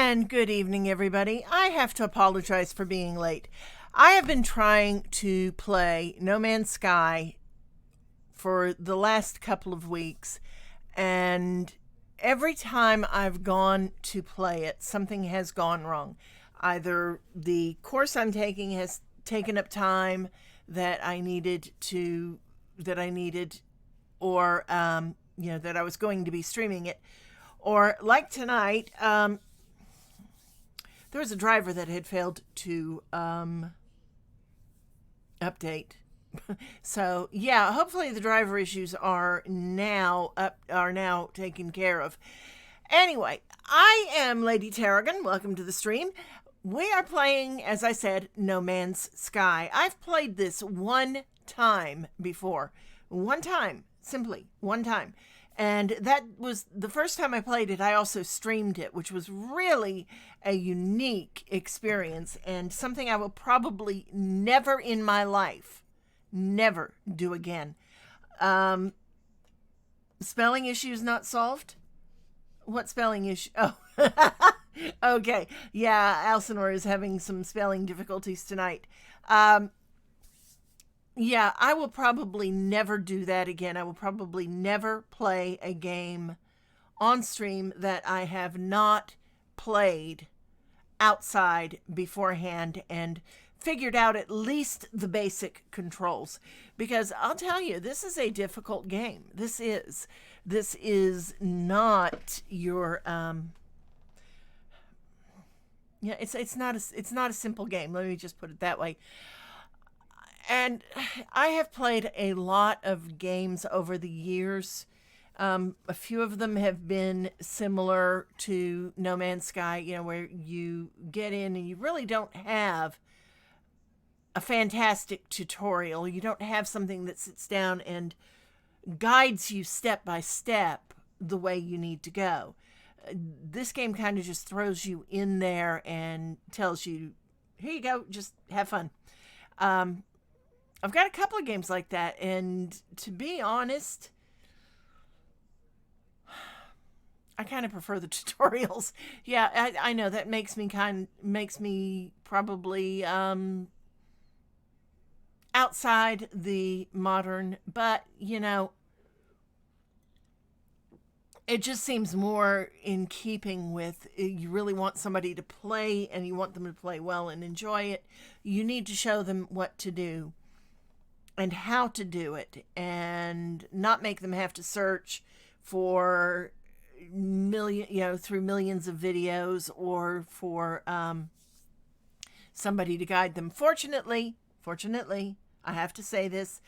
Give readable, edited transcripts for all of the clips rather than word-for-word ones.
And good evening, everybody. I have to apologize for being late. I have been trying to play No Man's Sky for the last couple of weeks, and every time I've gone to play it, something has gone wrong. Either the course I'm taking has taken up time that I needed, or that I was going to be streaming it, or like tonight, there was a driver that had failed to update. So yeah, hopefully the driver issues are now taken care of. Anyway, I am Lady Tarragon. Welcome to the stream. We are playing, as I said, No Man's Sky. I've played this one time before. One time. Simply one time. And that was the first time I played it. I also streamed it, which was really a unique experience and something I will probably never in my life, never do again. Spelling issues not solved? What spelling issue? Oh, okay. Yeah, Elsinore is having some spelling difficulties tonight. Yeah, I will probably never do that again. I will probably never play a game on stream that I have not played outside beforehand and figured out at least the basic controls. Because I'll tell you, this is a difficult game. This is not your it's not a simple game. Let me just put it that way. And I have played a lot of games over the years. A few of them have been similar to No Man's Sky, where you get in and you really don't have a fantastic tutorial. You don't have something that sits down and guides you step by step the way you need to go. This game kind of just throws you in there and tells you, here you go, just have fun. I've got a couple of games like that, and to be honest, I kind of prefer the tutorials. Yeah, I know that makes me probably outside the modern, but it just seems more in keeping with, you really want somebody to play and you want them to play well and enjoy it. You need to show them what to do and how to do it, and not make them have to search for through millions of videos, or for somebody to guide them. Fortunately, I have to say this,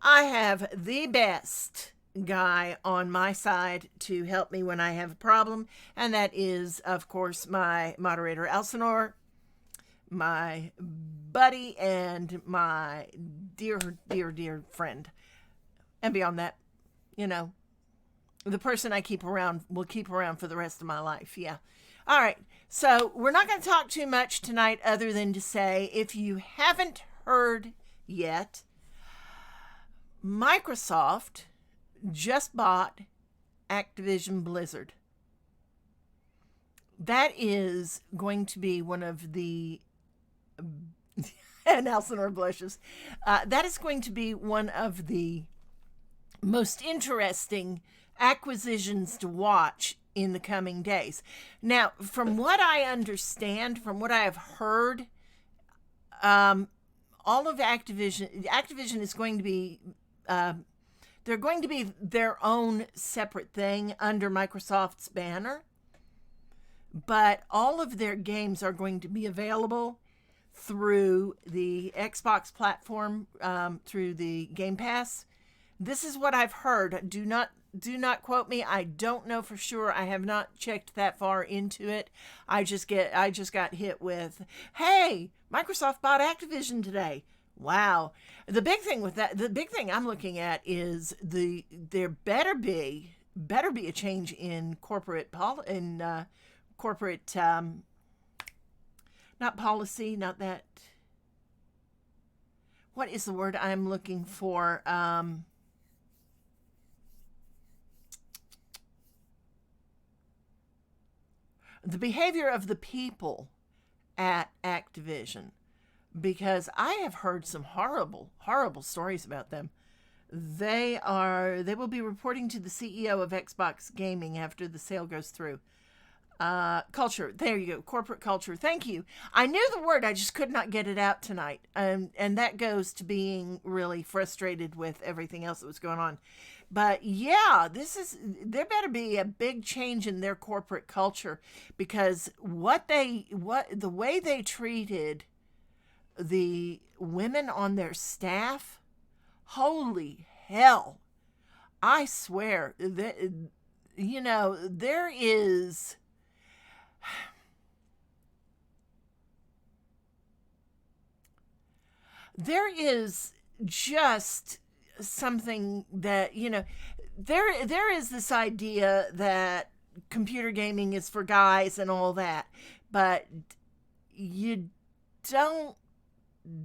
I have the best guy on my side to help me when I have a problem, and that is, of course, my moderator Elsinore, my buddy and my dear friend. And beyond that, the person I keep around will keep around for the rest of my life. Yeah. All right. So we're not going to talk too much tonight, other than to say, if you haven't heard yet, Microsoft just bought Activision Blizzard. That is going to be one of the and Elsinore blushes. That is going to be one of the most interesting acquisitions to watch in the coming days. Now, from what I understand, from what I have heard, all of Activision is going to be, they're going to be their own separate thing under Microsoft's banner, but all of their games are going to be available through the Xbox platform, through the Game Pass. This is what I've heard. Do not quote me. I don't know for sure. I have not checked that far into it. I just got hit with, hey, Microsoft bought Activision today. Wow. The big thing I'm looking at is there better be a change in corporate not policy, not that. What is the word I'm looking for? the behavior of the people at Activision, because I have heard some horrible, horrible stories about them. They will be reporting to the CEO of Xbox Gaming after the sale goes through. Culture. There you go. Corporate culture. Thank you. I knew the word. I just could not get it out tonight. And that goes to being really frustrated with everything else that was going on. But yeah, there better be a big change in their corporate culture, because the way they treated the women on their staff, holy hell. I swear that, there is just something that, there is this idea that computer gaming is for guys and all that, but you don't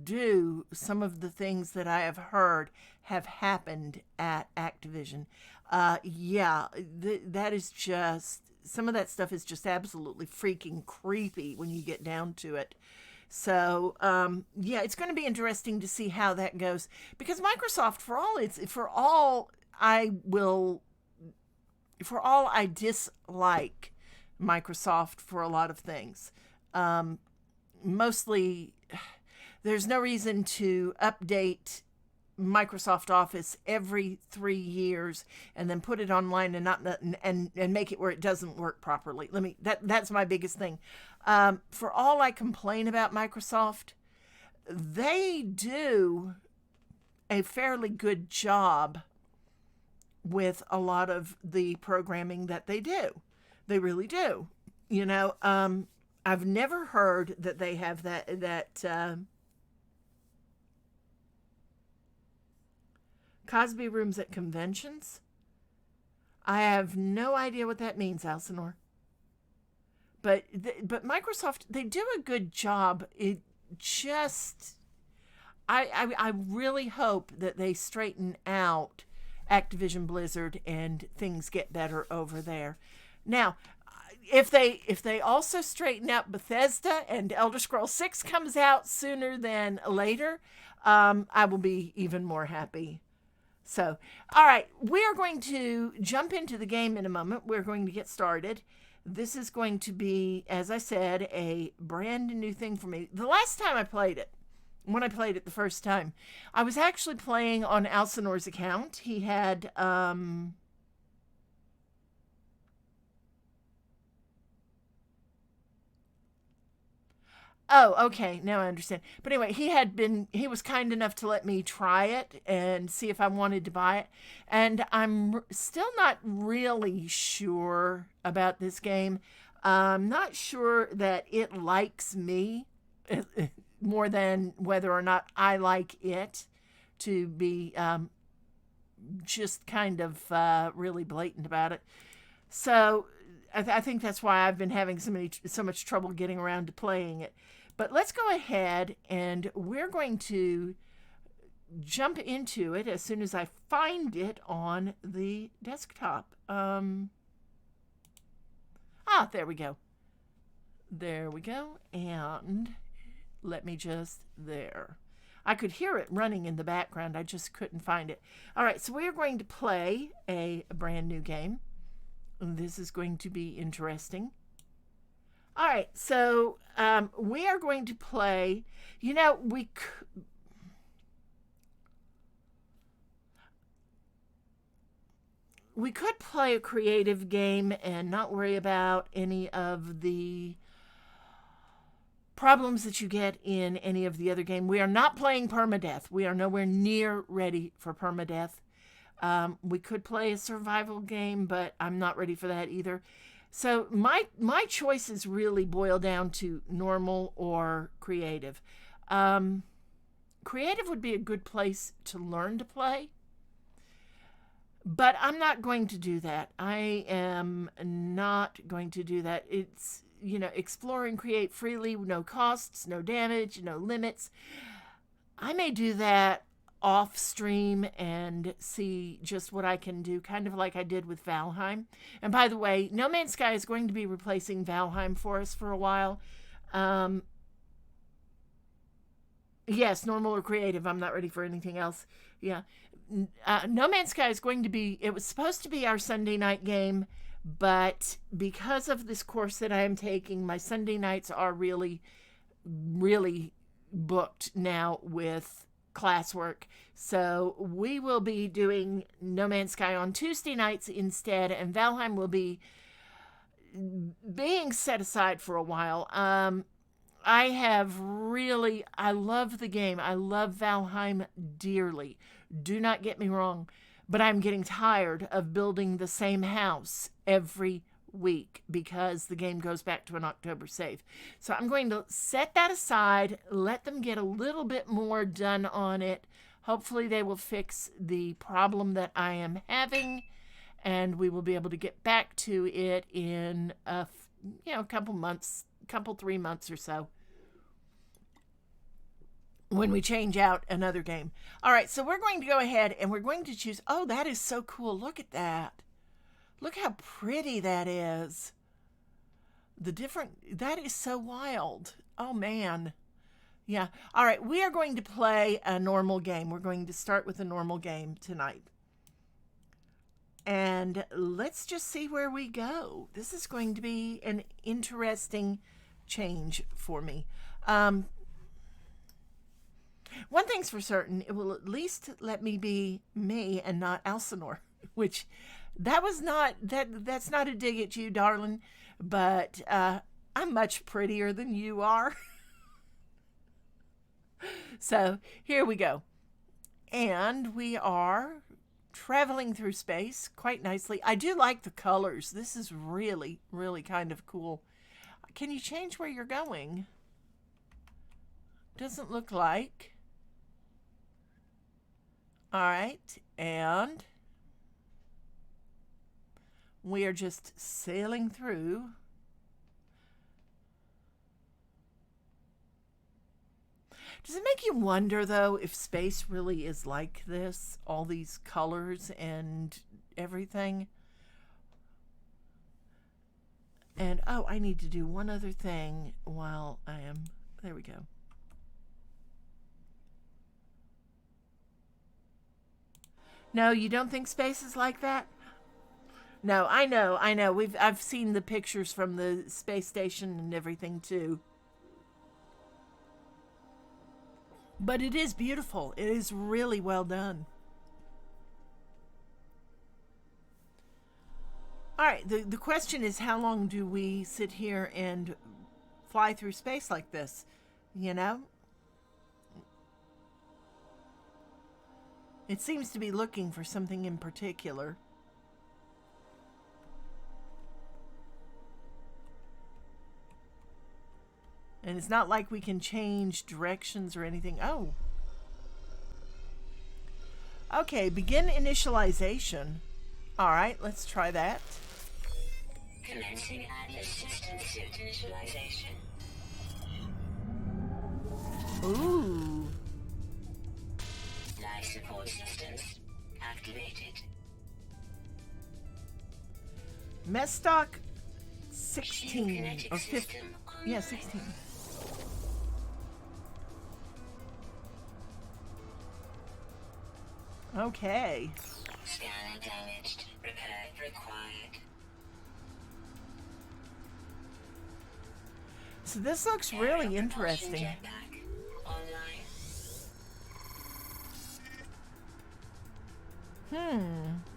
do some of the things that I have heard have happened at Activision. That is just, some of that stuff is just absolutely freaking creepy when you get down to it. So, it's going to be interesting to see how that goes, because Microsoft, for all I dislike Microsoft for a lot of things, mostly there's no reason to update Microsoft Office every 3 years and then put it online and not and make it where it doesn't work properly. That's my biggest thing. For all I complain about Microsoft, they do a fairly good job with a lot of the programming that they do. They really do. I've never heard that they have that Cosby rooms at conventions. I have no idea what that means, Alcinor. But Microsoft, they do a good job. It just, I really hope that they straighten out Activision Blizzard and things get better over there. Now, if they also straighten out Bethesda and Elder Scrolls 6 comes out sooner than later, I will be even more happy. So, all right, we are going to jump into the game in a moment. We're going to get started. This is going to be, as I said, a brand new thing for me. The last time I played it, when I played it the first time, I was actually playing on Alcinor's account. He had Oh, okay. Now I understand. But anyway, he was kind enough to let me try it and see if I wanted to buy it. And I'm still not really sure about this game. I'm not sure that it likes me more than whether or not I like it, to be just kind of really blatant about it. So I think that's why I've been having so much trouble getting around to playing it. But let's go ahead and we're going to jump into it as soon as I find it on the desktop. There we go. There we go. And let me just, there. I could hear it running in the background. I just couldn't find it. All right, so we're going to play a brand new game. This is going to be interesting. All right, so we are going to play, we could play a creative game and not worry about any of the problems that you get in any of the other game. We are not playing permadeath. We are nowhere near ready for permadeath. We could play a survival game, but I'm not ready for that either. So my choices really boil down to normal or creative. Creative would be a good place to learn to play, but I'm not going to do that. I am not going to do that. It's, explore and create freely, no costs, no damage, no limits. I may do that off stream and see just what I can do, kind of like I did with Valheim. And by the way, No Man's Sky is going to be replacing Valheim for us for a while. Yes, normal or creative. I'm not ready for anything else. Yeah. No Man's Sky is going to be, it was supposed to be our Sunday night game, but because of this course that I am taking, my Sunday nights are really, really booked now with classwork. So we will be doing No Man's Sky on Tuesday nights instead, and Valheim will be being set aside for a while. I love the game. I love Valheim dearly. Do not get me wrong, but I'm getting tired of building the same house every week because the game goes back to an October save. So I'm going to set that aside, let them get a little bit more done on it. Hopefully they will fix the problem that I am having, and we will be able to get back to it in a couple months, 3 months or so, when we change out another game. All right, so we're going to go ahead and we're going to choose. Oh, that is so cool. Look at that. Look how pretty that is. That is so wild. Oh, man. Yeah. All right, we are going to play a normal game. We're going to start with a normal game tonight. And let's just see where we go. This is going to be an interesting change for me. One thing's for certain, it will at least let me be me and not Elsinore, which that's not a dig at you, darling, but I'm much prettier than you are. So here we go. And we are traveling through space quite nicely. I do like the colors. This is really, really kind of cool. Can you change where you're going? Doesn't look like. All right, and we are just sailing through. Does it make you wonder, though, if space really is like this? All these colors and everything? And, oh, I need to do one other thing while I am... There we go. No, you don't think space is like that? No, I know. I've seen the pictures from the space station and everything too. But it is beautiful. It is really well done. All right, the question is, how long do we sit here and fly through space like this? You know? It seems to be looking for something in particular. And it's not like we can change directions or anything. Oh. Okay, begin initialization. All right, let's try that. Commencing Atlas system suit initialization. Ooh. Life support systems activated. Mestock 16 or 15. Yeah, 16. Okay. Scanner damaged. Repair required. So this looks really interesting. Jetpack online.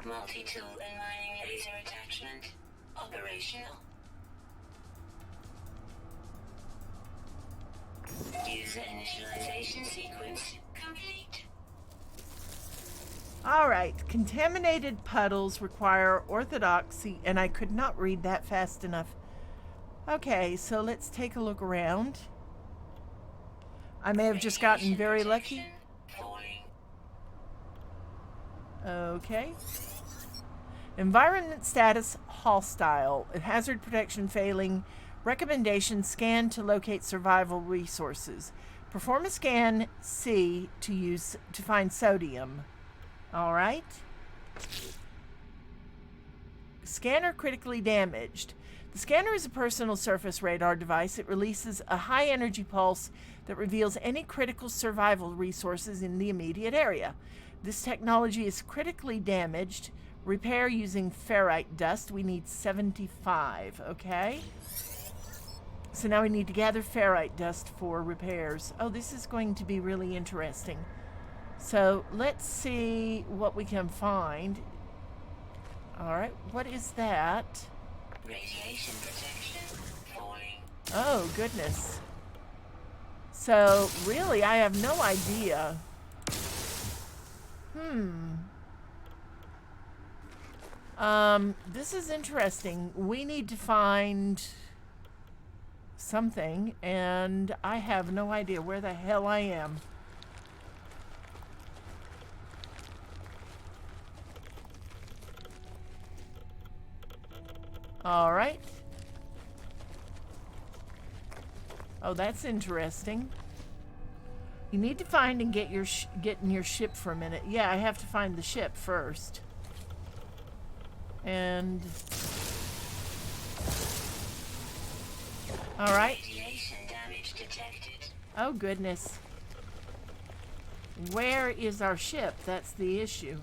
Multi-tool and mining laser attachment operational. User initialization sequence complete. All right. Contaminated puddles require orthodoxy, and I could not read that fast enough. Okay, so let's take a look around. I may have just gotten very lucky. Falling. Okay. Environment status hostile. Hazard protection failing. Recommendation: scan to locate survival resources. Perform a scan C to find sodium. All right. Scanner critically damaged. The scanner is a personal surface radar device. It releases a high energy pulse that reveals any critical survival resources in the immediate area. This technology is critically damaged. Repair using ferrite dust. We need 75, okay? So now we need to gather ferrite dust for repairs. Oh, this is going to be really interesting. So let's see what we can find. All right, what is that? Radiation protection falling. Oh, goodness. So, really, I have no idea. This is interesting. We need to find something, and I have no idea where the hell I am. All right. Oh, that's interesting. You need to find and get in your ship for a minute. Yeah, I have to find the ship first. And all right. Radiation damage detected. Oh, goodness. Where is our ship? That's the issue.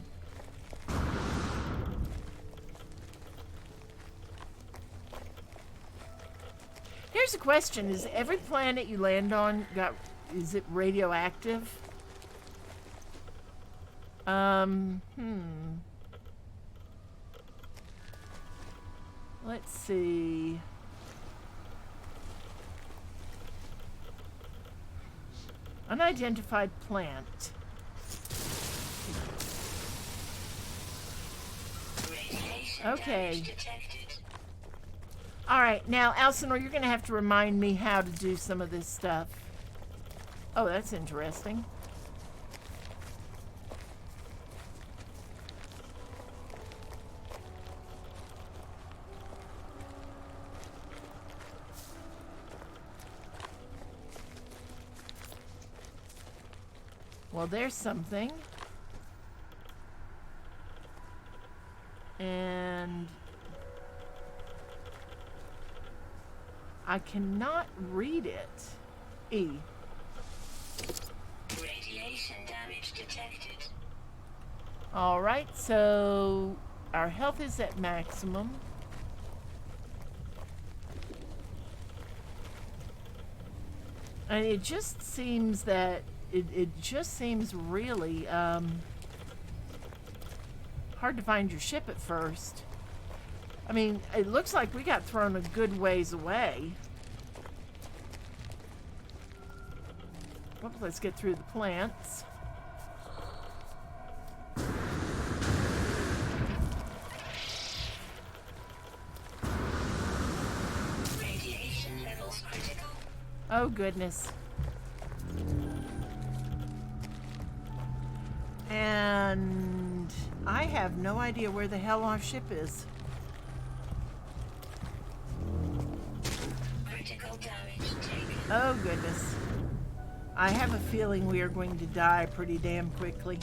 Here's a question. Is every planet you land on is it radioactive? Let's see. Unidentified plant. Radiation Okay. damage detected. All right, now, Elsinore, you're going to have to remind me how to do some of this stuff. Oh, that's interesting. Well, there's something. And I cannot read it. E. Radiation damage detected. All right, so our health is at maximum. And it just seems that it just seems really hard to find your ship at first. I mean, it looks like we got thrown a good ways away. Well, let's get through the plants. Radiation levels critical. Oh, goodness. And I have no idea where the hell our ship is. Critical damage taken. Oh, goodness. I have a feeling we are going to die pretty damn quickly.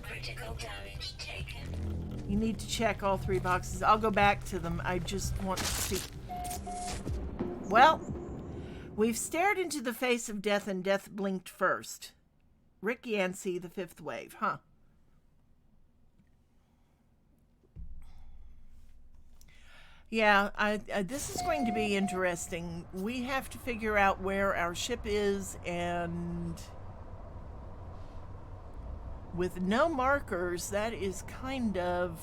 Critical damage taken. You need to check all 3 boxes. I'll go back to them. I just want to see. Well, we've stared into the face of death and death blinked first. Rick Yancey, the 5th wave, huh? Yeah, this is going to be interesting. We have to figure out where our ship is, and with no markers, that is kind of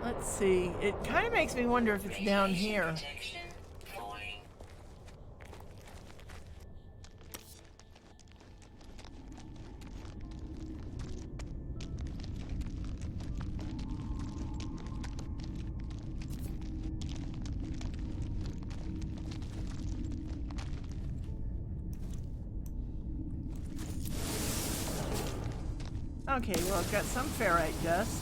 let's see. It kind of makes me wonder if it's down Radiation here. protection falling. Okay, well, I've got some ferrite dust.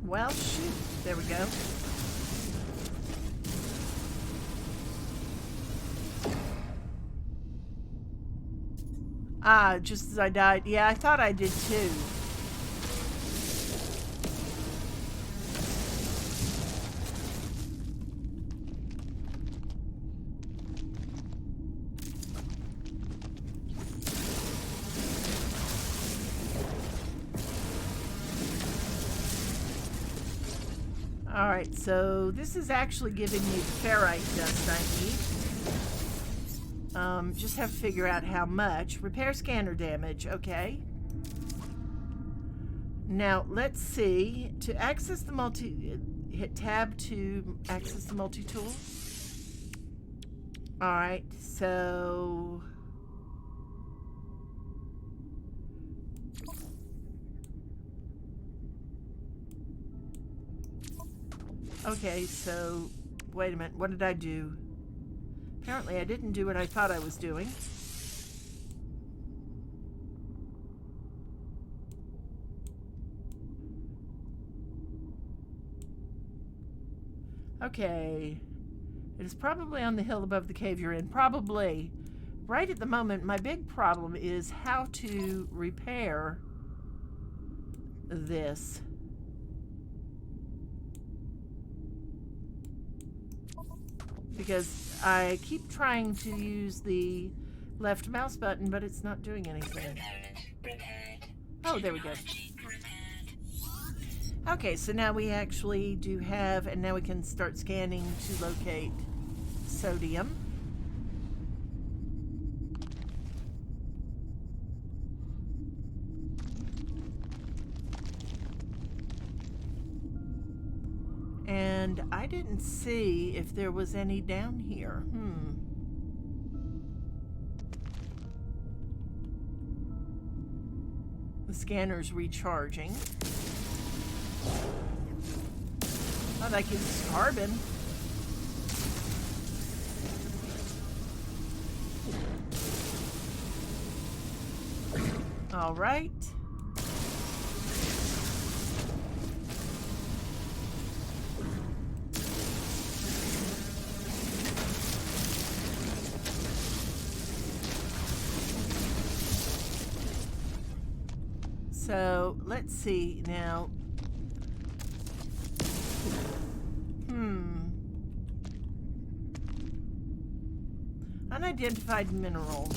Well, shoot. There we go. Ah, just as I died. Yeah, I thought I did too. Alright, so this is actually giving me the ferrite dust I need. Just have to figure out how much. Repair scanner damage, okay. Now, let's see. To access the hit tab to access the multi-tool. Alright, so... Okay, so, wait a minute, what did I do? Apparently I didn't do what I thought I was doing. Okay. It is probably on the hill above the cave you're in. Probably. Right at the moment, my big problem is how to repair this. Because I keep trying to use the left mouse button, but it's not doing anything. Oh, there we go. Okay, so now we actually do have, and now we can start scanning to locate sodium. And I didn't see if there was any down here. The scanner's recharging. Oh, that gives us carbon. All right. So let's see now. Unidentified mineral.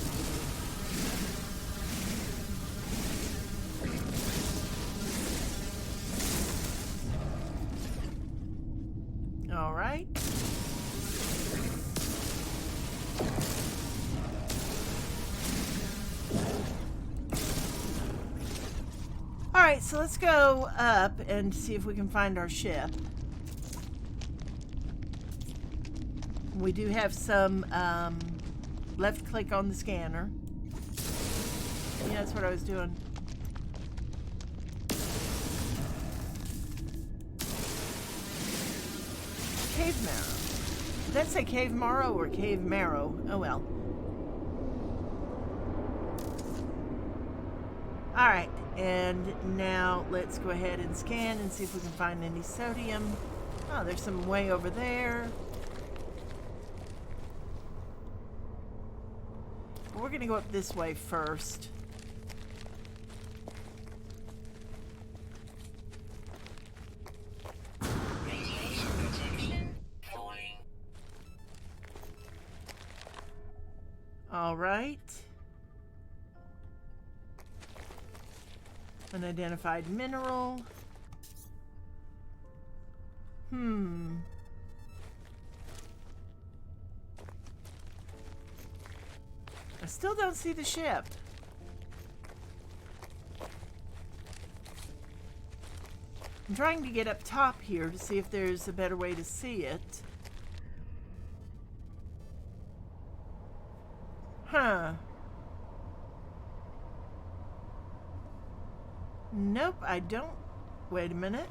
All right. All right, so let's go up and see if we can find our ship. We do have some left click on the scanner. Yeah, that's what I was doing. Cave marrow. Did that say cave marrow or cave marrow? Oh well. Alright, and now let's go ahead and scan and see if we can find any sodium. Oh, there's some way over there. We're going to go up this way first. Radiation protection falling. All right. Unidentified mineral. I still don't see the ship. I'm trying to get up top here to see if there's a better way to see it. Huh. Nope, I don't. Wait a minute.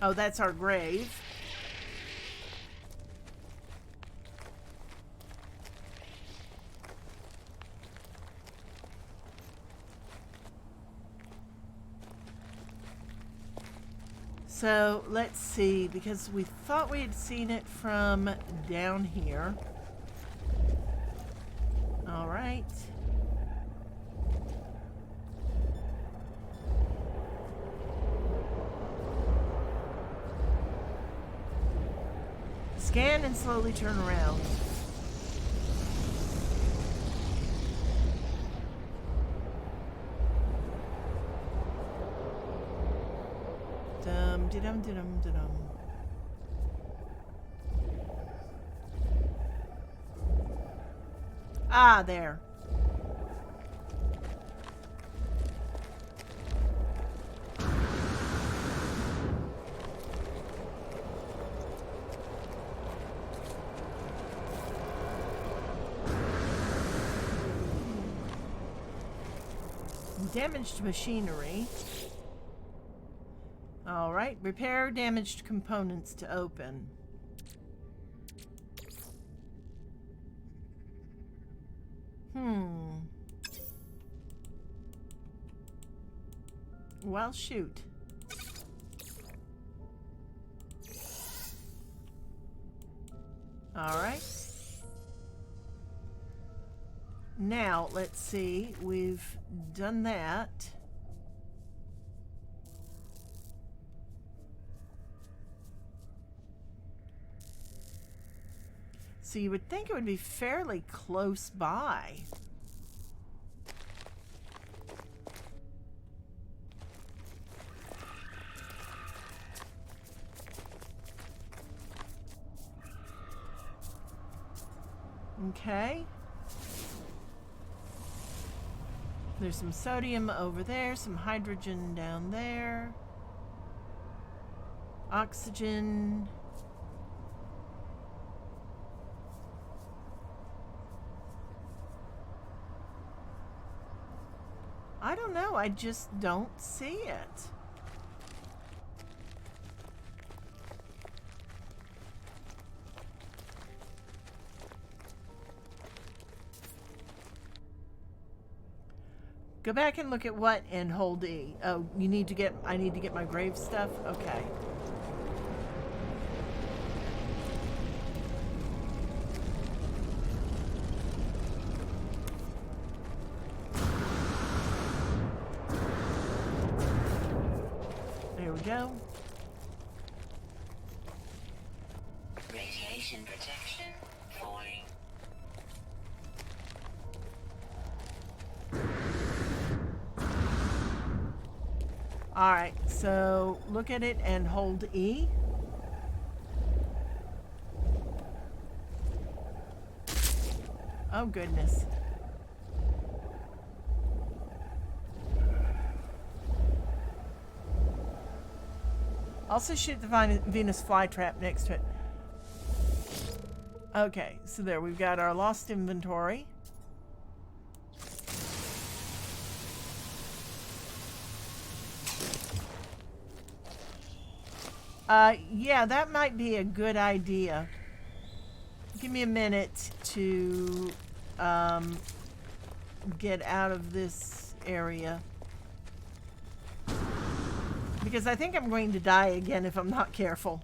Oh, that's our grave. So let's see, because we thought we had seen it from down here. All right. Scan and slowly turn around. Dum dum dum dum. Ah, there. Damaged machinery. All right, repair damaged components to open. Well, shoot. All right. Now, let's see. We've done that. So you would think it would be fairly close by. Okay. There's some sodium over there, some hydrogen down there. Oxygen. I don't know, I just don't see it. Go back and look at what and hold E. Oh, I need to get my grave stuff? Okay. There we go. Radiation protection falling. All right, so look at it and hold E. Oh, goodness. Also shoot the Venus flytrap next to it. Okay, so there, we've got our lost inventory. Yeah, that might be a good idea. Give me a minute to get out of this area. Because I think I'm going to die again if I'm not careful.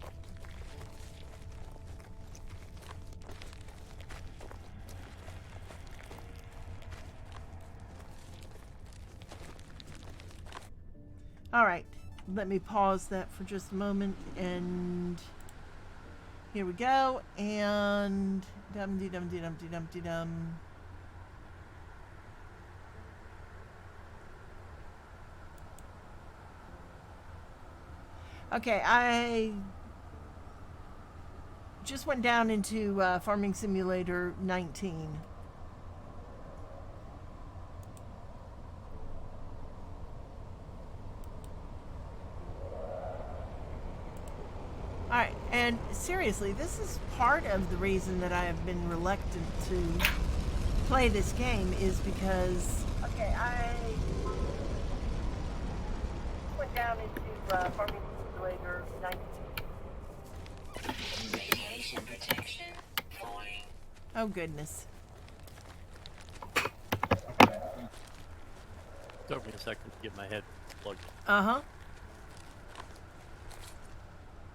All right. Let me pause that for just a moment, and here we go, and dum-de-dum-de-dum-de-dum-de-dum. Okay, I just went down into Farming Simulator 19. And seriously, this is part of the reason that I have been reluctant to play this game is because okay, I went down into Farming Simulator 19. Radiation protection falling. Oh goodness. Took me a second to get my head plugged. Uh-huh.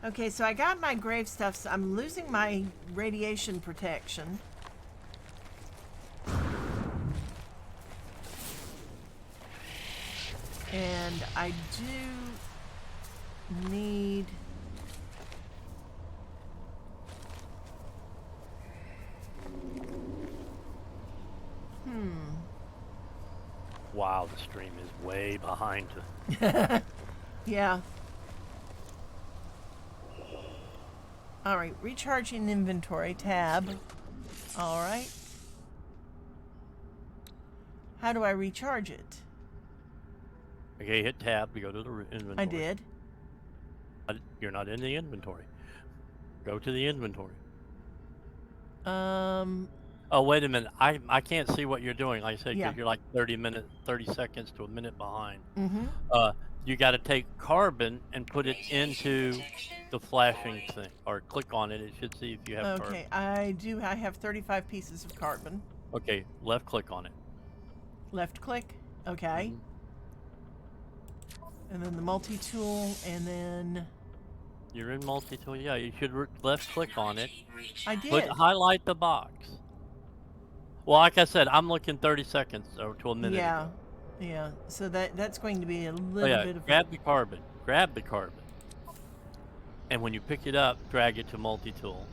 Okay, so I got my grave stuff. So I'm losing my radiation protection. And I do need... Wow, the stream is way behind. Yeah. All right, recharging inventory tab. All right. How do I recharge it? Okay, hit tab to go to the inventory. I did. You're not in the inventory. Go to the inventory. Oh, wait a minute. I can't see what you're doing. Like I said, 'cause Yeah. you're like 30 seconds to a minute behind. Mm-hmm. You got to take carbon and put it into the flashing thing, or click on it. It should see if you have carbon. Okay, I do. I have 35 pieces of carbon. Okay, left click on it. Left click. Okay. Mhm. And then the multi-tool, and then You're in multi-tool. Yeah, you should left click on it. I did. Highlight the box. Well, like I said, I'm looking 30 seconds or to a minute. Yeah, ago. yeah. So that's going to be a Oh, little yeah, bit of. grab the carbon. Grab the carbon. And when you pick it up, drag it to multi-tool.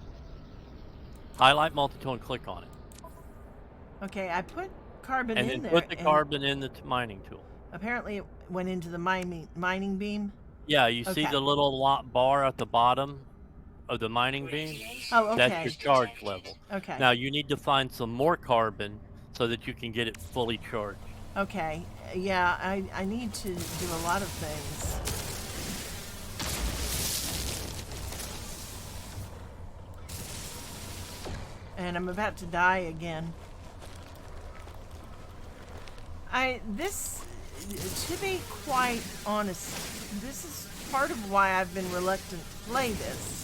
Highlight multi-tool and click on it. Okay, I put carbon And in then there. put the and carbon in the mining tool. apparently, it went into the mining beam. Yeah, you see Okay. the little bar at the bottom of the mining beam? Oh, okay. That's your charge level. Okay. Now you need to find some more carbon so that you can get it fully charged. Okay. Yeah, I need to do a lot of things. And I'm about to die again. To be quite honest, this is part of why I've been reluctant to play this.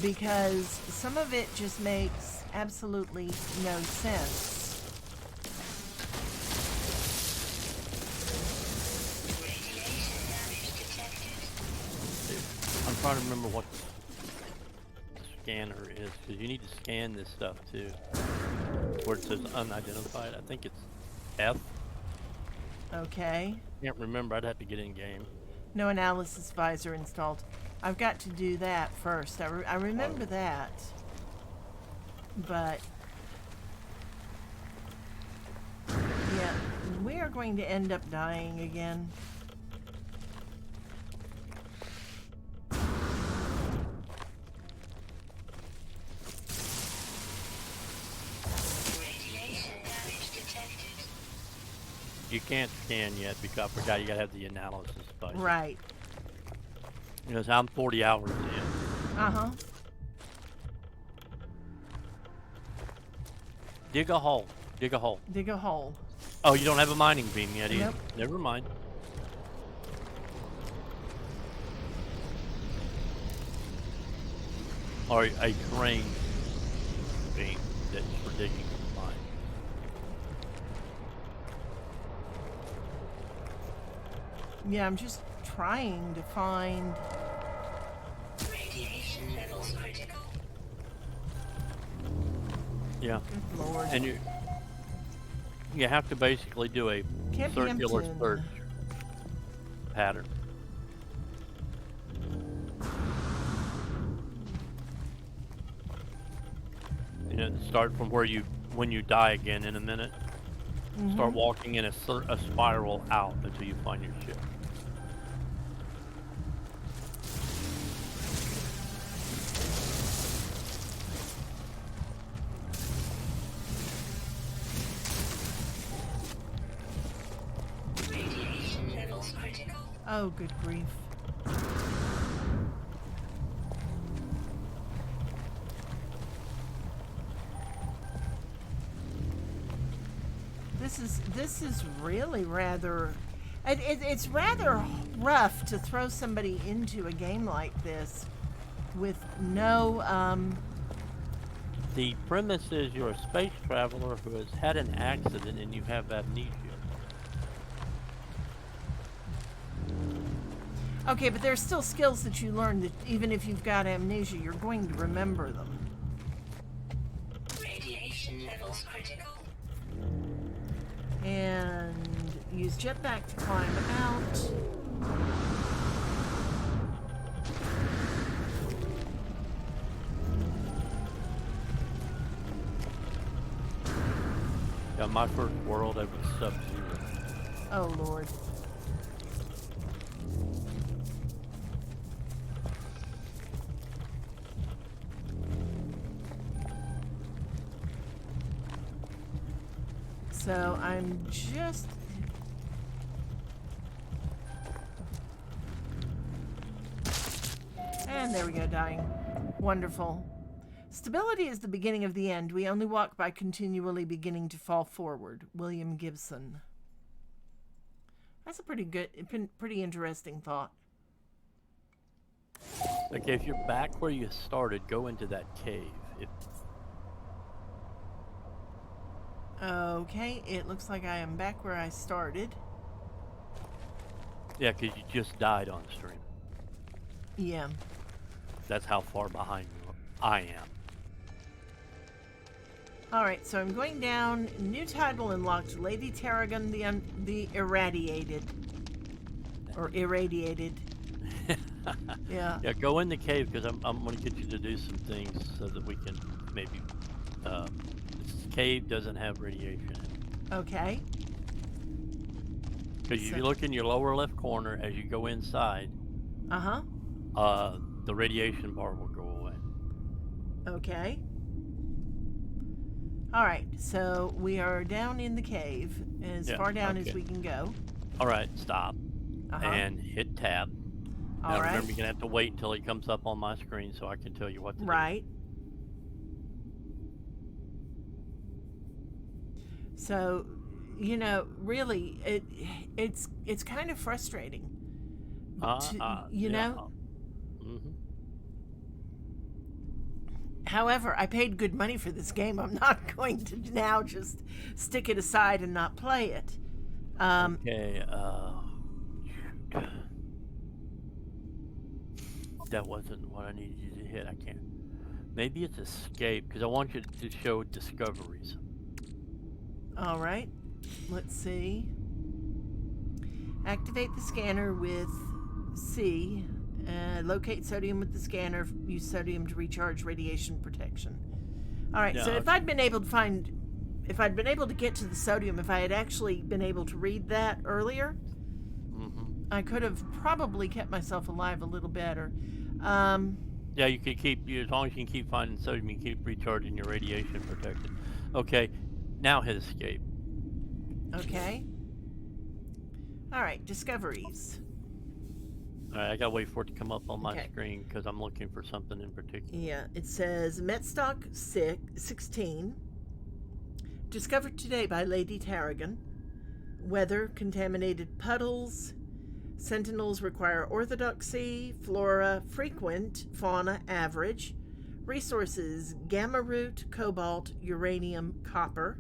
Because some of it just makes absolutely no sense. I'm trying to remember what the scanner is, because you need to scan this stuff too. Where it says unidentified, I think it's F. Okay. Can't remember, I'd have to get in game. No analysis visor installed. I've got to do that first. I remember that. But yeah, we are going to end up dying again. Radiation damage detected. You can't scan yet because I forgot you gotta have the analysis button. Right. Because I'm 40 hours in. Uh-huh. Dig a hole. Dig a hole. Dig a hole. Oh, you don't have a mining beam yet either? Nope. Never mind. Or a terrain beam that's for digging the mine. Yeah, I'm just trying to find. Radiation levels critical. Yeah. Good Lord. And you have to basically do a Can't be circular empty. search pattern. You know, start from when you die again in a minute. Start walking in a spiral out until you find your ship. Radiation levels critical. Oh, good grief. this is really rather. It's rather rough to throw somebody into a game like this with no. The premise is you're a space traveler who has had an accident and you have amnesia. Okay, but there's still skills that you learn that even if you've got amnesia, you're going to remember them. Radiation levels critical. And use jetpack to climb out. Yeah, my first world, I was Sub-Zero. Oh, Lord. So I'm just. And there we go, dying. Wonderful. Stability is the beginning of the end. We only walk by continually beginning to fall forward. William Gibson. That's a pretty interesting thought. Okay, if you're back where you started, go into that cave. Okay, it looks like I am back where I started. Yeah, because you just died on stream. Yeah. That's how far behind you I am. Alright, so I'm going down. New title unlocked. Lady Tarragon the Irradiated. Or Irradiated. Yeah. Yeah, go in the cave because I'm going to get you to do some things so that we can maybe. This cave doesn't have radiation in it. Okay. Because if So- you look in your lower left corner as you go inside, Uh-huh. the radiation bar will go away. Okay. Alright, so we are down in the cave. As Yeah, far down as okay. we can go. All right, stop Uh-huh. and hit tab. Now Alright. remember, you're gonna have to wait until he comes up on my screen so I can tell you what to do. Right. So, really, it's kind of frustrating. You know? Mm-hmm. However, I paid good money for this game. I'm not going to now just stick it aside and not play it. Okay. Shoot. That wasn't what I needed you to hit. I can't. Maybe it's escape because I want you to show discoveries. All right. Let's see. Activate the scanner with C. Locate sodium with the scanner. Use sodium to recharge radiation protection. All right. Yeah, So if okay. I'd been able to get to the sodium, if I had actually been able to read that earlier, I could have probably kept myself alive a little better. Yeah, you can keep as long as you can keep finding sodium, you can keep recharging your radiation protection. Okay, now hit escape. Okay. All right. Discoveries. All right, I gotta wait for it to come up on my Okay. screen because I'm looking for something in particular. Yeah, it says Metstock 16. Discovered today by Lady Tarragon. Weather, contaminated puddles. Sentinels require orthodoxy. Flora, frequent. Fauna, average. Resources, gamma root, cobalt, uranium, copper.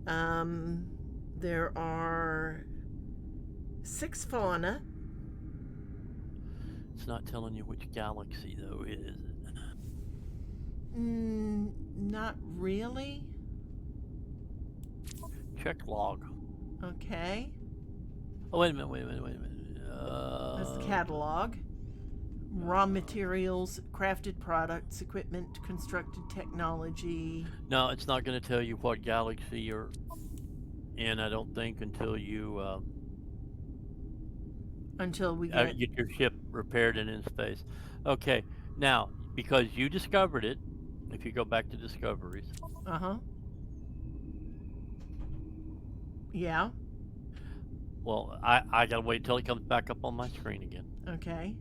There are 6 fauna. It's not telling you which galaxy though, is it? Not really. Check log. Okay. Oh, wait a minute. That's the catalog. Raw materials, crafted products, equipment, constructed technology. No, it's not going to tell you what galaxy you're in, I don't think, until you Until we get. get your ship repaired and in space. Okay, now, because you discovered it, if you go back to discoveries, Yeah. well, I got to wait until it comes back up on my screen again. Okay.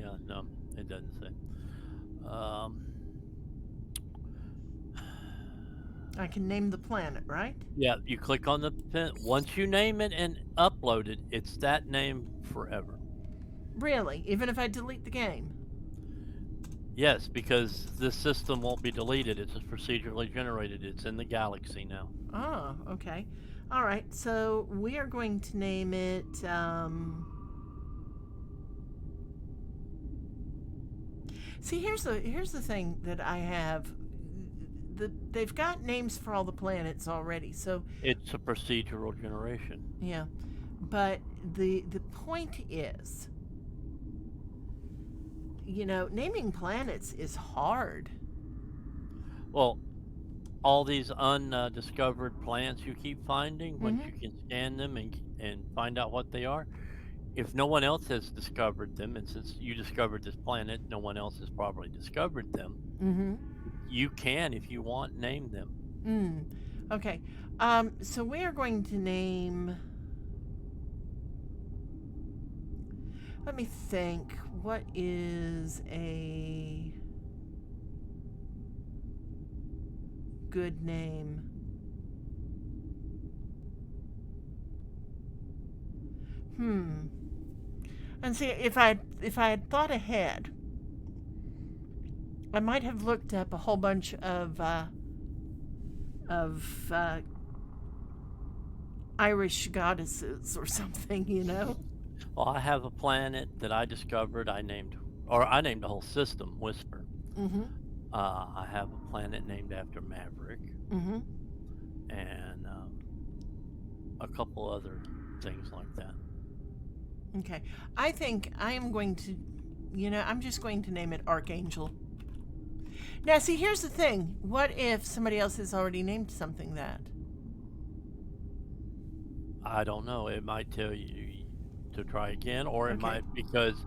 Yeah, no, it doesn't say. Um, I can name the planet, right? yeah, you click on the pin. Once you name it and upload it, it's that name forever. Really? Even if I delete the game? Yes, because this system won't be deleted. It's just procedurally generated. It's in the galaxy now. Oh, okay. All right. So we are going to name it. See, here's the thing that I have. They've got names for all the planets already. So It's a procedural generation. yeah, but the point is, naming planets is hard. Well, all these undiscovered plants you keep finding, once Mhm. you can scan them and find out what they are, if no one else has discovered them, and since you discovered this planet, no one else has probably discovered them, Mm-hmm. you can, if you want, name them. Okay. So we are going to name. Let me think. What is a good name? And see, if I had thought ahead, I might have looked up a whole bunch of Irish goddesses or something. Well, I have a planet that I discovered. I named the whole system Whisper. Mm-hmm. I have a planet named after Maverick, Mm-hmm. and a couple other things like that. Okay. I think I am going to, I'm just going to name it Archangel. Now, see, here's the thing. What if somebody else has already named something that? I don't know. It might tell you to try again, or it Okay. might, because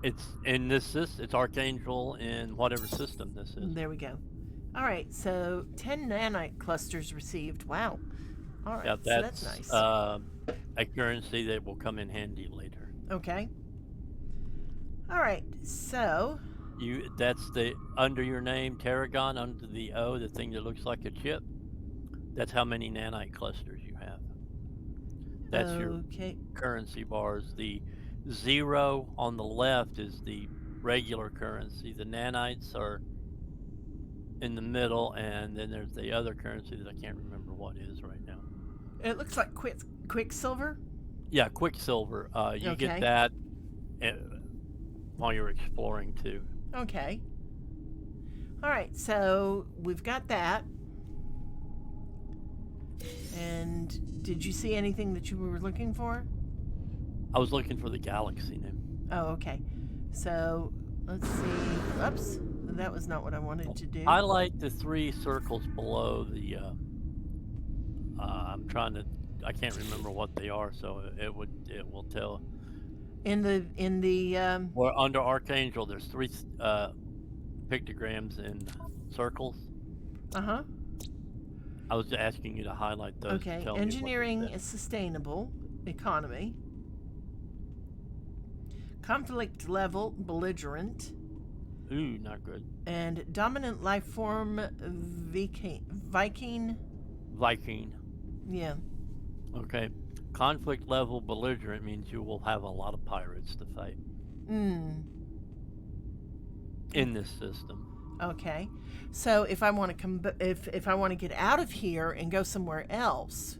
it's in it's Archangel in whatever system this is. There we go. All right. So 10 nanite clusters received. Wow. All right. Yeah, So that's nice. a currency that will come in handy later. Okay. All right. So. That's the under your name, Tarragon, under the O, the thing that looks like a chip. That's how many nanite clusters you have. That's your currency bars. The 0 on the left is the regular currency. The nanites are in the middle, and then there's the other currency that I can't remember what is right now. It looks like Quicksilver. Yeah, Quicksilver. You get that while you're exploring too. Okay. All right, so we've got that. And did you see anything that you were looking for? I was looking for the galaxy name. Oh, okay. So let's see. Oops, that was not what I wanted to do. I like the 3 circles below the. I can't remember what they are, so it will tell. In the. Well, under Archangel, there's 3 pictograms in circles. Uh-huh. I was asking you to highlight those. Okay. Engineering is sustainable. Economy. Conflict level, belligerent. Ooh, not good. And dominant life form, Viking. Yeah. Okay. Conflict level, belligerent means you will have a lot of pirates to fight. In this system. Okay. So if I want to if I want to get out of here and go somewhere else,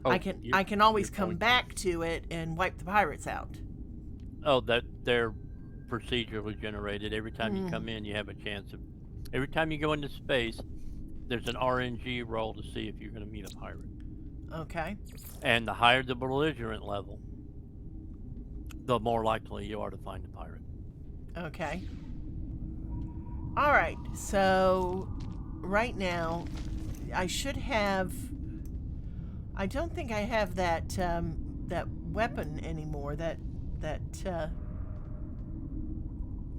I can always come back to it and wipe the pirates out. Oh, that they're procedurally generated. Every time you come in, you have a chance of. Every time you go into space, there's an RNG roll to see if you're going to meet a pirate. Okay. And the higher the belligerent level, the more likely you are to find a pirate. Okay. All right. So right now, I should have. I don't think I have that that weapon anymore. That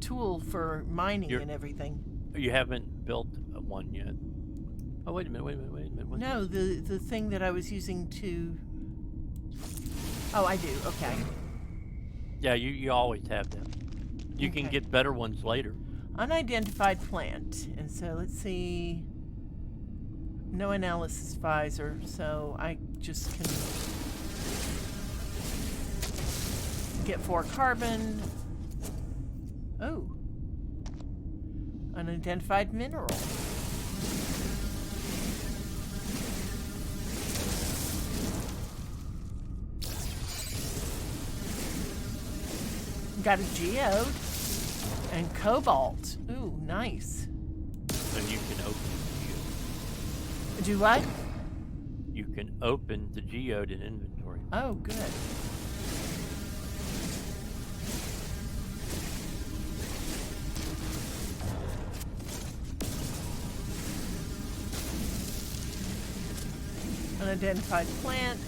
tool for mining and everything. You haven't built one yet. Oh, wait a minute. No, the thing that I was using to. Oh, I do. Okay. Yeah, you always have them. You can Okay. get better ones later. Unidentified plant. And so let's see. No analysis visor, so I just can get 4 carbon. Oh. Unidentified mineral. Got a geode and cobalt. Ooh, nice. And you can open the geode. Do what? You can open the geode in inventory. Oh, good. Unidentified plants.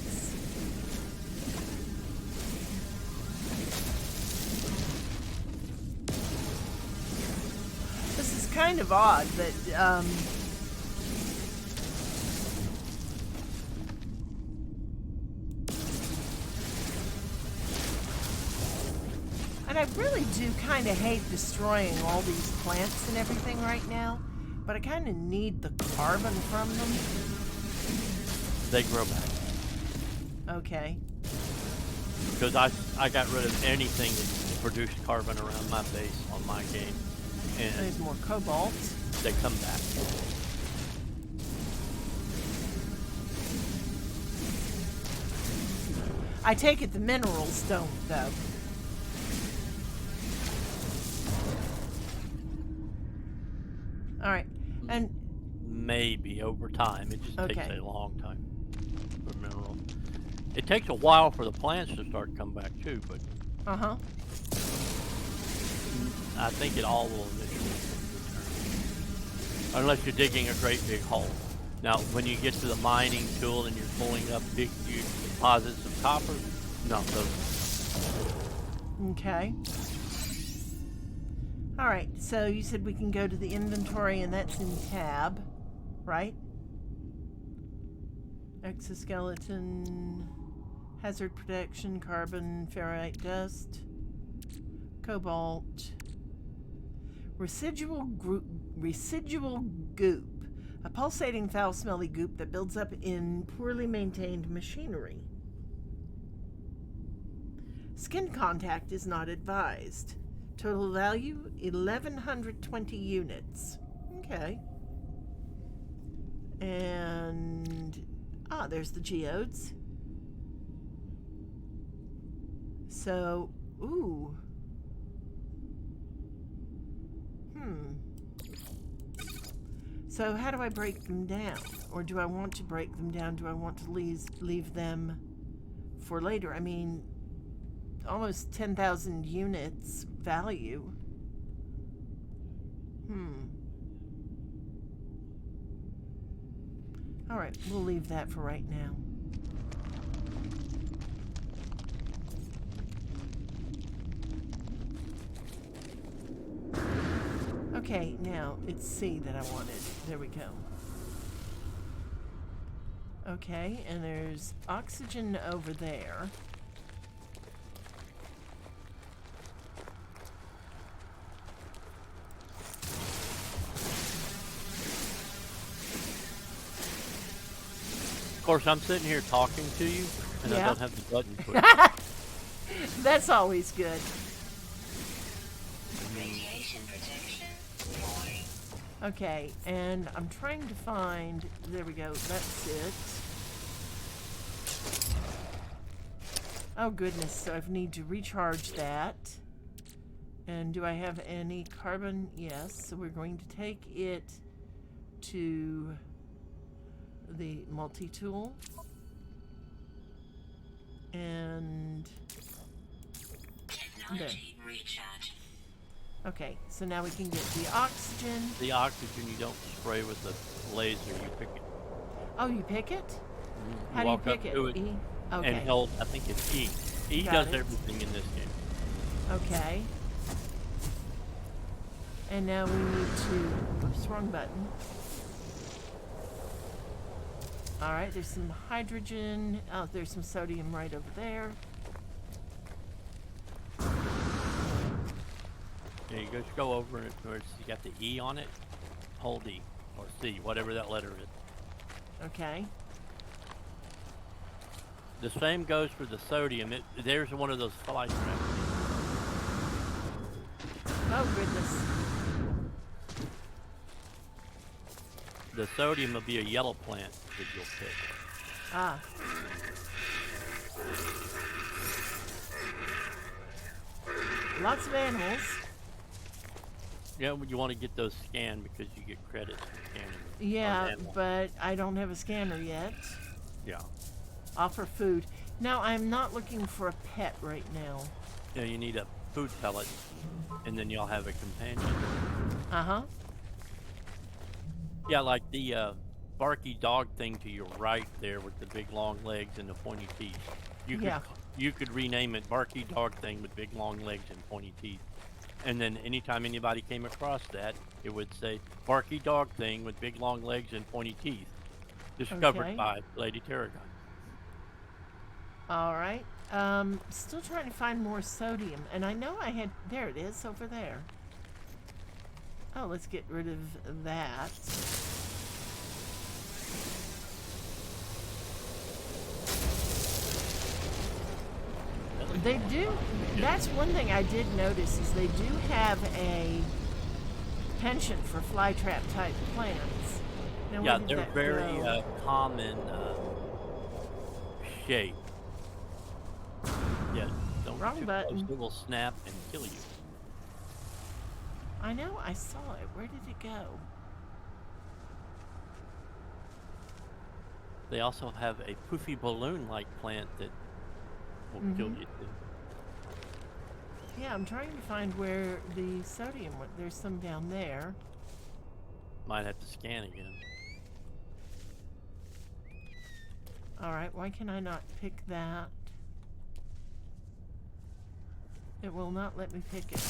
This is kind of odd that and I really do kind of hate destroying all these plants and everything right now, but I kind of need the carbon from them. They grow back. Okay. Because I got rid of anything that produced carbon around my base on my game. And There's more cobalt. they come back. I take it the minerals don't, though. All right. And Maybe over time. It just takes Okay. a long time for minerals. It takes a while for the plants to start to come back too, but uh-huh. I think it all will eventually return. Unless you're digging a great big hole. Now, when you get to the mining tool and you're pulling up big, huge deposits of copper, no, those. Okay. All right. So you said we can go to the inventory, and that's in tab, right? Exoskeleton, hazard protection, carbon, ferrite dust, cobalt, residual goop, a pulsating foul-smelly goop that builds up in poorly maintained machinery. Skin contact is not advised. Total value 1,120 units. Okay. And there's the geodes. So, ooh. So how do I break them down? Or do I want to break them down? Do I want to leave them for later? I mean, almost 10,000 units value. All right, we'll leave that for right now. Okay, now it's C that I wanted. There we go. Okay, and there's oxygen over there. Of course, I'm sitting here talking to you, and I Yeah. don't have the button pushed. That's always good. Radiation protection. Okay, and I'm trying to find. There we go. That's it. Oh goodness! So I need to recharge that. And do I have any carbon? Yes. So we're going to take it to the multi-tool. And Technology recharge. okay, so now we can get the oxygen. The oxygen you don't spray with the laser, you pick it. Oh, you pick it? You How do you walk up pick it? to it E? Okay. and held, I think it's E. E Got does it. everything in this game. Okay. And now we need to. Oops, wrong button. Alright, there's some hydrogen. Oh, there's some sodium right over there. Yeah, you just go over it where it's got the E on it. Hold E or C, whatever that letter is. Okay. The same goes for the sodium. There's one of those fly traps. Oh, goodness. The sodium will be a yellow plant that you'll pick. Ah. Lots of animals. Yeah, you want to get those scanned because you get credits for scanning them. Yeah, animal. but I don't have a scanner yet. Yeah. Offer food. Now, I'm not looking for a pet right now. Yeah, you need a food pellet, and then you'll have a companion. Uh-huh. Yeah, like the barky dog thing to your right there with the big long legs and the pointy teeth. Yeah. You could rename it Barky Dog Thing with big long legs and pointy teeth. And then anytime anybody came across that, it would say Barky Dog Thing with big long legs and pointy teeth. Discovered Okay. by Lady Tarragon. All right. Still trying to find more sodium. And I know I had... There it is, over there. Oh, let's get rid of that. They do... That's one thing I did notice, is they do have a penchant for flytrap type plants. Now, Yeah, where did they're that very go? common shape. Yeah, don't Wrong get too button. close. It will snap and kill you. I know, I saw it. Where did it go? They also have a poofy balloon-like plant that will kill you too. Yeah, I'm trying to find where the sodium went. There's some down there. Might have to scan again. Alright, why can I not pick that? It will not let me pick it.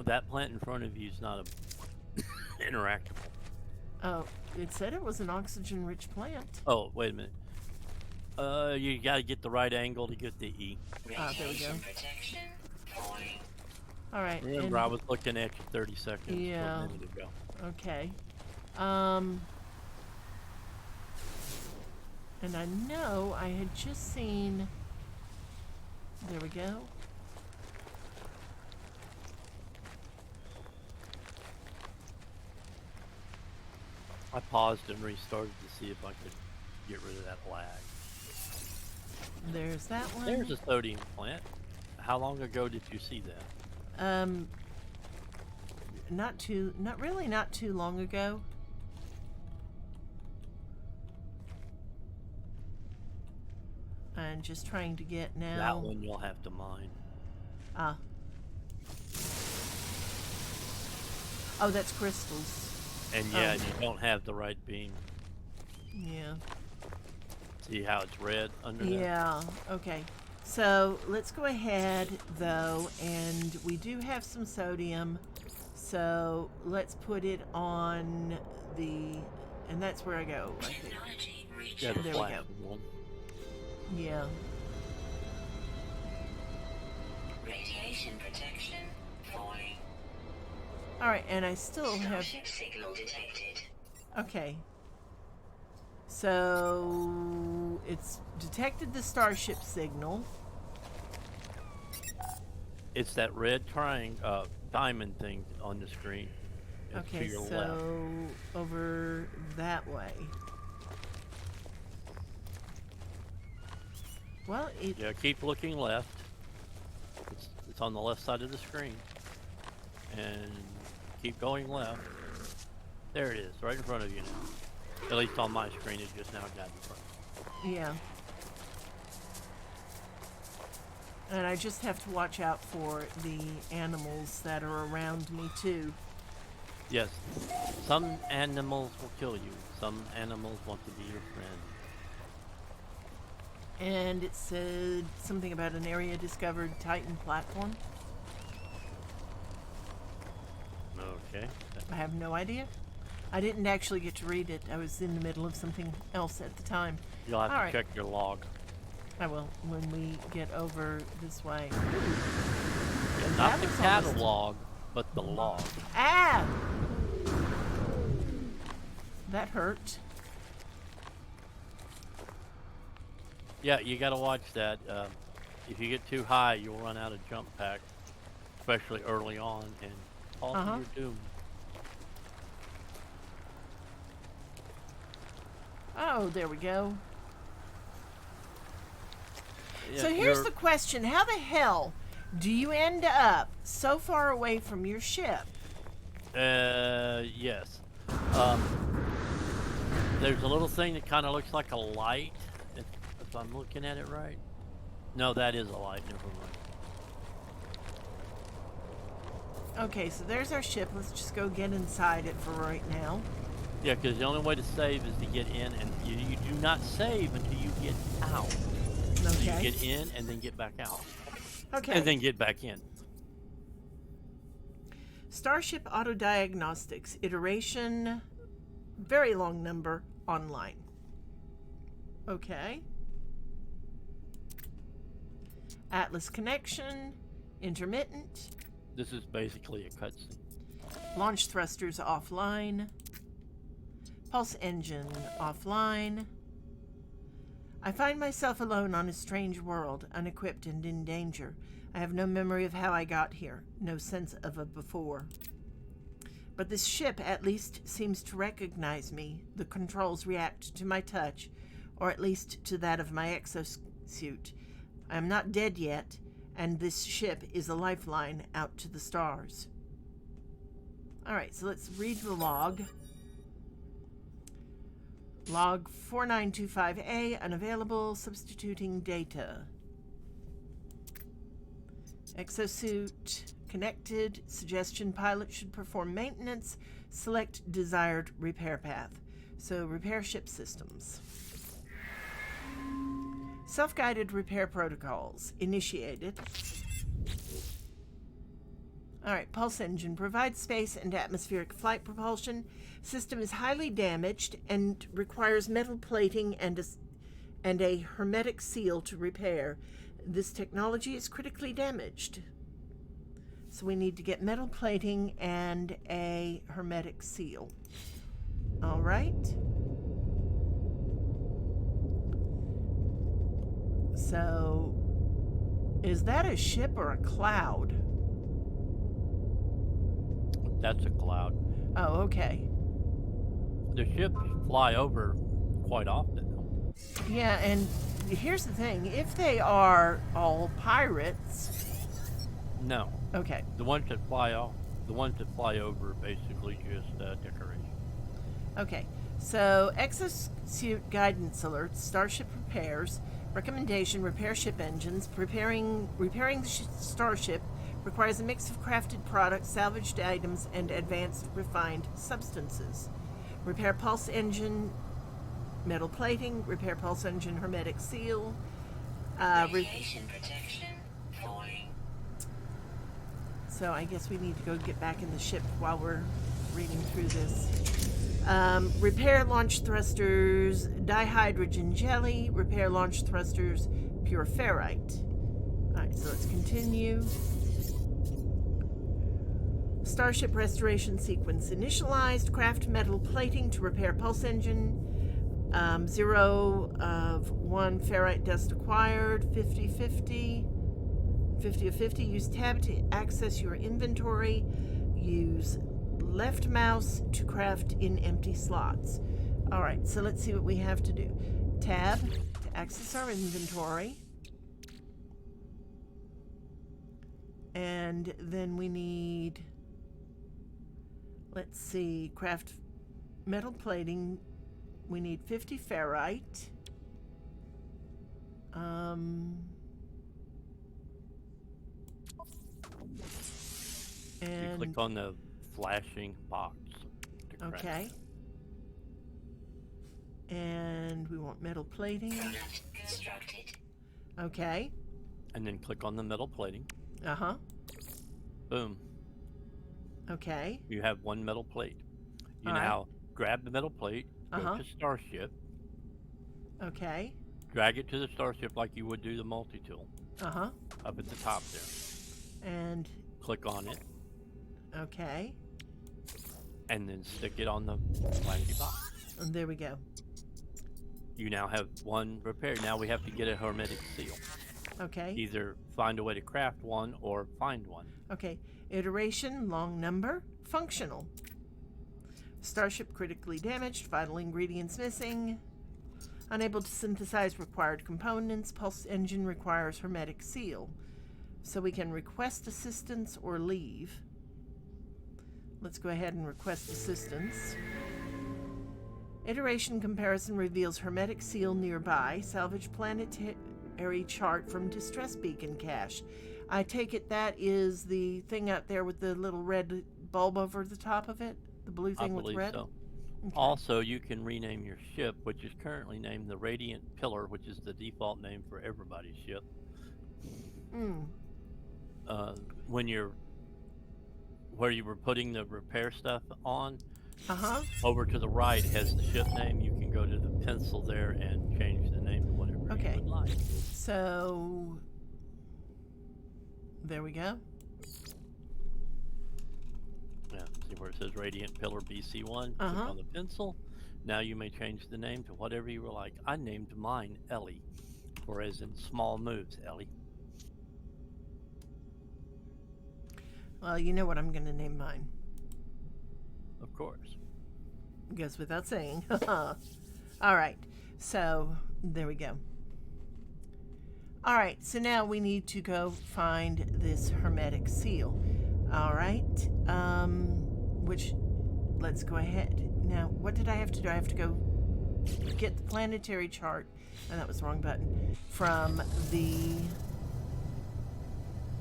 That plant in front of you is not a interactable. Oh, it said it was an oxygen-rich plant. Oh, wait a minute. You gotta get the right angle to get the E. Ah, there we go. Radiation protection falling. Alright, Remember, I was looking at you 30 seconds Yeah. a minute ago. okay. And I know I had just seen... There we go. I paused and restarted to see if I could get rid of that lag. There's that one. There's a sodium plant. How long ago did you see that? Not too long ago. I'm just trying to get now. That one you'll have to mine. Ah. Oh, that's crystals. And yeah, you don't have the right beam. Yeah. See how it's red under there? Yeah. Okay. So let's go ahead though, and we do have some sodium. So let's put it on the, and that's where I go. I think. Technology Yeah, the There we go. flat one. Yeah. Radiation protection falling. All right, and I still have. Starship signal detected. Okay. So it's detected the starship signal. It's that red triangle, diamond thing on the screen. It's to Okay, your so left. over that way. Well, it Yeah, keep looking left. It's on the left side of the screen. And keep going left. There it is, right in front of you now. At least on my screen, it just now got in front. yeah. And I just have to watch out for the animals that are around me too. Yes, some animals will kill you. Some animals want to be your friend. And it said something about an area discovered Titan platform. Okay. I have no idea. I didn't actually get to read it. I was in the middle of something else at the time. You'll have All to right. check your log. I will when we get over this way. Yeah, that not the was almost- catalog, but the log. Ah! That hurt. Yeah, you got to watch that. If you get too high, you'll run out of jump pack, especially early on, and all to your doom. Oh, there we go. Yeah, So here's the question. How the hell do you end up so far away from your ship? Yes. There's a little thing that kind of looks like a light, if I'm looking at it right. No, that is a light. Never mind. Okay, so there's our ship. Let's just go get inside it for right now. Yeah, because the only way to save is to get in, and you do not save until you get out. So you Okay. get in and then get back out. Okay. And then get back in. Starship Auto Diagnostics, iteration, very long number, online. Okay. Atlas connection, intermittent, This is basically a cutscene. launch thrusters offline, pulse engine offline. I find myself alone on a strange world, unequipped and in danger. I have no memory of how I got here, no sense of a before. But this ship at least seems to recognize me. The controls react to my touch, or at least to that of my exosuit. I am not dead yet, and this ship is a lifeline out to the stars. Alright, so let's read the log. Log 4925A, unavailable, substituting data. Exosuit connected. Suggestion pilot should perform maintenance. Select desired repair path. So repair ship systems. Self-guided repair protocols initiated. Alright, pulse engine provides space and atmospheric flight propulsion. System is highly damaged and requires metal plating and a hermetic seal to repair. This technology is critically damaged. So we need to get metal plating and a hermetic seal. Alright. So, is that a ship or a cloud? That's a cloud. Oh, okay. The ships fly over quite often, though. Yeah, and here's the thing. If they are all pirates... No. Okay. The ones that fly over are basically just decoration. Okay. So, exosuit guidance alerts, starship repairs, recommendation, repair ship engines, repairing the starship requires a mix of crafted products, salvaged items, and advanced refined substances. Repair pulse engine, metal plating, repair pulse engine hermetic seal. Radiation protection falling. So I guess we need to go get back in the ship while we're reading through this. Repair launch thrusters, dihydrogen jelly. Repair launch thrusters, pure ferrite. Alright, so let's continue. Starship restoration sequence initialized. Craft metal plating to repair pulse engine. 0 of 1 ferrite dust acquired. 50-50. 50 of 50. Use tab to access your inventory. Use left mouse to craft in empty slots. Alright, so let's see what we have to do. Tab to access our inventory. And then we need, let's see, craft metal plating. We need 50 ferrite. You And click on the flashing box. To craft. okay. And we want metal plating. Product constructed. Okay. And then click on the metal plating. Uh-huh. Boom. Okay. You have one metal plate. You All right. now grab the metal plate, go Uh-huh. to Starship, Okay. Drag it to the starship like you would do the multi-tool. Uh-huh. Up at the top there. And, Click on it, okay. and then stick it on the planetary box. And there we go. You now have one repaired. Now we have to get a hermetic seal. Okay. Either find a way to craft one or find one. Okay. Iteration, long number, functional. Starship critically damaged, vital ingredients missing. Unable to synthesize required components. Pulse engine requires hermetic seal. So we can request assistance or leave. Let's go ahead and request assistance. Iteration comparison reveals hermetic seal nearby. Salvage planetary chart from distress beacon cache. I take it that is the thing out there with the little red bulb over the top of it? The blue I thing with believe red? so. Okay. Also, you can rename your ship, which is currently named the Radiant Pillar, which is the default name for everybody's ship. When you're where you were putting the repair stuff on, Uh-huh. over to the right has the ship name. You can go to the pencil there and change the name to whatever Okay. you would like. So there we go. Yeah, see where it says Radiant Pillar BC1? Uh-huh. Click on the pencil. Now you may change the name to whatever you were like. I named mine Ellie, or as in small moves, Ellie. Well, you know what I'm going to name mine. Of course. Goes without saying. All right. So there we go. All right. So now we need to go find this hermetic seal. All right. Which, let's go ahead. Now, what did I have to do? I have to go get the planetary chart. And that was the wrong button. From the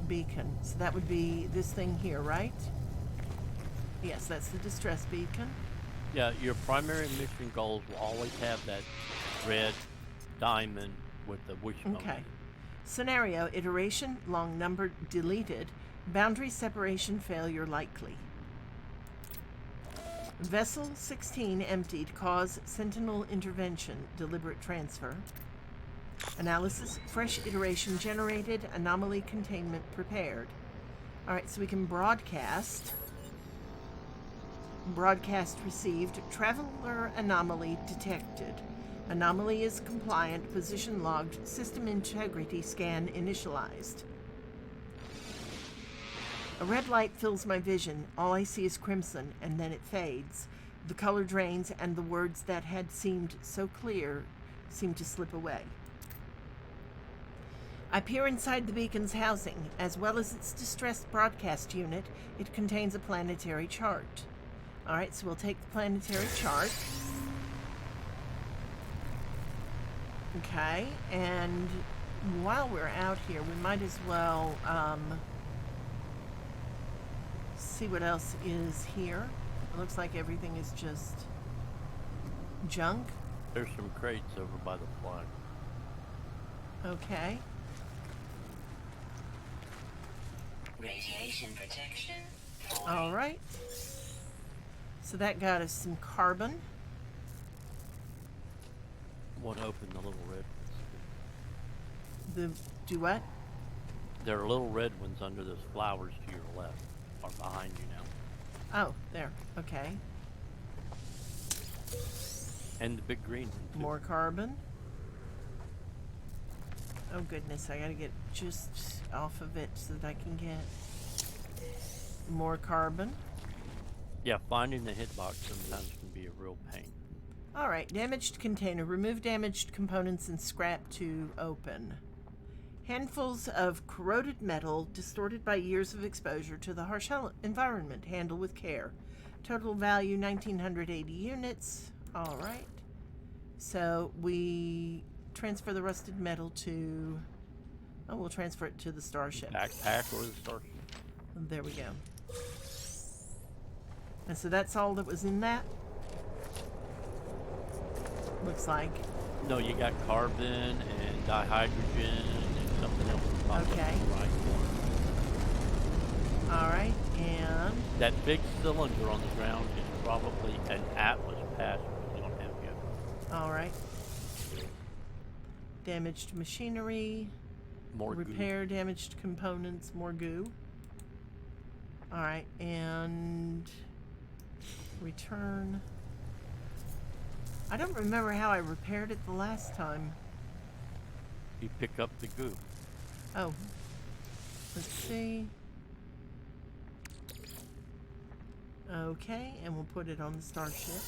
beacon. So that would be this thing here, right? Yes, that's the distress beacon. Yeah, your primary mission goals will always have that red diamond with the wishbone. Okay. Scenario, iteration, long number deleted, boundary separation failure likely. Vessel 16 emptied, cause sentinel intervention, deliberate transfer. Analysis, fresh iteration generated, anomaly containment prepared. All right, so we can broadcast. Broadcast received, traveler anomaly detected. Anomaly is compliant, position logged, system integrity scan initialized. A red light fills my vision. All I see is crimson, and then it fades. The color drains, and the words that had seemed so clear seem to slip away. I peer inside the beacon's housing. As well as its distressed broadcast unit, it contains a planetary chart. Alright, so we'll take the planetary chart. Okay, and while we're out here, we might as well see what else is here. It looks like everything is just junk. There's some crates over by the flag. Okay. Radiation protection. All right. So that got us some carbon. One open the little red ones. The do what? There are little red ones under those flowers to your left, or behind you now. Oh, there. Okay. And the big green one, too. More carbon. Oh goodness, I gotta get just off of it so that I can get more carbon. Yeah, finding the hitbox sometimes can be a real pain. Alright, damaged container. Remove damaged components and scrap to open. Handfuls of corroded metal, distorted by years of exposure to the harsh environment. Handle with care. Total value 1,980 units. Alright. So we transfer the rusted metal to... Oh, we'll transfer it to the starship. Backpack or the starship. There we go. And so that's all that was in that? Looks like. No, you got carbon and dihydrogen and something else. Okay. Right. Alright, and... That big cylinder on the ground is probably an Atlas pass we don't have yet. Alright. Damaged machinery. More goo. Repair damaged components. More goo. Alright, and return. I don't remember how I repaired it the last time. You pick up the goo. Oh. Let's see. Okay, and we'll put it on the starship.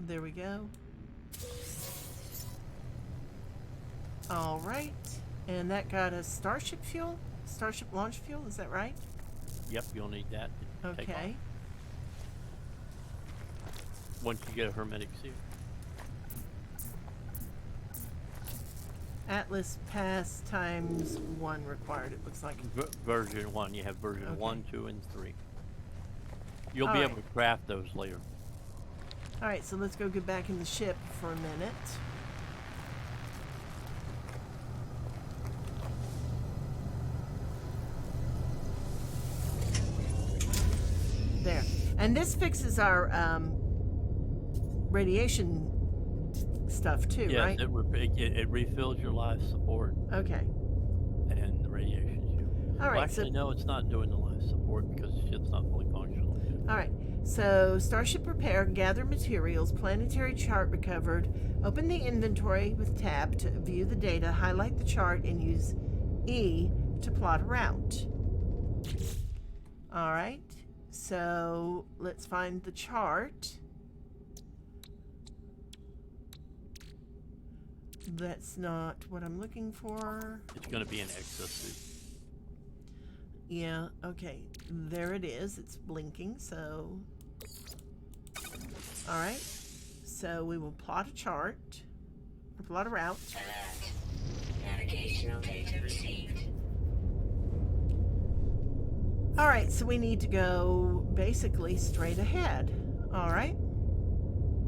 There we go. Alright. And that got us starship fuel? Starship launch fuel, is that right? Yep, you'll need that to take off. Okay. Once you get a hermetic seal. Atlas pass times 1 required, it looks like. Version 1. You have version Okay. 1, 2, and 3. You'll All be right. able to craft those later. Alright, so let's go get back in the ship for a minute. There. And this fixes our radiation stuff too, Yes, right? it refills your life support Okay. and the radiation shield. All Well, right. actually, no, it's not doing the life support because the ship's not fully functional yet. All right. So, starship repair, gather materials, planetary chart recovered. Open the inventory with tab to view the data, highlight the chart, and use E to plot a route. All right. So, let's find the chart. That's not what I'm looking for. It's going to be an exosuit. Yeah, okay. There it is. It's blinking, so... Alright. So we will plot a chart. Or plot a route. Alert. Navigational data received. Alright, so we need to go basically straight ahead. Alright.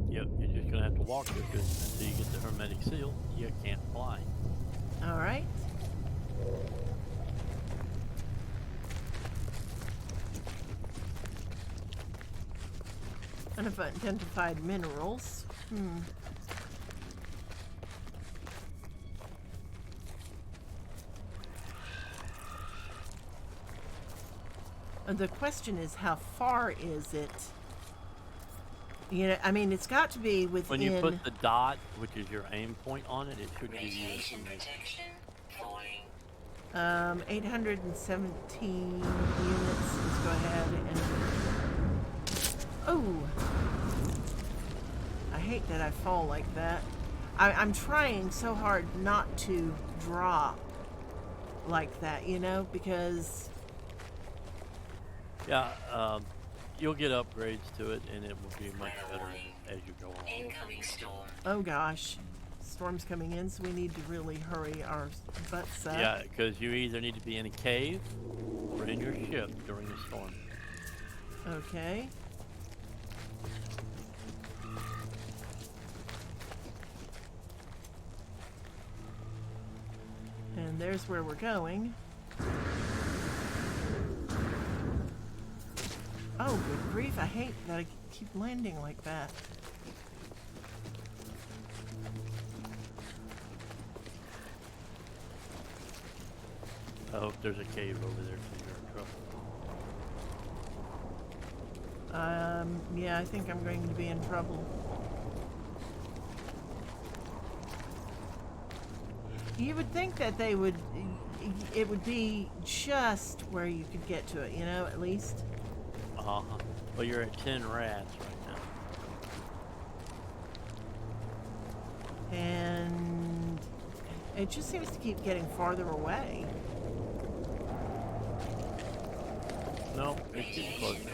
Yep, you're just going to have to walk it because until you get the hermetic seal, you can't fly. Alright. Unidentified minerals. The question is, how far is it? You know, I mean, it's got to be within... When you put the dot, which is your aim point on it, it should give you... Radiation protection falling. 817 units. Let's go ahead and... Oh! I hate that I fall like that. I'm trying so hard not to drop like that, you know, because... Yeah, you'll get upgrades to it, and it will be much better as you go on. Incoming storm. Oh gosh. Storm's coming in, so we need to really hurry our butts up. Yeah, because you either need to be in a cave or in your ship during the storm. Okay. And there's where we're going. Oh, good grief. I hate that I keep landing like that. Oh, there's a cave over there, so you're in trouble. Yeah, I think I'm going to be in trouble. You would think that they would, it would be just where you could get to it, you know, at least. Uh-huh. Well, you're at 10 rats right now. And it just seems to keep getting farther away. No, it's getting closer.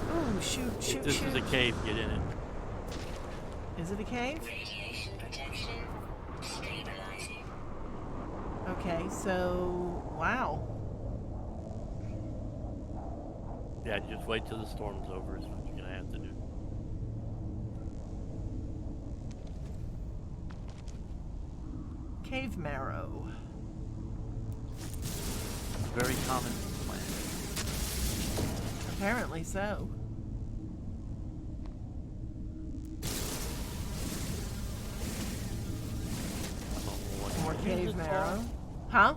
Ooh, shoot, shoot, This shoot. is a cave, get in it. Is it a cave? Radiation protection stabilizing. Okay, so, wow. Yeah, just wait till the storm's over is what you're gonna have to do. cave marrow. Very common plant. Apparently so. I don't know what More you use cave it for. marrow. Huh?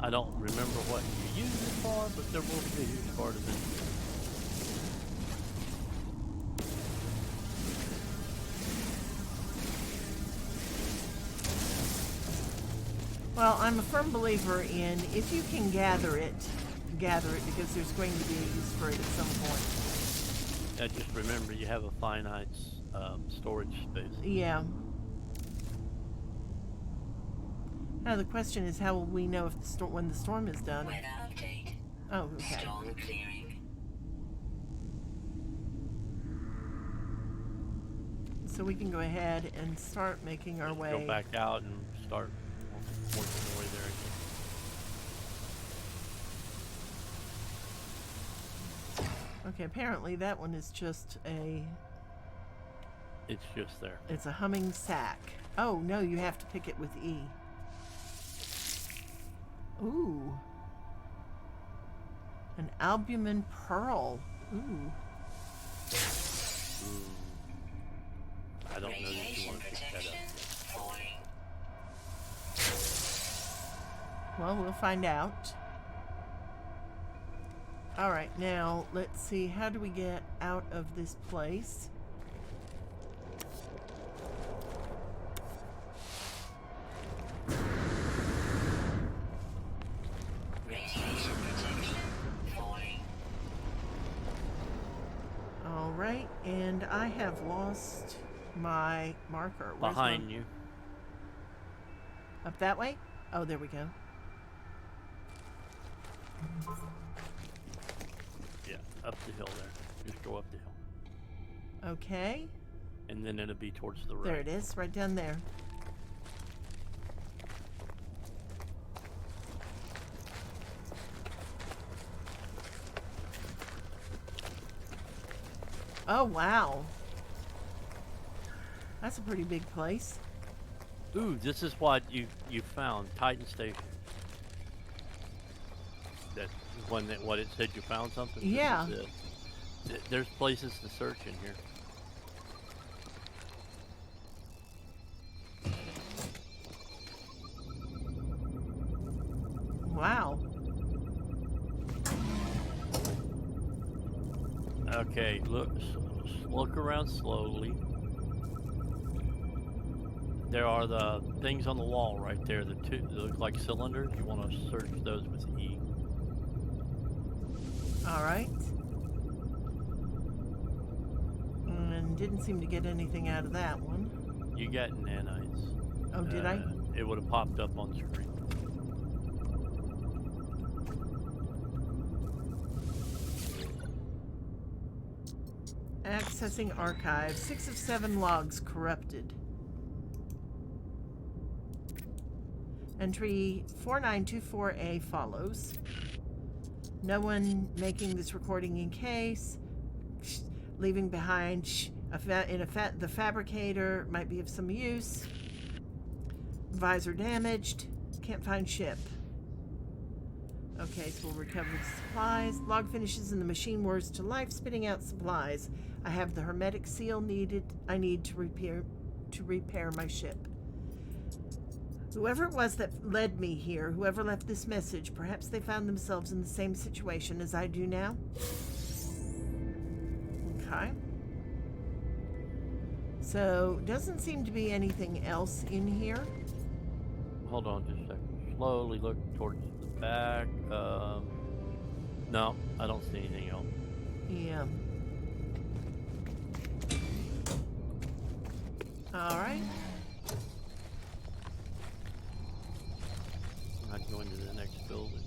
I don't remember what you use it for, but there will be a huge part of it. Well, I'm a firm believer in if you can gather it because there's going to be a use for it at some point. Just remember, you have a finite storage space. Yeah. Now the question is, how will we know if when the storm is done? Weather update. Oh, okay. Storm clearing. So we can go ahead and start making our way. Go back out and start working your way there again. Okay, apparently that one is just It's just there. it's a humming sack. Oh, no, you have to pick it with E. Ooh. An albumin pearl. Ooh. Ooh. I don't know that you Radiation want to pick that protection up. falling. Well, we'll find out. All right, now let's see. How do we get out of this place? Radiation protection falling. All right, and I have lost my marker. Where's Behind my... you. Up that way? Oh, there we go. Yeah, up the hill there. Just go up the hill. Okay. And then it'll be towards the right. There it is, right down there. Oh, wow. That's a pretty big place. Ooh, this is what you found. Titan Station. That what it said you found something? This Yeah. is it. There's places to search in here. Wow. Okay, look around slowly. There are the things on the wall right there. The two that look like cylinders. You want to search those with E. All right. And didn't seem to get anything out of that one. You got nanites. Oh, did I? It would have popped up on screen. Accessing archive. 6 of 7 logs corrupted. Entry 4924A follows. No one making this recording in case. Leaving behind the fabricator might be of some use. Visor damaged. Can't find ship. Okay, so we'll recover the supplies. Log finishes and the machine whirs to life, spitting out supplies. I have the hermetic seal I need to repair my ship. Whoever it was that led me here, whoever left this message, perhaps they found themselves in the same situation as I do now. Okay. So, doesn't seem to be anything else in here. Hold on just a second. Slowly look towards the back. No, I don't see anything else. Yeah. All right. I'd go into the next building.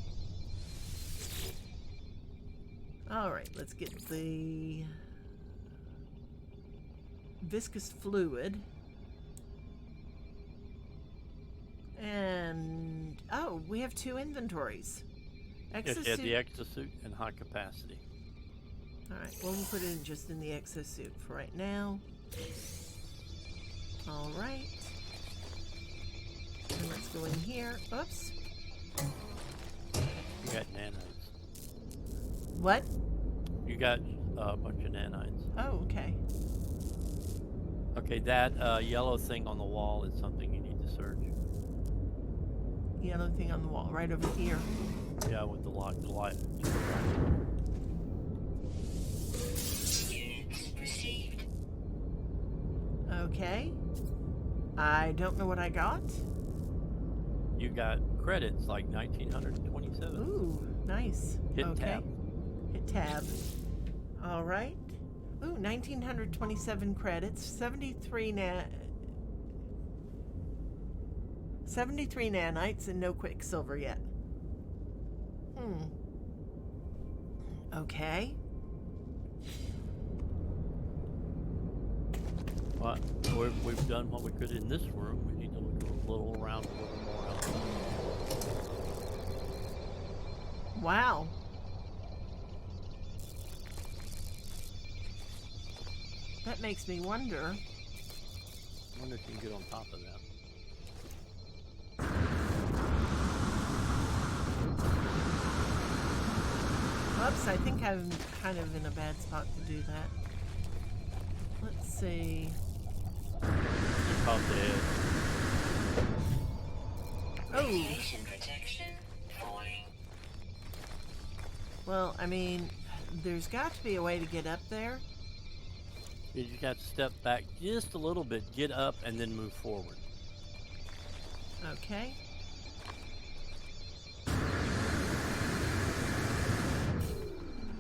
All right, let's get the viscous fluid. And, oh, we have 2 inventories. Yes, you have the exosuit and high capacity. All right, well, we'll put it just in the exosuit for right now. All right. And let's go in here. Oops. You got nanites. What? You got a bunch of nanites. Oh, okay. Okay, that yellow thing on the wall is something you need to search. Yellow thing on the wall, right over here. Yeah, with the light. Units received. Okay. I don't know what I got. You got credits like 1927. Ooh, nice. Hit okay. tab. Hit tab. All right. Ooh, 1927 credits. 73 nanites and no quicksilver yet. Okay. But we've done what we could in this room. We need to look a little around a little more outside. Wow. That makes me wonder. I wonder if you can get on top of that. Oops, I think I'm kind of in a bad spot to do that. Let's see. Just off the edge. Oh, Radiation protection falling. well, I mean, there's got to be a way to get up there. You just have to step back just a little bit, get up, and then move forward. Okay.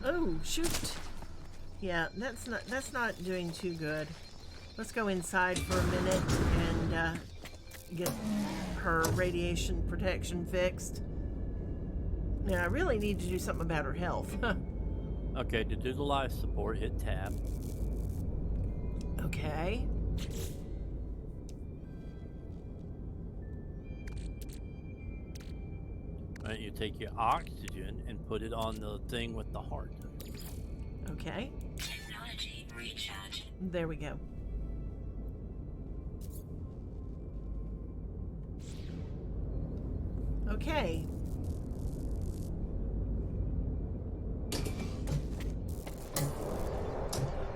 Oh, shoot. Yeah, that's not doing too good. Let's go inside for a minute and get her radiation protection fixed. Now, I really need to do something about her health. Okay, to do the life support, hit tab. Okay. Right, you take your oxygen and put it on the thing with the heart. Okay. Technology recharge. There we go. Okay.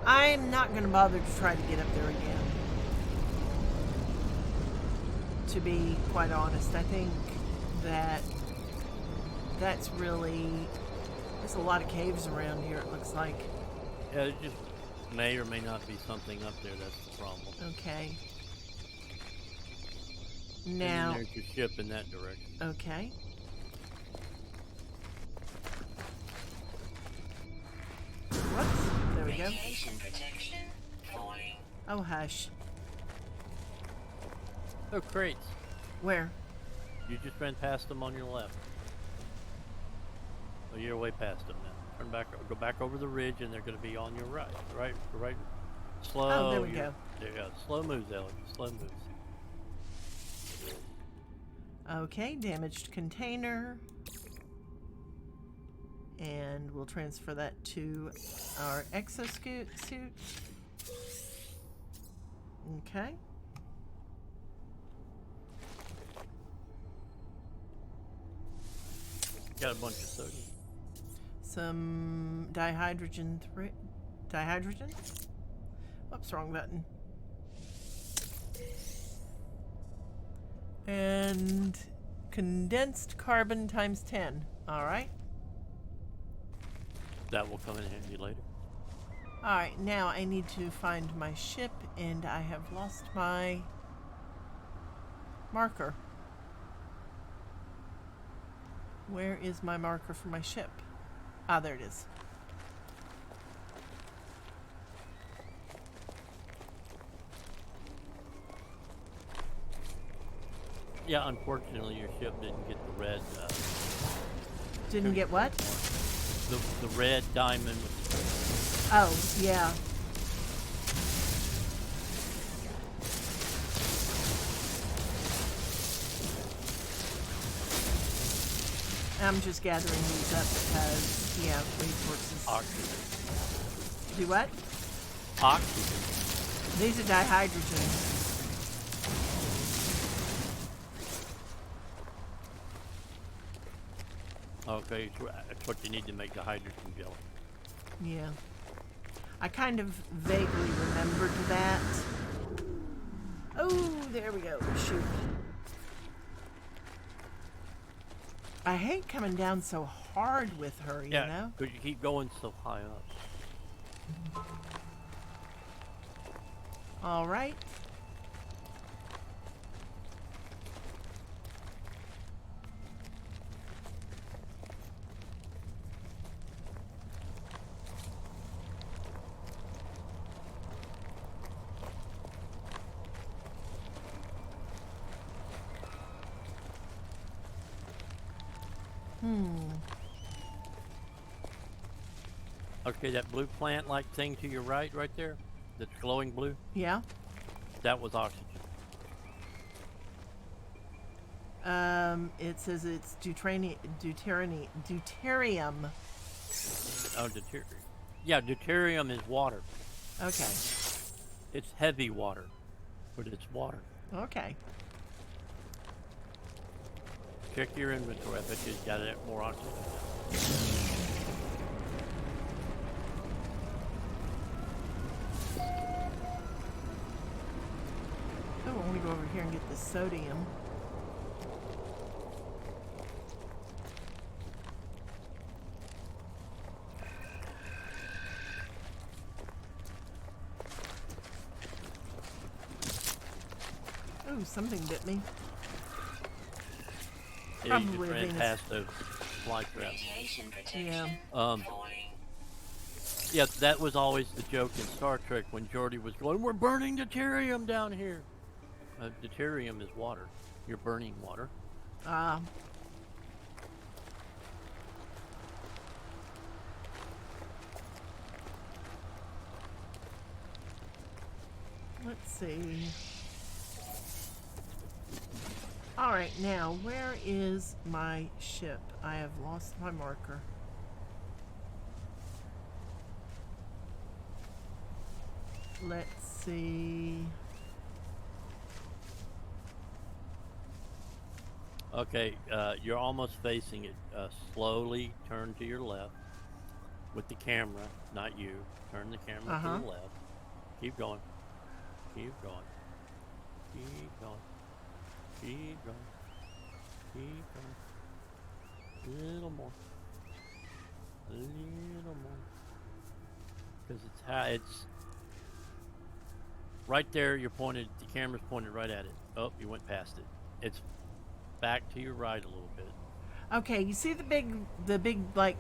I'm not going to bother to try to get up there again. To be quite honest, I think that that's really... There's a lot of caves around here, it looks like. Yeah, it just may or may not be something up there. That's the problem. Okay. And Now... then there's your ship in that direction. Okay. Whoops. There we go. Radiation protection falling. Oh, hush. Oh, crates. Where? You just ran past them on your left. Oh, you're way past them now. Turn back, go back over the ridge, and they're going to be on your right. Right. Slow. Oh, there we go. There you go. Slow moves, Ellie. Slow moves. Okay, damaged container. And we'll transfer that to our exosuit suit. Okay. Got a bunch of sodium. Some dihydrogen. Dihydrogen? Oops, wrong button. And condensed carbon times 10. All right. That will come in handy later. All right, now I need to find my ship, and I have lost my marker. Where is my marker for my ship? Ah, there it is. Yeah, unfortunately, your ship didn't get the red. Didn't get what? The red diamond with Oh, yeah. I'm just gathering these up because, yeah, resources. oxygen. Do what? Oxygen. These are dihydrogen. Okay, so that's what you need to make the hydrogen jelly. Yeah. I kind of vaguely remembered that. Oh, there we go. Shoot. I hate coming down so hard with her, you know? because you keep going so high up. All right. Okay, that blue plant-like thing to your right there, that's glowing blue, Yeah. that was oxygen. It says it's deuterium. Oh, deuterium. Yeah, deuterium is water. Okay. It's heavy water, but it's water. Okay. Check your inventory. I bet you got it more oxygen. Oh, I want to go over here and get the sodium. Oh, something bit me. Yeah, you Probably just a ran Venus. past those fly traps. Radiation protection. Yeah. Falling. Yeah, that was always the joke in Star Trek when Geordi was going, "We're burning deuterium down here." Deuterium is water. You're burning water. Let's see. All right, now where is my ship? I have lost my marker. Let's see. Okay, you're almost facing it. Slowly turn to your left with the camera, not you. Turn the camera Uh-huh. to the left. Keep going. Keep going. Keep going. Keep going. Keep going. A little more. A little more. Because it's right there. You're pointed. The camera's pointed right at it. Oh, you went past it. It's back to your right a little bit. Okay, you see the big like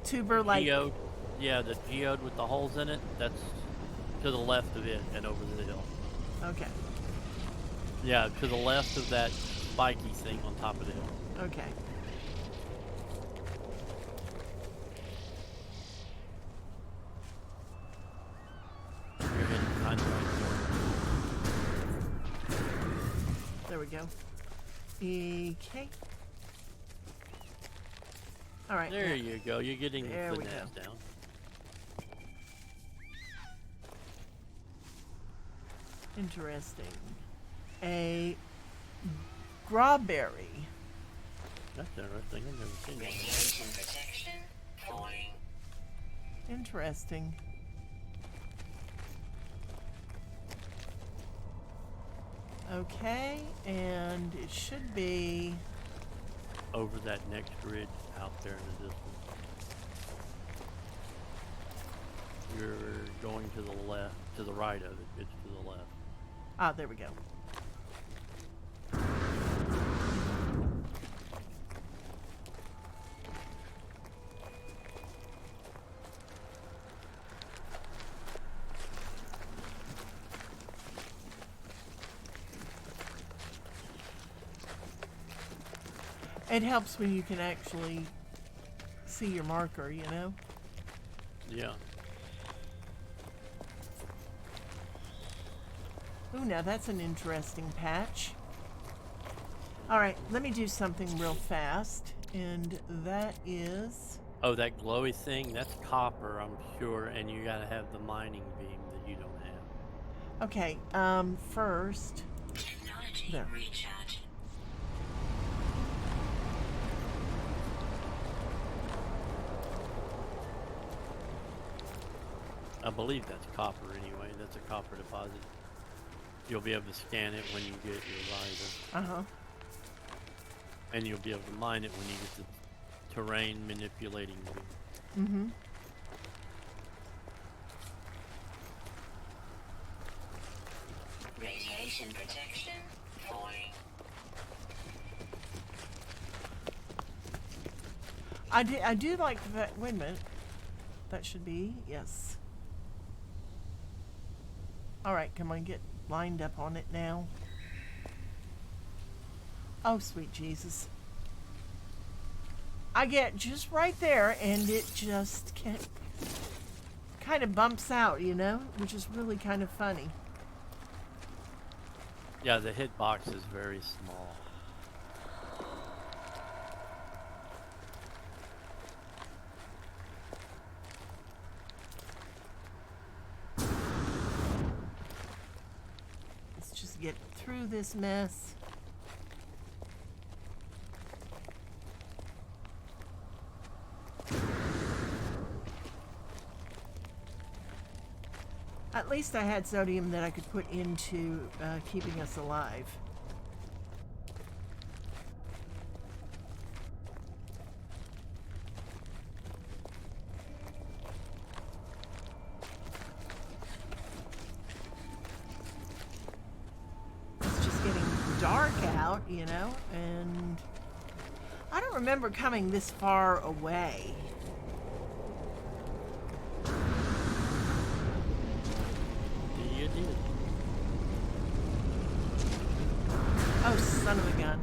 tuber like. Geode. Yeah, the geode with the holes in it. That's to the left of it and over the hill. Okay. Yeah, to the left of that spiky thing on top of the hill. Okay. You're heading kind of right There we go. Okay. All right. there. There now- you go. You're getting the There we finesse go. down. Interesting. A strawberry. That's interesting. I've never seen that. Radiation protection. Falling. Interesting. Okay, and it should be. Over that next ridge out there in the distance. You're going to the left, to the right of it. It's to the left. Ah, there we go. It helps when you can actually see your marker, you know? Yeah. Ooh, now that's an interesting patch. All right, let me do something real fast, and that is. Oh, that glowy thing, that's copper, I'm sure, and you gotta have the mining beam that you don't have. Okay, first. Technology There. recharge. I believe that's copper anyway. That's a copper deposit. You'll be able to scan it when you get your visor. Uh-huh. And you'll be able to mine it when you get the terrain manipulating gear. Mm-hmm. Radiation protection falling. I do like the fact, wait a minute. That should be, yes. Alright, come on, get lined up on it now. Oh, sweet Jesus. I get just right there and it just can't, kind of bumps out, you know, which is really kind of funny. Yeah, the hitbox is very small. Let's just get through this mess. At least I had sodium that I could put into keeping us alive. It's just getting dark out, you know, and I don't remember coming this far away. You did. Oh, son of a gun.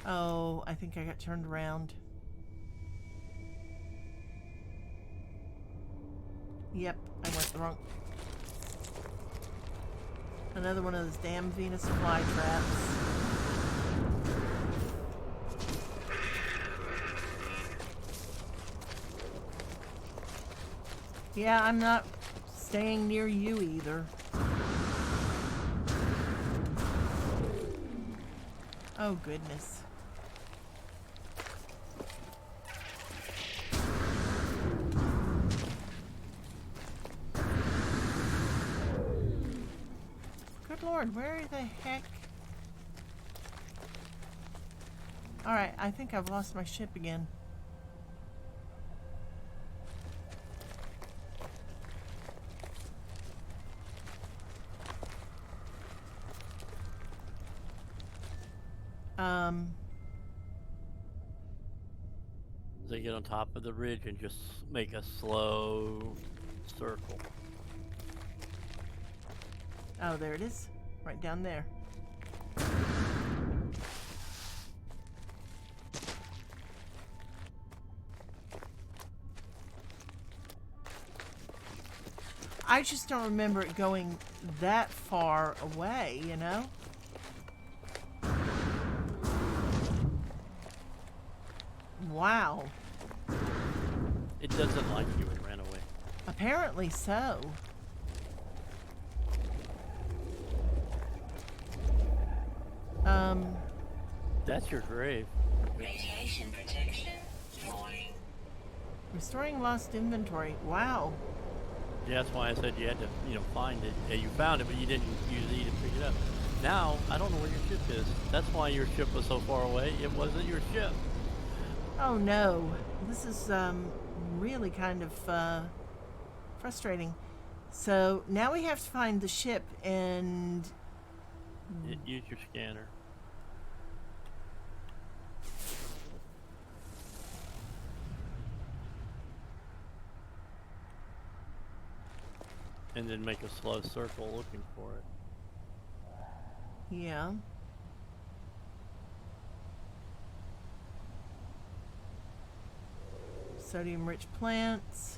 Oh, I think I got turned around. Yep, I went the wrong. Another one of those damn Venus flytraps. Yeah, I'm not staying near you either. Oh, goodness. Good Lord, where the heck? Alright, I think I've lost my ship again. They get on top of the ridge and just make a slow circle. Oh, there it is. Right down there. I just don't remember it going that far away, you know? Wow. It doesn't like you and ran away. Apparently so. That's your grave. Radiation protection falling. Restoring lost inventory. Wow. Yeah, that's why I said you had to, find it. Yeah, you found it, but you didn't use E to pick it up. Now, I don't know where your ship is. That's why your ship was so far away. It wasn't your ship. Oh no. This is really kind of frustrating. So now we have to find the ship and Use your scanner. And then make a slow circle looking for it. yeah. Sodium rich plants.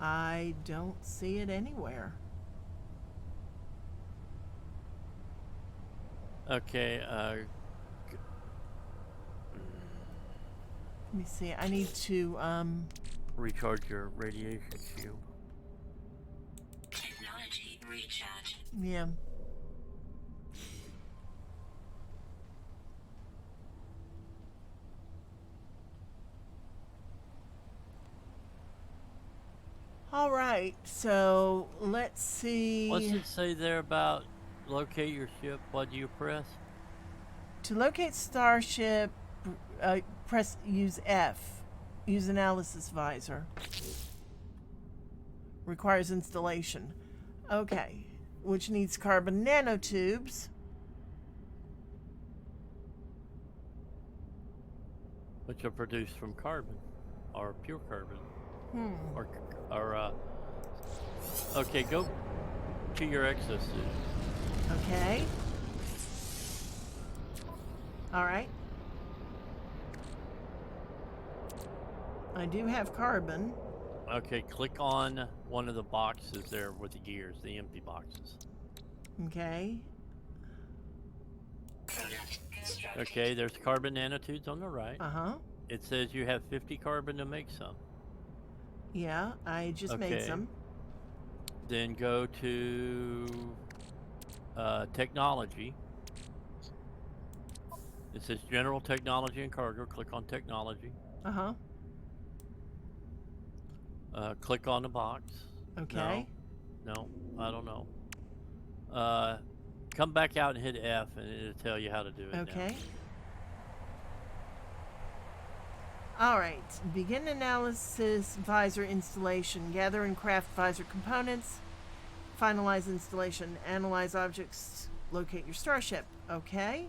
I don't see it anywhere. Okay, Let me see. I need to recharge your radiation shield. Technology recharge. yeah. All right, so let's see. What's it say there about locate your ship? What do you press? To locate starship, use F. Use analysis visor. Requires installation. Okay, which needs carbon nanotubes. Which are produced from carbon, or pure carbon. Or okay, go to your exosuit. Okay. All right. I do have carbon. Okay, click on one of the boxes there with the gears, the empty boxes. Okay. Product constructed. Okay, there's carbon nanotubes on the right. Uh-huh. It says you have 50 carbon to make some. Yeah, I just made Okay. some. Then go to technology. It says general technology and cargo. Click on technology. Uh-huh. Click on the box. Okay. No, I don't know. Come back out and hit F, and it'll tell you how to do it. Okay. All right. Begin analysis visor installation. Gather and craft visor components. Finalize installation. Analyze objects. Locate your starship. Okay.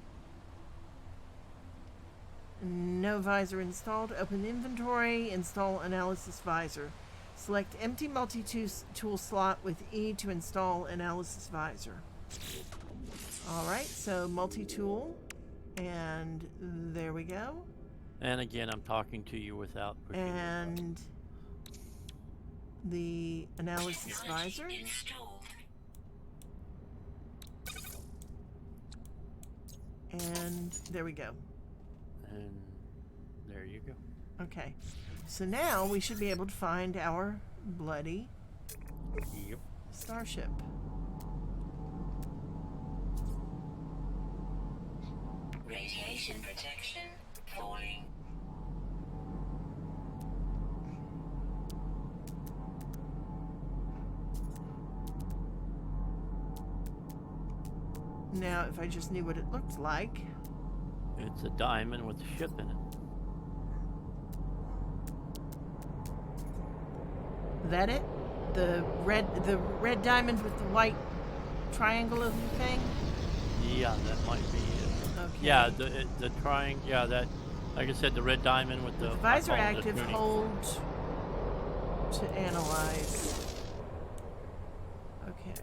No visor installed. Open inventory. Install analysis visor. Select empty multi-tool slot with E to install analysis visor. All right, so multi-tool, and there we go. And again, I'm talking to you without pushing. And the analysis visor. Installed. And there we go. And there you go. Okay. So now we should be able to find our bloody Yep. starship. Radiation protection. Falling. Now, if I just knew what it looked like. It's a diamond with a ship in it. That it? The red diamond with the white triangle thing? Yeah, that might be it. Okay. Yeah, the triangle. Yeah, that. Like I said, the red diamond with the Visor I call it the active, tuning. hold to analyze. Okay.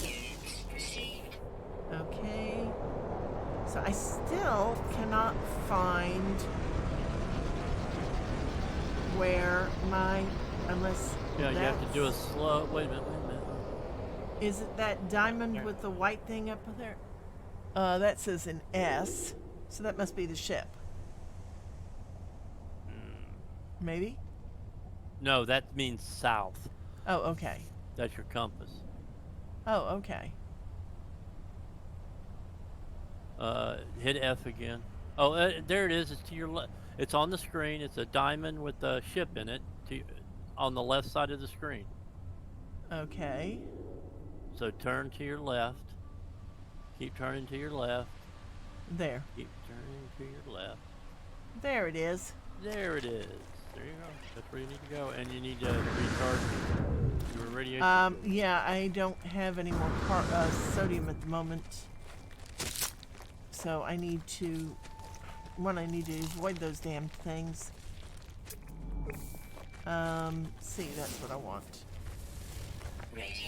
Units received. Okay. So I still cannot find where my, unless Yeah, you have to do a that's- slow. Wait a minute. Is it that diamond with the white thing up there? That says an S, so that must be the ship. Maybe? No, that means south. Oh, okay. That's your compass. Oh, okay. Hit F again. Oh, there it is. It's to your left. It's on the screen. It's a diamond with a ship in it on the left side of the screen. Okay. So turn to your left. Keep turning to your left. There. Keep turning to your left. There it is. There it is. There you go. That's where you need to go. And you need to recharge your radiation. Yeah, I don't have any more sodium at the moment. So I need to avoid those damn things. See, that's what I want.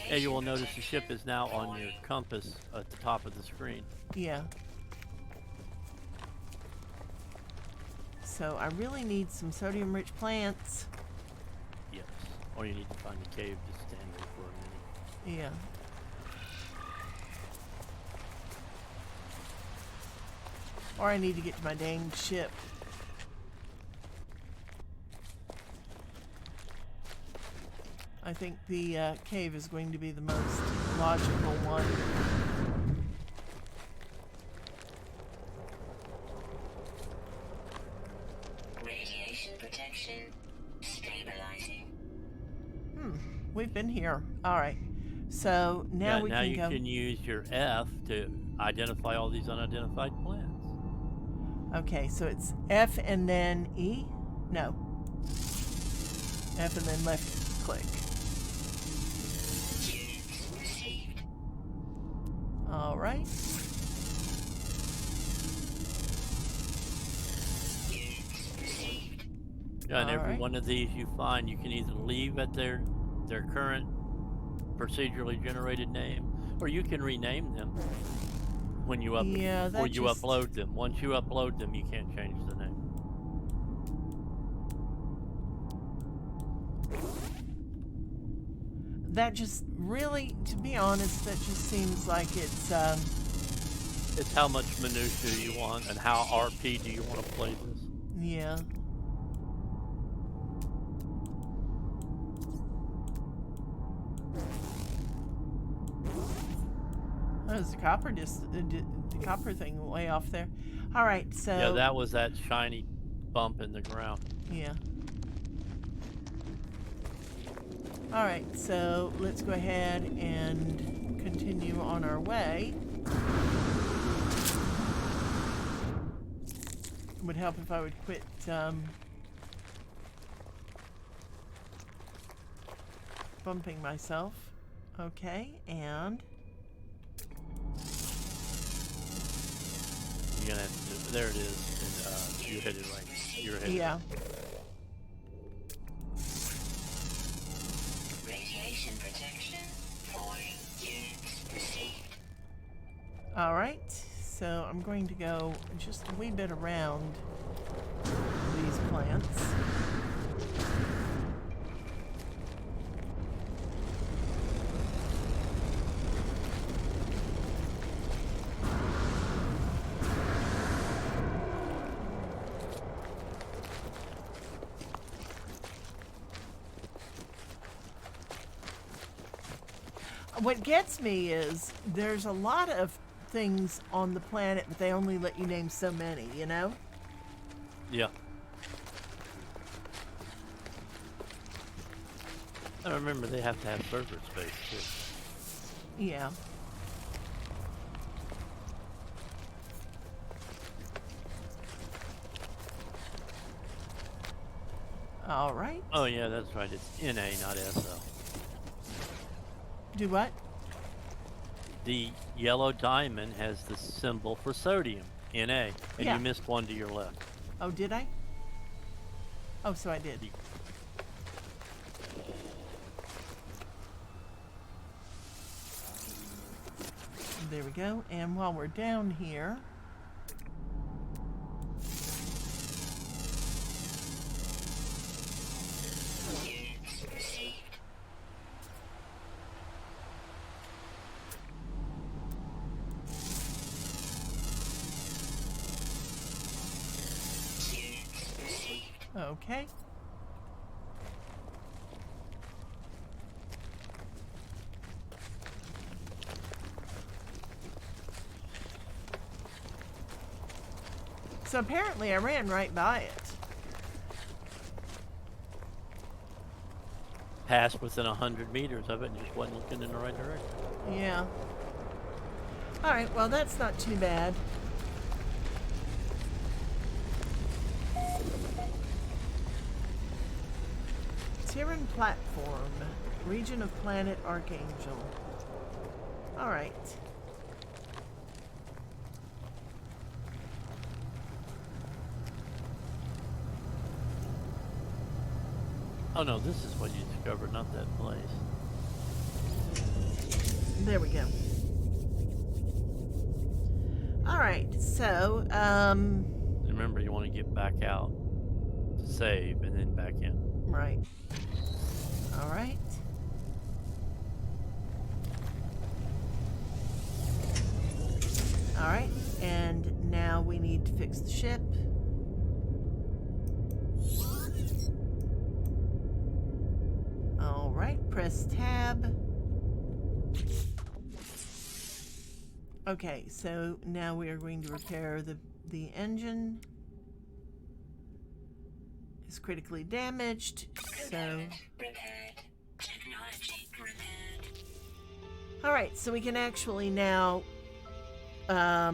Yeah, you will notice the ship is now on your compass at the top of the screen. Yeah. So I really need some sodium-rich plants. Yes. Or you need to find a cave to stand there for a minute. Yeah. Or I need to get to my dang ship. I think the cave is going to be the most logical one. Stabilizing. We've been here. All right. So now Yeah, we now can you go. can use your F to identify all these unidentified plants. Okay, so it's F and then E? No. F and then left click. Units received. All right. Units received. Yeah, and every Alright. one of these you find, you can either leave at their current procedurally generated name, or you can rename them when you Yeah, before that you just upload them. Once you upload them, you can't change the name. that just really, to be honest, that just seems like it's It's how much minutia you want and how RP do you want to play this. yeah. Oh, there's the copper the copper thing way off there. All right, so Yeah, that was that shiny bump in the ground. yeah. All right, so let's go ahead and continue on our way. It would help if I would quit bumping myself. Okay, and You're gonna have to. There it is. And, you hit it right. You're hitting. yeah. Radiation protection. Falling. Units received. All right, so I'm going to go just a wee bit around these plants. What gets me is there's a lot of things on the planet, but they only let you name so many, you know? Yeah. I remember they have to have server space too. Yeah. All right. Oh yeah, that's right. It's NA, not SO. Do what? The yellow diamond has the symbol for sodium, Na, and Yeah. you missed one to your left. Oh, did I? Oh, so I did. There we go. And while we're down here, Units received. Units received. okay. So apparently I ran right by it. Passed within 100 meters of it and just wasn't looking in the right direction. Yeah. All right, well, that's not too bad. Terran platform, region of planet Archangel. All right. Oh no, this is what you discovered, not that place. There we go. All right, so, Remember, you want to get back out to save and then back in. right. All right. All right, and now we need to fix the ship. All right, press tab. Okay, so now we are going to repair the engine. is critically damaged. So, Repaired. Technology repaired. all right, so we can actually now now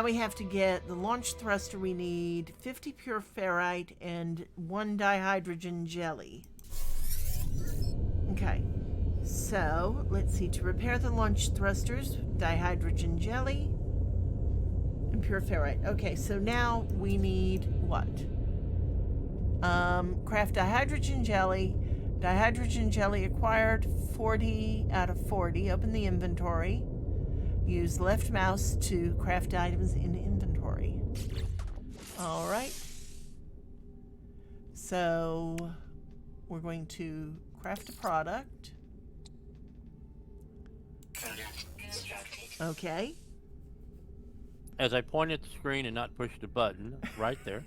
we have to get the launch thruster. We need 50 pure ferrite and 1 dihydrogen jelly. Okay, so let's see. To repair the launch thrusters, dihydrogen jelly and pure ferrite. Okay, so now we need what? Craft dihydrogen jelly. Dihydrogen jelly acquired 40 out of 40. Open the inventory. Use left mouse to craft items in inventory. All right. So we're going to craft a product. Product constructed. Okay. As I point at the screen and not push the button, right there.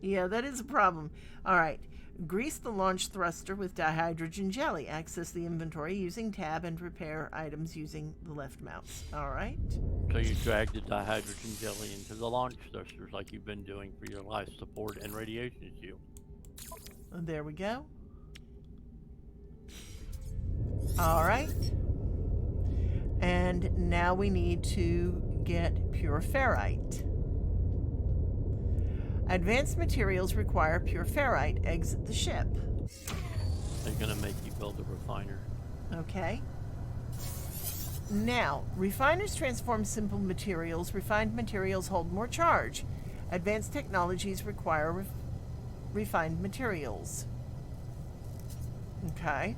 Yeah, that is a problem. All right. Grease the launch thruster with dihydrogen jelly. Access the inventory using tab and repair items using the left mouse. All right. So you drag the dihydrogen jelly into the launch thrusters like you've been doing for your life support and radiation shield. There we go. All right. And now we need to get pure ferrite. Advanced materials require pure ferrite. Exit the ship. They're going to make you build a refiner. Okay. Now, refiners transform simple materials. Refined materials hold more charge. Advanced technologies require refined materials. Okay.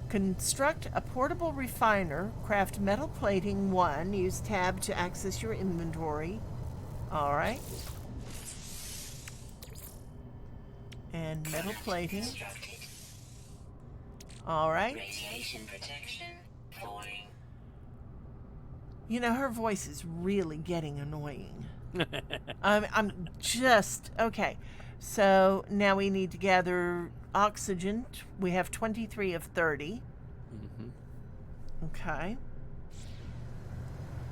Construct a portable refiner. Craft metal plating 1. Use tab to access your inventory. All right. And metal plating. Constructed. All right. Radiation protection. Falling. You know, her voice is really getting annoying. I'm just okay. So now we need to gather oxygen. We have 23 of 30. Mm-hmm. Okay.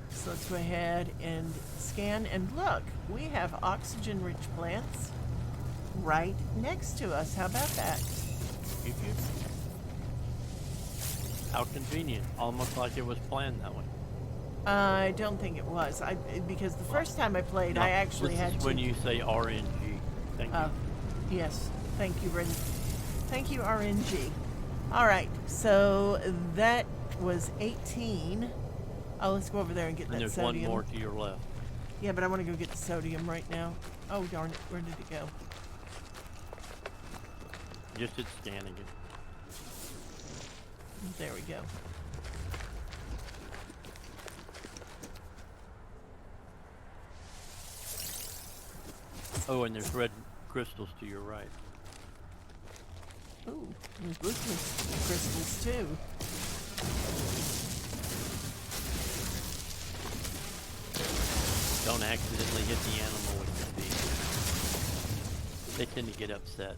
So let's go ahead and scan. And look, we have oxygen-rich plants right next to us. How about that? How convenient. Almost like it was planned that way. I don't think it was. Because the first time I played, I actually this had is to. when you say RNG. Thank you. Oh, yes. Thank you, Thank you, RNG. All right. So that was 18. Oh, let's go over there and get And that there's sodium. one more to your left. Yeah, but I want to go get the sodium right now. Oh, darn it. Where did it go? Just hit scanning it. There we go. Oh, and there's red crystals to your right. Ooh, there's blue crystals too. Don't accidentally hit the animal with your feet. They tend to get upset.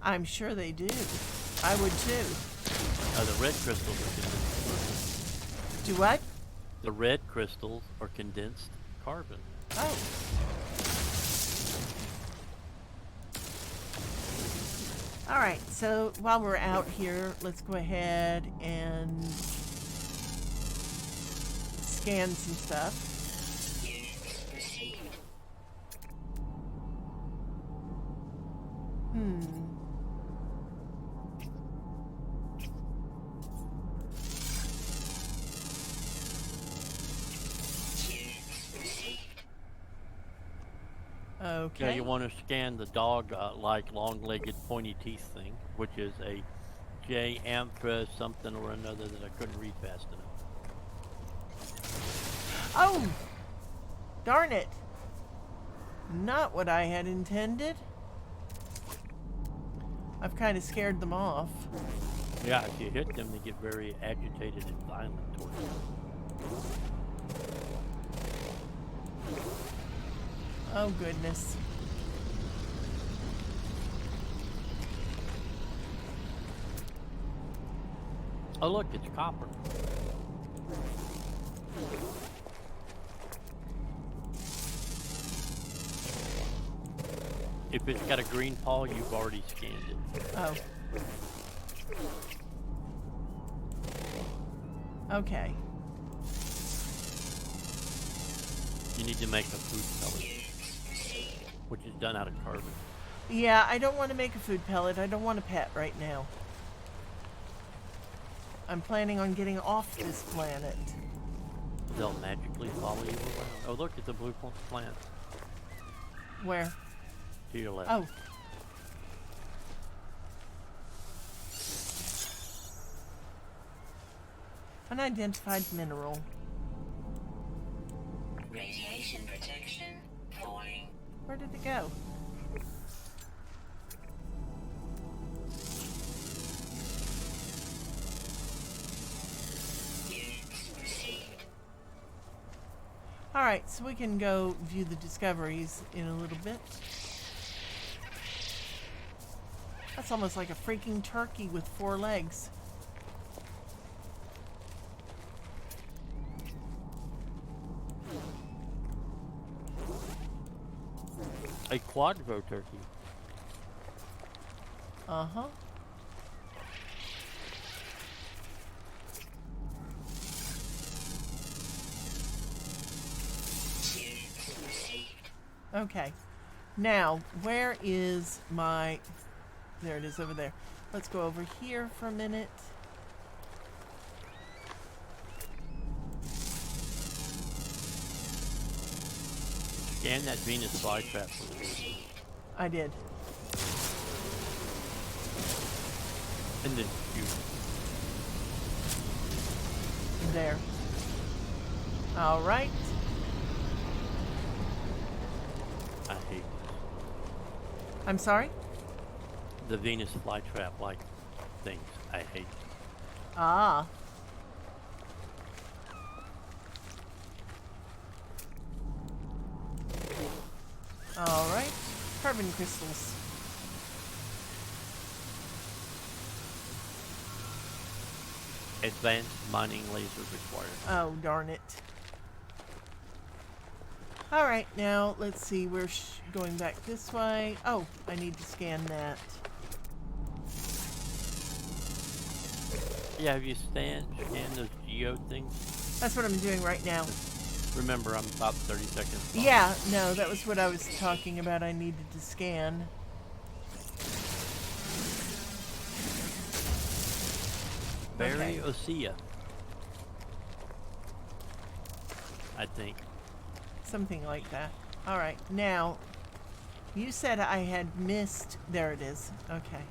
I'm sure they do. I would too. The red crystals are condensed. Do what? The red crystals are condensed carbon. Oh. All right, so while we're out here, let's go ahead and scan some stuff. Units received. Units received. Okay. Yeah, you want to scan the dog-like long-legged pointy teeth thing, which is a J Amphra something or another that I couldn't read fast enough. Oh! Darn it. Not what I had intended. I've kind of scared them off. Yeah, if you hit them, they get very agitated and violent towards you. Oh, goodness. Oh, look, it's copper. If it's got a green paw, you've already scanned it. Oh. Okay. You need to make a food pellet, which is done out of carbon. Yeah, I don't want to make a food pellet. I don't want a pet right now. I'm planning on getting off this planet. They'll magically follow you around. Oh, look at the blue plant Where? to your left. Oh. Unidentified mineral. Radiation protection falling. Where did it go? Units received. Alright, so we can go view the discoveries in a little bit. That's almost like a freaking turkey with 4 legs. A quadro turkey. Uh-huh. Units received. Okay. Now, where is my... There it is over there. Let's go over here for a minute. Scan that Venus flytrap for me. I did. And then shoot. There. Alright. I hate I'm sorry? the Venus flytrap like things. I hate. Ah. Alright. Carbon crystals. Advanced mining lasers required. Oh, darn it. Alright, now let's see. We're going back this way. Oh, I need to scan that. Yeah, have you scanned those geo things? That's what I'm doing right now. Remember, I'm about 30 seconds behind. Yeah, no, that was what I was talking about. I needed to scan. Barry Okay. Osea. I think. Something like that. Alright, now, you said I had missed... There it is. Okay.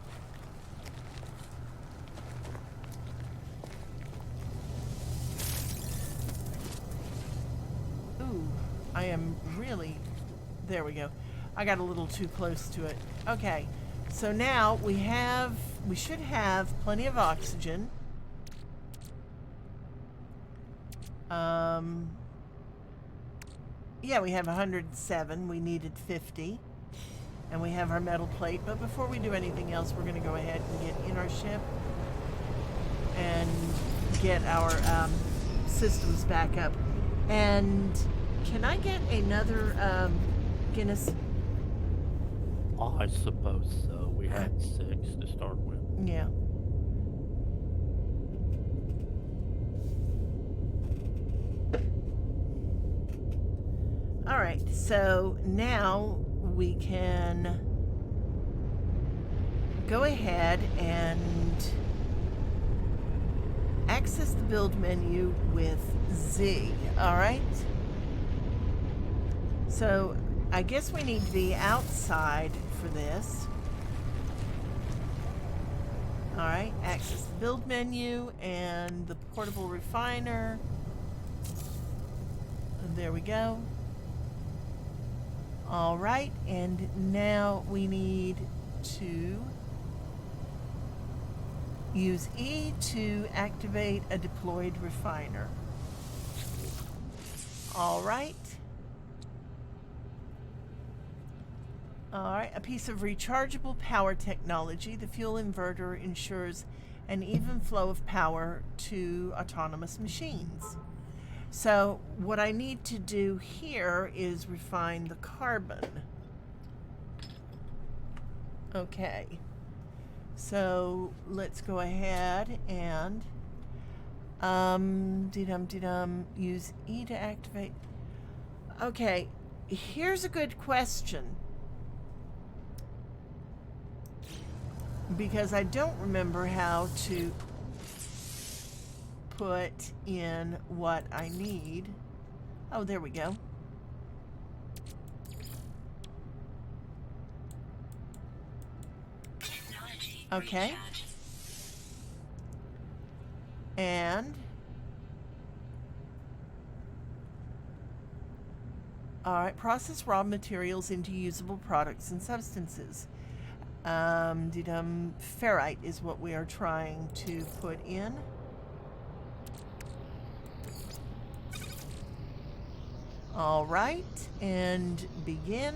Ooh, I am really... There we go. I got a little too close to it. Okay, so now we should have plenty of oxygen. Yeah, we have 107. We needed 50. And we have our metal plate. But before we do anything else, we're going to go ahead and get in our ship and get our systems back up. And can I get another Guinness? Oh, I suppose so. We had 6 to start with. Yeah. All right, so now we can go ahead and access the build menu with Z, all right? So I guess we need to be outside for this. All right, access the build menu and the portable refiner. And there we go. All right, and now we need to use E to activate a deployed refiner. All right. All right, a piece of rechargeable power technology. The fuel inverter ensures an even flow of power to autonomous machines. So what I need to do here is refine the carbon. Okay. So let's go ahead and use E to activate. Okay, here's a good question. Because I don't remember how to put in what I need. Oh, there we go. Technology Okay. recharge. And all right, process raw materials into usable products and substances. Ferrite is what we are trying to put in. All right, and begin.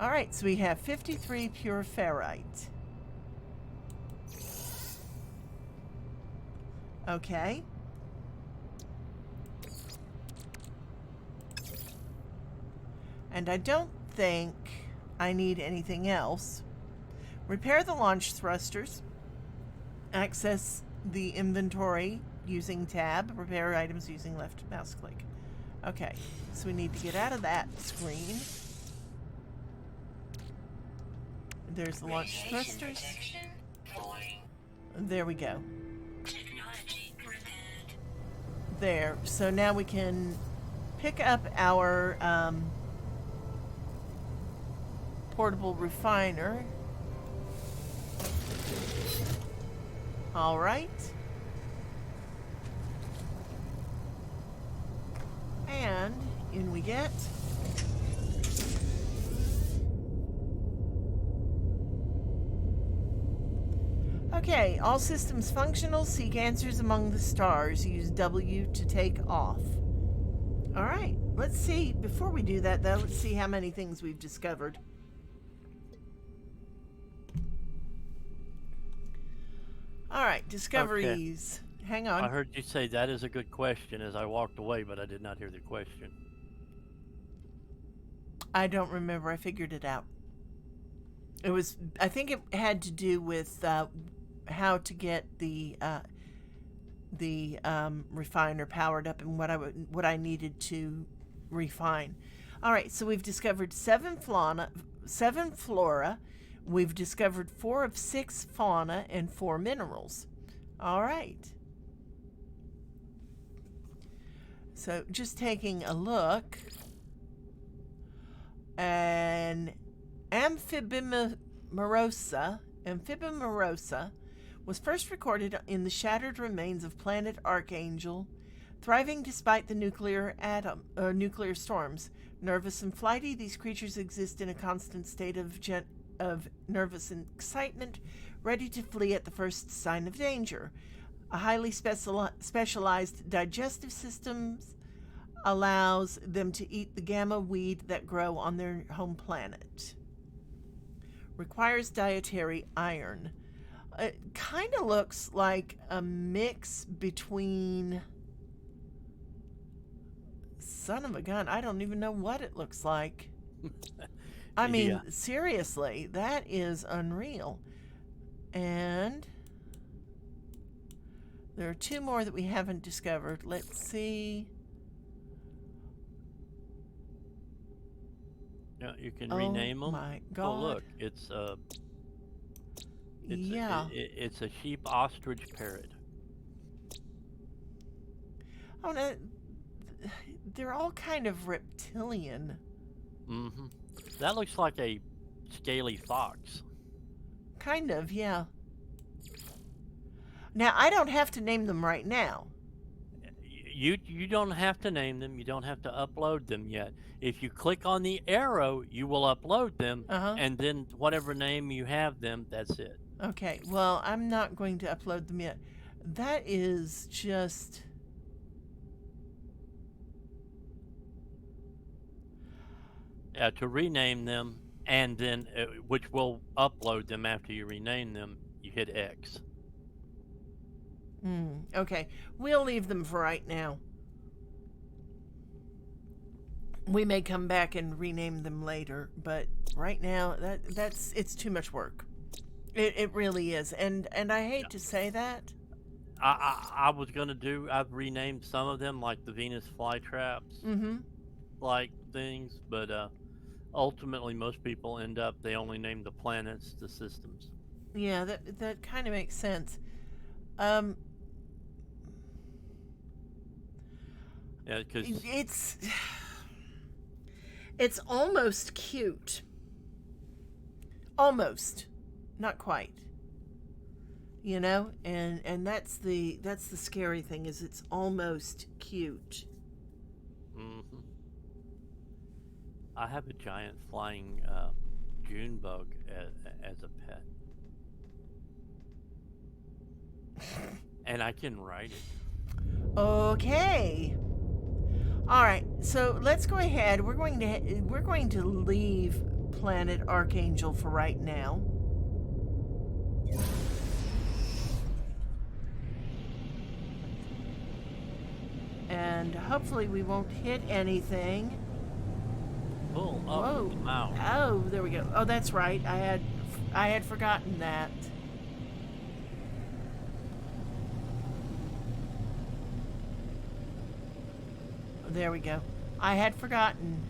All right, so we have 53 pure ferrite. Okay. And I don't think I need anything else. Repair the launch thrusters. Access the inventory using tab. Repair items using left mouse click. Okay, so we need to get out of that screen. There's the launch Radiation thrusters. protection. Falling. There we go. Technology repaired. There. So now we can pick up our portable refiner. All right. And in we get. Okay, all systems functional. Seek answers among the stars. Use W to take off. All right, let's see. Before we do that, though, let's see how many things we've discovered. All right, discoveries. Hang on. I heard you say that is a good question as I walked away, but I did not hear the question. I don't remember. I figured it out. It was. I think it had to do with how to get the refiner powered up and what I needed to refine. All right, so we've discovered 7 flora. We've discovered 4 of 6 fauna and 4 minerals. All right. So just taking a look. And Amphibimarosa was first recorded in the shattered remains of planet Archangel, thriving despite the nuclear storms. Nervous and flighty, these creatures exist in a constant state of nervous excitement, ready to flee at the first sign of danger. A highly specialized digestive system allows them to eat the gamma weed that grow on their home planet. Requires dietary iron. It kind of looks like a mix between... Son of a gun, I don't even know what it looks like. I mean, Yeah. seriously, that is unreal. And there are 2 more that we haven't discovered. Let's see. Yeah, you can rename them. Oh my God. Oh, look, it's Yeah. it's a sheep, ostrich, parrot. Oh no, they're all kind of reptilian. Mm-hmm. That looks like a scaly fox. Kind of, yeah. Now, I don't have to name them right now. You don't have to name them. You don't have to upload them yet. If you click on the arrow, you will upload them, Uh-huh. and then whatever name you have them, that's it. Okay, well, I'm not going to upload them yet. That is just... To rename them, and then which will upload them after you rename them, you hit X. Okay, we'll leave them for right now. We may come back and rename them later, but right now that's it's too much work. It really is, and I hate to say that. I was gonna do. I've renamed some of them, like the Venus flytraps, Mm-hmm. like things, but ultimately, most people end up they only name the planets the systems. Yeah, that kind of makes sense. Um, Yeah, because it's it's almost cute. Almost, not quite. You know, and that's the scary thing is it's almost cute. I have a giant flying June bug as a pet, and I can ride it. Okay. All right. So let's go ahead. We're going to leave Planet Archangel for right now. And hopefully we won't hit anything. Pull Whoa. up with the mouse. Oh, there we go. Oh, that's right. I had forgotten that. There we go. I had forgotten.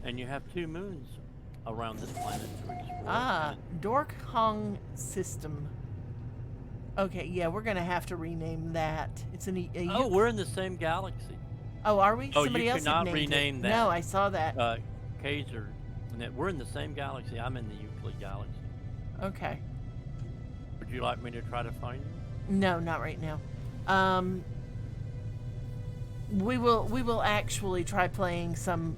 And you have 2 moons around this planet to explore. Ah, Dork Hong system. Okay, yeah, we're gonna have to rename that. It's Oh, we're in the same galaxy. Oh, are we? Oh, Somebody you else had cannot named rename it. that. No, I saw that. Kaiser. And we're in the same galaxy. I'm in the Euclid galaxy. Okay. Would you like me to try to find you? No, not right now. We will actually try playing some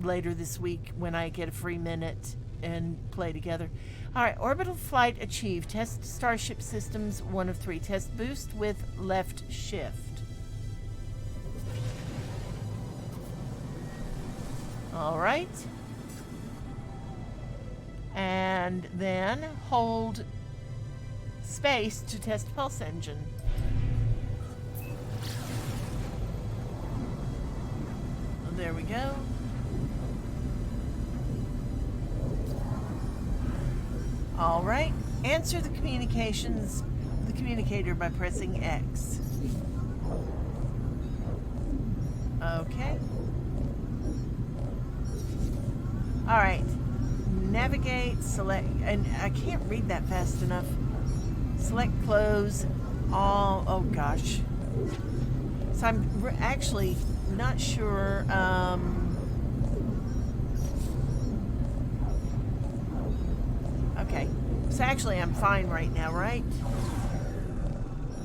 later this week when I get a free minute and play together. All right, orbital flight achieved. Test Starship Systems 1 of 3. Test boost with left shift. All right. And then hold space to test pulse engine. There we go. All right. Answer the communicator by pressing X. Okay. All right. Navigate, select, and I can't read that fast enough. Select close all, oh gosh. So I'm actually not sure, okay. So actually I'm fine right now, right?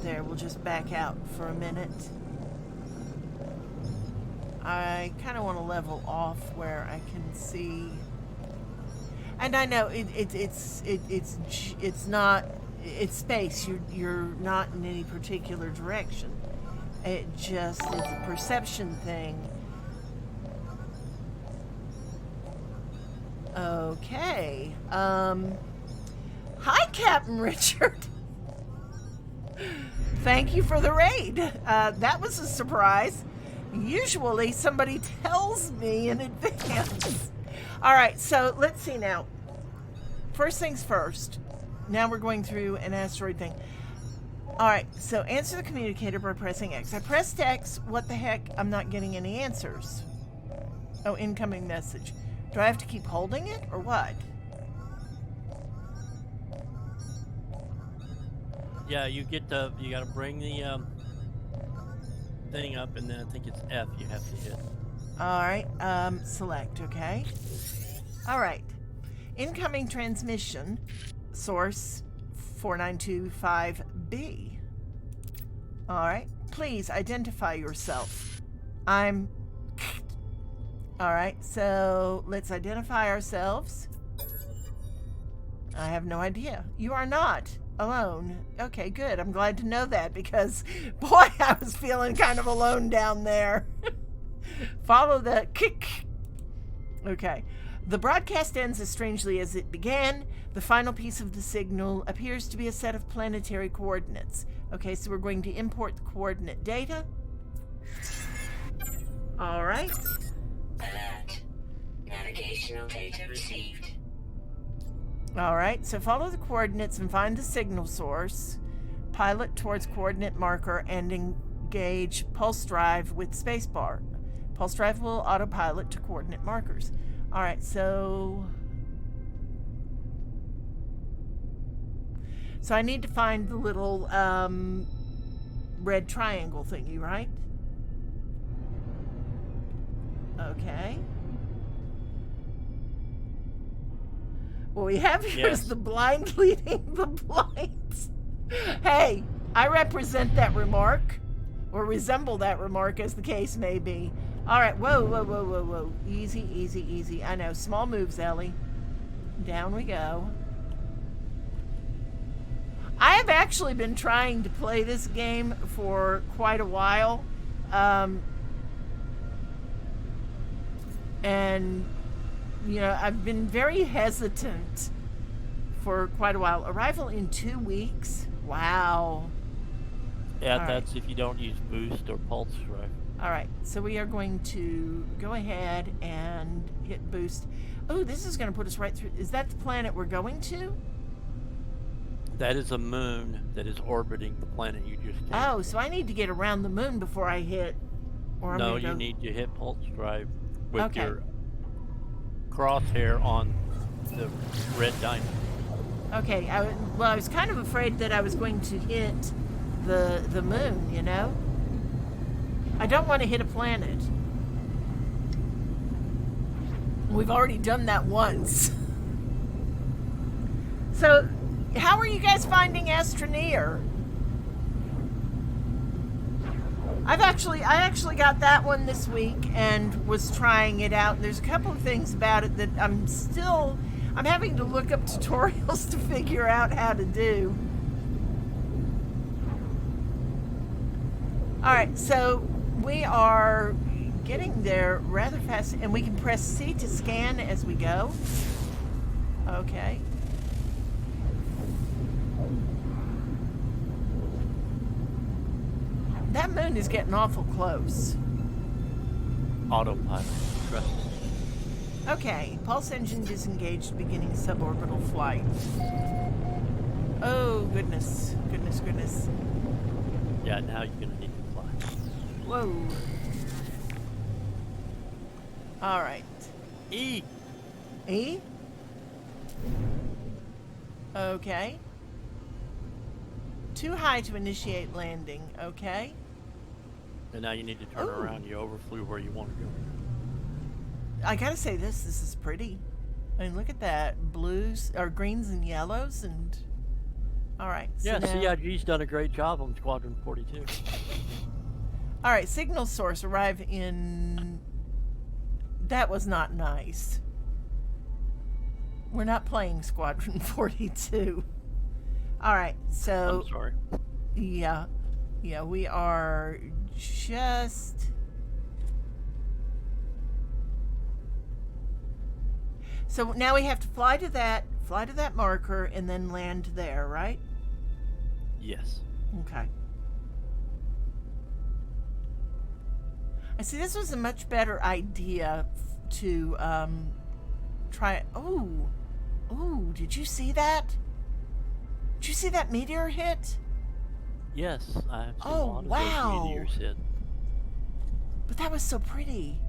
There, we'll just back out for a minute. I kind of want to level off where I can see. And I know it's not, it's space. You're not in any particular direction. It just is a perception thing. Okay. Hi, Captain Richard. Thank you for the raid. That was a surprise. Usually somebody tells me in advance. All right, so let's see now. First things first. Now we're going through an asteroid thing. All right, so answer the communicator by pressing X. I pressed X. What the heck? I'm not getting any answers. Oh, incoming message. Do I have to keep holding it or what? Yeah, you gotta bring the thing up, and then I think it's F you have to hit. All right, select, okay. All right. Incoming transmission, source 4925B. All right, please identify yourself. I'm... All right, so let's identify ourselves. I have no idea. You are not alone. Okay, good. I'm glad to know that because, boy, I was feeling kind of alone down there. Follow the kick. Okay. The broadcast ends as strangely as it began. The final piece of the signal appears to be a set of planetary coordinates. Okay, so we're going to import the coordinate data. All right. Alert. Navigational data received. All right, so follow the coordinates and find the signal source. Pilot towards coordinate marker and engage pulse drive with spacebar. Pulse drive will autopilot to coordinate markers. All right, so I need to find the little red triangle thingy, right? Okay. What we have here is Yes. the blind leading the blind. Hey, I represent that remark, or resemble that remark, as the case may be. All right, whoa, whoa, whoa, whoa, whoa. Easy, easy, easy. I know, small moves, Ellie. Down we go. I have actually been trying to play this game for quite a while. And, you know, I've been very hesitant for quite a while. Arrival in 2 weeks? Wow. Yeah, All that's if you don't use boost or pulse drive. All right, so we are going to go ahead and hit boost. Oh, this is going to put us right through. Is that the planet we're going to? That is a moon that is orbiting the planet you just came. Oh, so I need to get around the moon before I hit. Or I'm No, gonna you go... need to hit pulse drive with Okay. your crosshair on the red diamond. Okay, I was kind of afraid that I was going to hit the moon, you know? I don't want to hit a planet. We've already done that once. So, how are you guys finding Astroneer? I actually got that one this week and was trying it out. There's a couple of things about it that I'm having to look up tutorials to figure out how to do. All right, so we are getting there rather fast, and we can press C to scan as we go. Okay. That moon is getting awful close. Autopilot. Trust me. Okay, pulse engine disengaged, beginning suborbital flight. Oh, goodness. Goodness, goodness. Yeah, now you're gonna need to fly. Whoa. All right. E. E? Okay. Too high to initiate landing. Okay. And now you need to turn Ooh. around. You overflew where you want to go. I gotta say this is pretty. I mean, look at that. Blues, or greens and yellows, and... All right. So Yeah, now... CIG's done a great job on Squadron 42. All right, signal source arrive in... That was not nice. We're not playing Squadron 42. All right, so... I'm sorry. Yeah, we are just... So now we have to fly to that marker and then land there, right? Yes. Okay. I see this was a much better idea to try. Oh, did you see that? Did you see that meteor hit? Yes, I have seen Oh, a lot of wow. those meteors hit. But that was so pretty.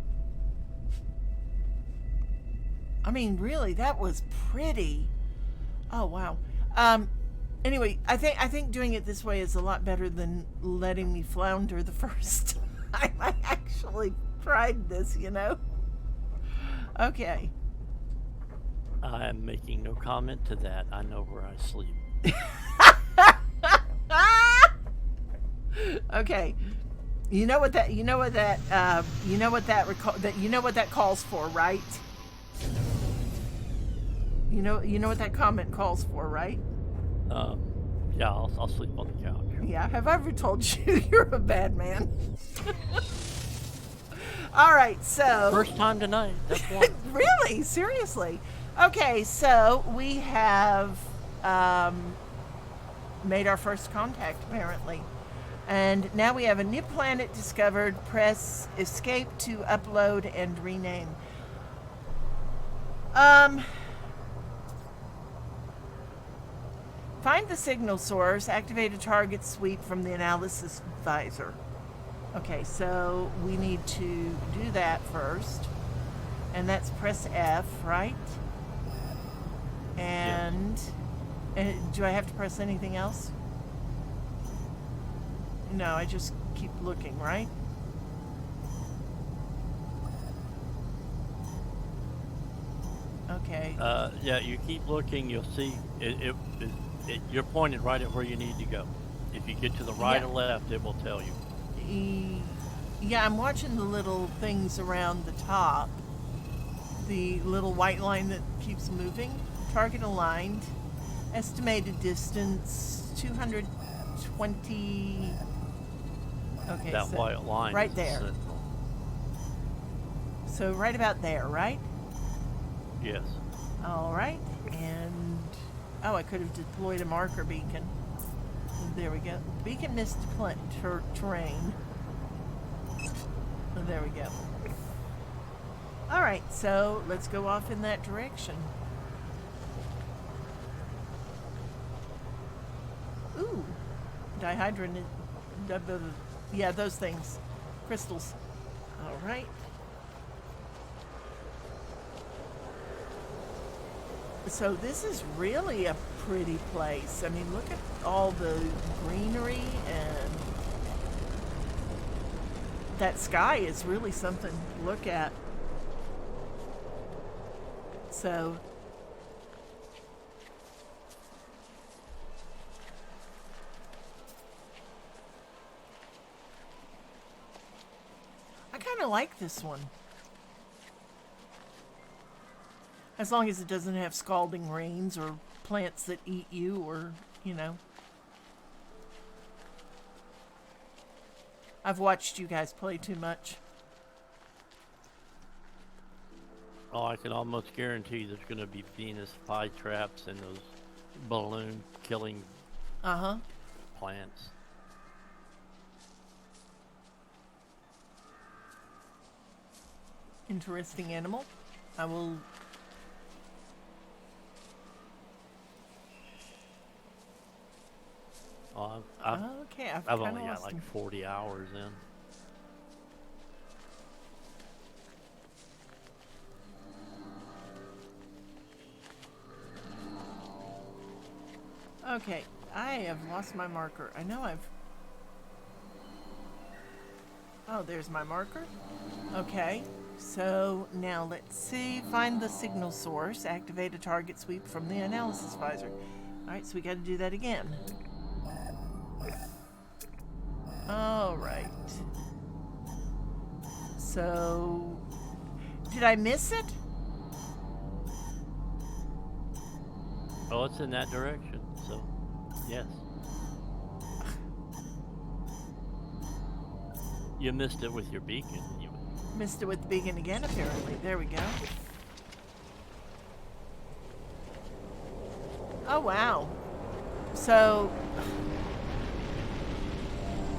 I mean, really, that was pretty. Oh, wow. Anyway, I think doing it this way is a lot better than letting me flounder the first time I actually tried this, you know? Okay. I am making no comment to that. I know where I sleep. Okay. You know what that calls for, right? You know what that comment calls for, right? Yeah, I'll sleep on the couch. Yeah, have I ever told you you're a bad man? All right, so... First time tonight. That's one. Really? Seriously? Okay, so we have... made our first contact, apparently. And now we have a new planet discovered. Press escape to upload and rename. Find the signal source. Activate a target sweep from the analysis visor. Okay, so we need to do that first. And that's press F, right? And do I have to press anything else? No, I just keep looking, right? Okay. Yeah, you keep looking, you'll see you're pointed right at where you need to go. If you get to the right Yeah. or left, it will tell you. Yeah, I'm watching the little things around the top. The little white line that keeps moving. Target aligned. Estimated distance 220. Okay, That so white line right is the there. signal. So right about there, right? Yes. All right. And oh, I could have deployed a marker beacon. There we go. Beacon missed terrain. Oh, there we go. All right, so let's go off in that direction. Ooh, dihydrogen. Yeah, those things. Crystals. All right. So this is really a pretty place. I mean, look at all the greenery, and that sky is really something to look at. So I kind of like this one. As long as it doesn't have scalding rains or plants that eat you, or, you know. I've watched you guys play too much. Oh, I can almost guarantee there's going to be Venus flytraps and those balloon killing Uh-huh. plants. Interesting animal. I will... Oh, I've Okay, I've only kinda got lost like him. 40 hours in. Okay, I have lost my marker. I know I've... Oh, there's my marker. Okay, so now let's see. Find the signal source. Activate a target sweep from the analysis visor. Alright, so we got to do that again. Alright. So... Did I miss it? Oh, it's in that direction, so yes. You missed it with your beacon. Missed it with the beacon again, apparently. There we go. Oh, wow. So,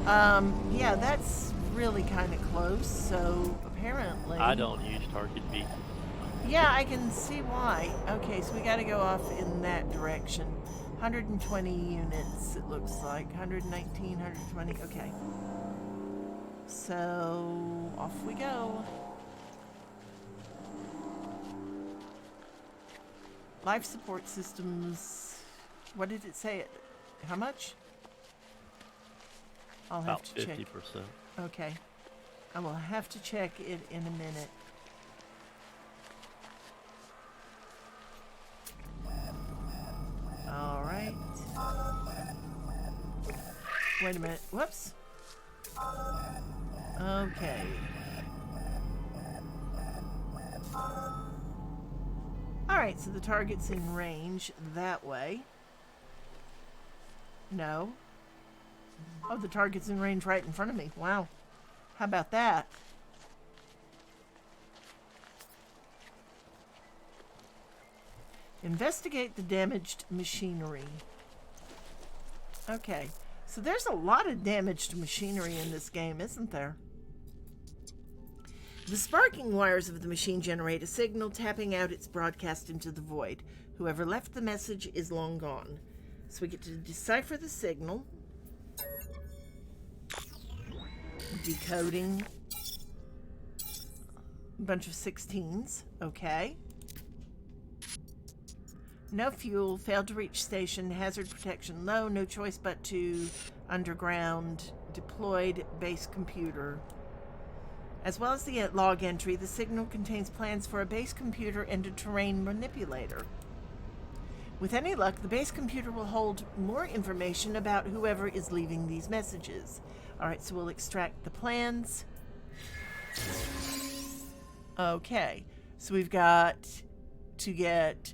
yeah, that's really kind of close. So, apparently... I don't use target beacons. Yeah, I can see why. Okay, so we got to go off in that direction. 120 units, it looks like. 119, 120. Okay. So, off we go. Life support systems. What did it say? How much? I'll have About to check. 50%. Okay. I will have to check it in a minute. All right. Wait a minute. Whoops. Okay. All right, so the target's in range that way. No. Oh, the target's in range right in front of me. Wow. How about that? Investigate the damaged machinery. Okay. So there's a lot of damaged machinery in this game, isn't there? The sparking wires of the machine generate a signal, tapping out its broadcast into the void. Whoever left the message is long gone. So we get to decipher the signal. Decoding. A bunch of 16s. Okay. No fuel, failed to reach station, hazard protection low, no choice but to underground, deployed base computer. As well as the log entry, the signal contains plans for a base computer and a terrain manipulator. With any luck, the base computer will hold more information about whoever is leaving these messages. Alright, so we'll extract the plans. Okay, so we've got to get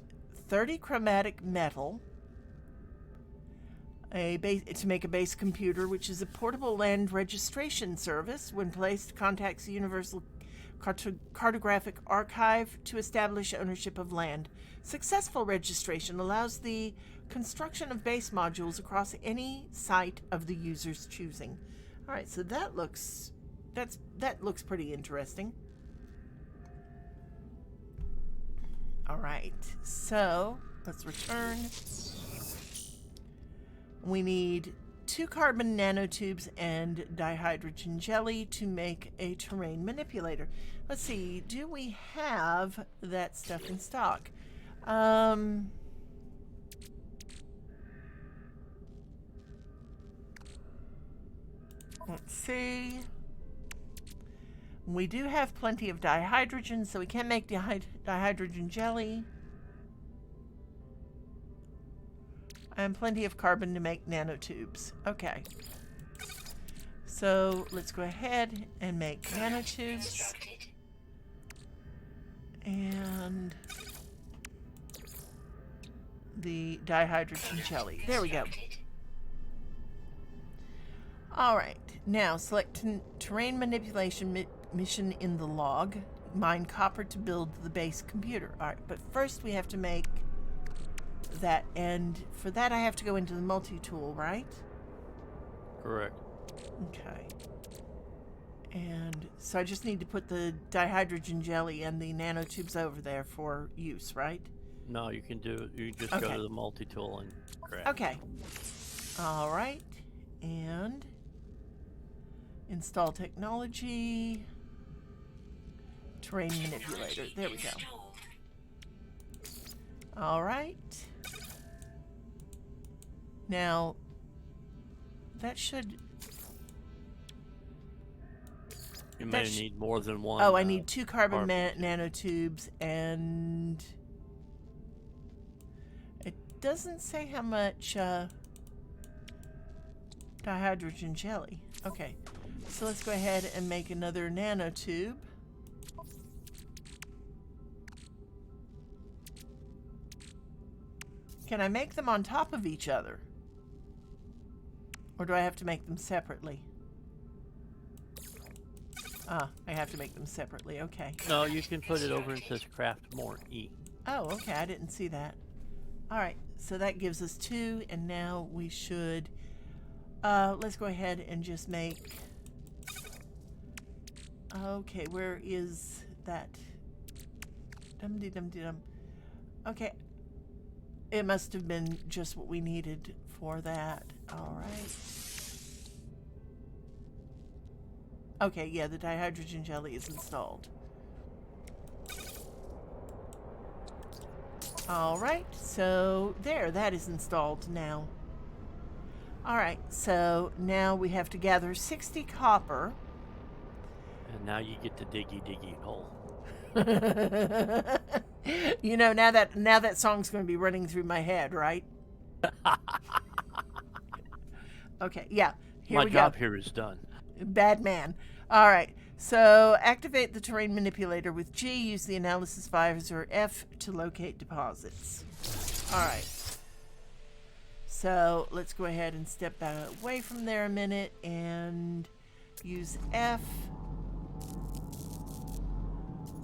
30 chromatic metal, to make a base computer, which is a portable land registration service. When placed, contacts the Universal Cartographic Archive to establish ownership of land. Successful registration allows the construction of base modules across any site of the user's choosing. All right, so that looks pretty interesting. All right, so let's return. We need 2 carbon nanotubes and dihydrogen jelly to make a terrain manipulator. Let's see, do we have that stuff in stock? Let's see. We do have plenty of dihydrogen, so we can make dihydrogen jelly. And plenty of carbon to make nanotubes. Okay. So let's go ahead and make nanotubes. And the dihydrogen jelly. There we go. Alright. Now select terrain manipulation mission in the log. Mine copper to build the base computer. Alright, but first we have to make that, and for that I have to go into the multi-tool, right? Correct. Okay. And so I just need to put the dihydrogen jelly and the nanotubes over there for use, right? No, you can do. You just go to the multi-tool and grab. Okay. All right. And install technology. Terrain manipulator. There we go. All right. Now, that should... You may need more than one. Oh, I need 2 carbon nanotubes, and it doesn't say how much dihydrogen jelly. Okay, so let's go ahead and make another nanotube. Can I make them on top of each other? Or do I have to make them separately? Ah, I have to make them separately. Okay. No, you can put it over and it says craft more E. Oh, okay. I didn't see that. All right. So that gives us 2, and now we should... let's go ahead and just make... Okay, where is that? Dum-de-dum-de-dum. Okay. It must have been just what we needed for that. All right. Okay, yeah, the dihydrogen jelly is installed. All right, so there, that is installed now. All right, so now we have to gather 60 copper. And now you get the diggy hole. You know, now that song's going to be running through my head, right? Okay, yeah. Here My we job go. here is done. Bad man. All right. So activate the terrain manipulator with G. Use the analysis visor F to locate deposits. All right. So let's go ahead and step away from there a minute and use F.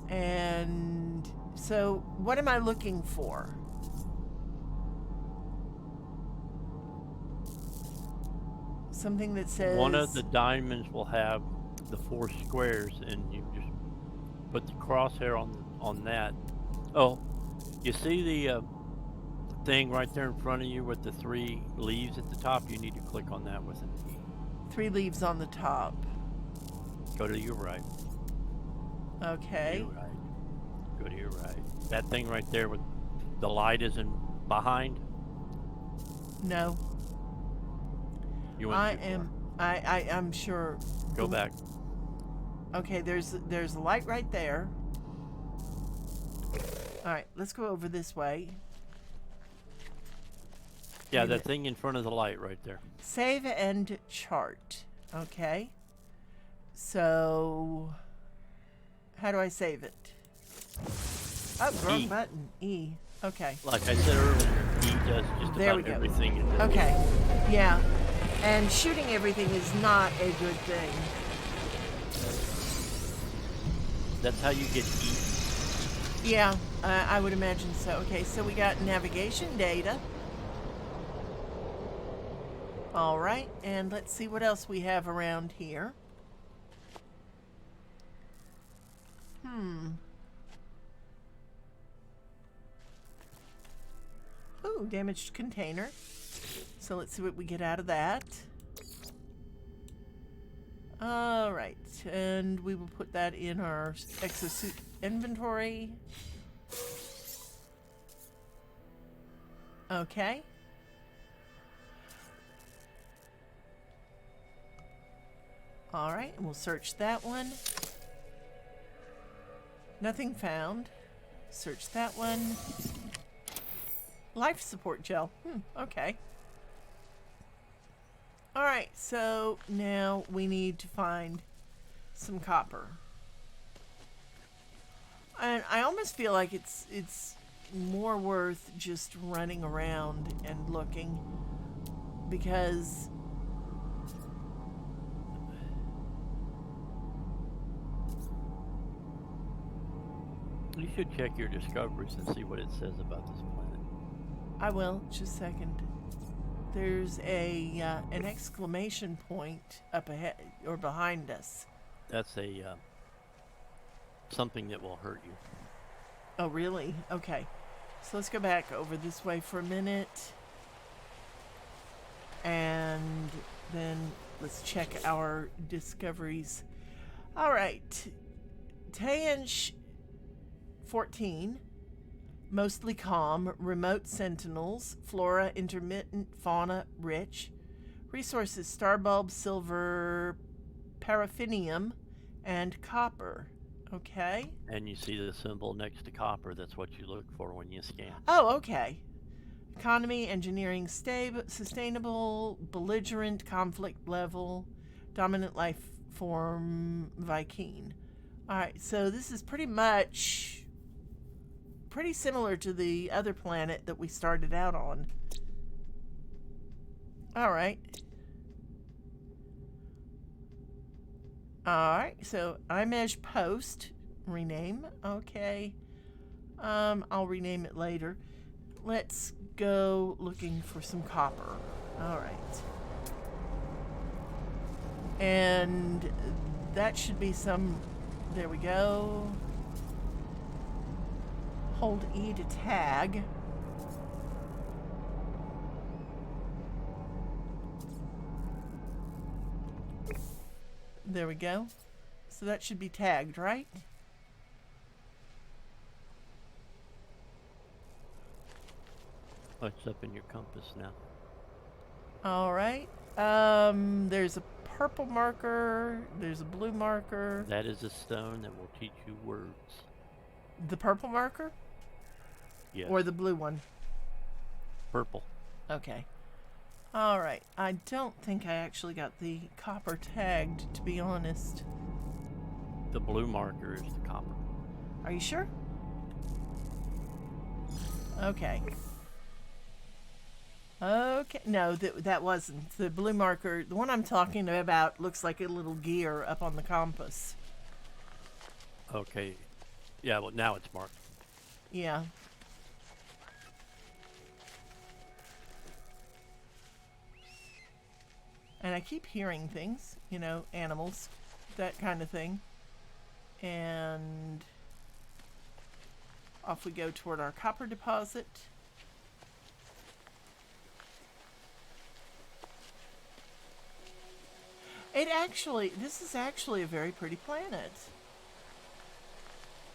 And so what am I looking for? something that says One of the diamonds will have the 4 squares, and you just put the crosshair on that. Oh, you see the thing right there in front of you with the 3 leaves at the top? You need to click on that with an E. 3 leaves on the top. Go to your right. Okay. Your right. Go to your right. That thing right there with the light is in behind. No. You went I too am. far. I'm sure. Go back. Okay. There's a light right there. All right. Let's go over this way. Yeah, Wait a that minute. thing in front of the light right there. Save and chart. Okay. So, how do I save it? Oh, wrong E. button. E. Okay. Like I said earlier, E does just There we about go. everything in this. Okay. Yeah. And shooting everything is not a good thing. That's how you get E. Yeah, I would imagine so. Okay, so we got navigation data. All right, and let's see what else we have around here. Ooh, damaged container. So let's see what we get out of that. All right, and we will put that in our exosuit inventory. Okay. All right, and we'll search that one. Nothing found. Search that one. Life support gel. Okay. All right, so now we need to find some copper. And I almost feel like it's more worth just running around and looking, because You should check your discoveries and see what it says about this planet. I will. Just a second. There's an exclamation point up ahead or behind us. That's a something that will hurt you. Oh, really? Okay. So let's go back over this way for a minute. And then let's check our discoveries. All right. Tayanch 14. Mostly calm. Remote sentinels. Flora intermittent. Fauna rich. Resources starbulb, silver, paraffinium, and copper. Okay. And you see the symbol next to copper. That's what you look for when you scan. Oh, okay. Economy, engineering, stable, sustainable, belligerent, conflict level, dominant life form, Viking. All right, so this is pretty similar to the other planet that we started out on. All right. All right, so Imesh Post, rename. Okay. I'll rename it later. Let's go looking for some copper. All right. And that should be some. There we go. Hold E to tag. There we go. So that should be tagged, right? Oh, it's up in your compass now. All right. There's a purple marker. There's a blue marker. That is a stone that will teach you words. The purple marker? Yes. Or the blue one? Purple. Okay. All right. I don't think I actually got the copper tagged, to be honest. The blue marker is the copper. Are you sure? Okay. Okay. No, that wasn't. The blue marker, the one I'm talking about, looks like a little gear up on the compass. Okay. Yeah, well, now it's marked. Yeah. And I keep hearing things, you know, animals, that kind of thing. And off we go toward our copper deposit. This is actually a very pretty planet.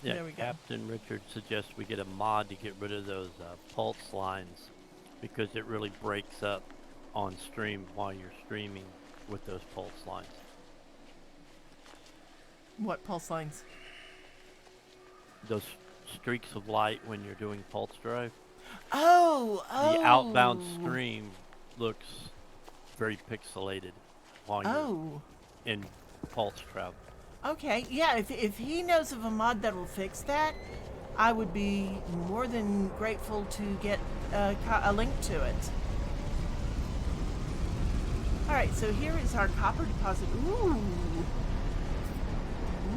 Yeah, There we go. Captain Richard suggests we get a mod to get rid of those pulse lines because it really breaks up on stream while you're streaming with those pulse lines. What pulse lines? Those streaks of light when you're doing pulse drive. Oh. The outbound stream looks very pixelated while you're in pulse travel. Okay, yeah, if he knows of a mod that will fix that, I would be more than grateful to get a link to it. Alright, so here is our copper deposit. Ooh!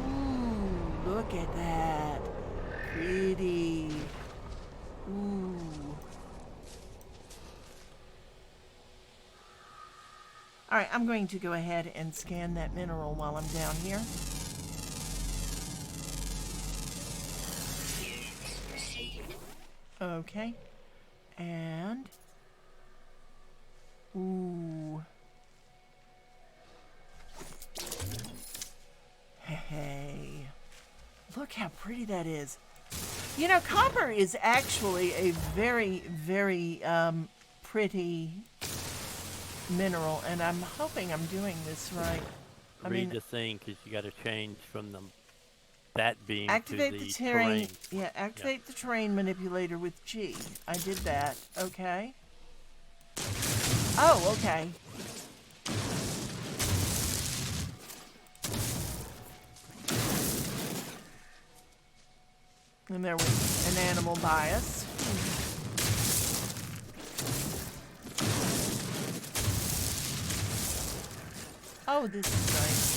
Ooh, look at that. Pretty. Ooh. Alright, I'm going to go ahead and scan that mineral while I'm down here. Okay. And... ooh. Hey. Look how pretty that is. You know, copper is actually a very, very pretty mineral, and I'm hoping I'm doing this right. Read the thing because you got to change from that beam activate to the terrain. Yeah, activate the terrain manipulator with G. I did that. Okay. Oh, okay. And there was an animal bias. Oh, this is nice.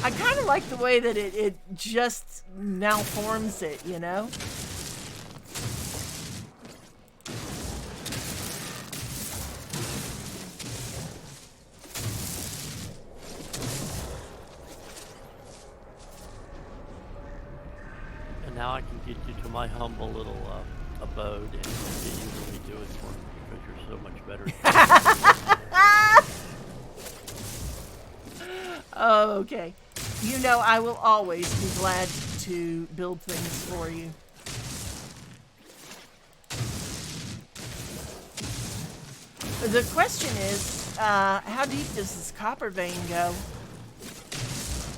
I kind of like the way that it just malforms it, you know? And now I can get you to my humble little abode and get you to redo it for me because you're so much better. Oh, okay. You know, I will always be glad to build things for you. The question is, how deep does this copper vein go?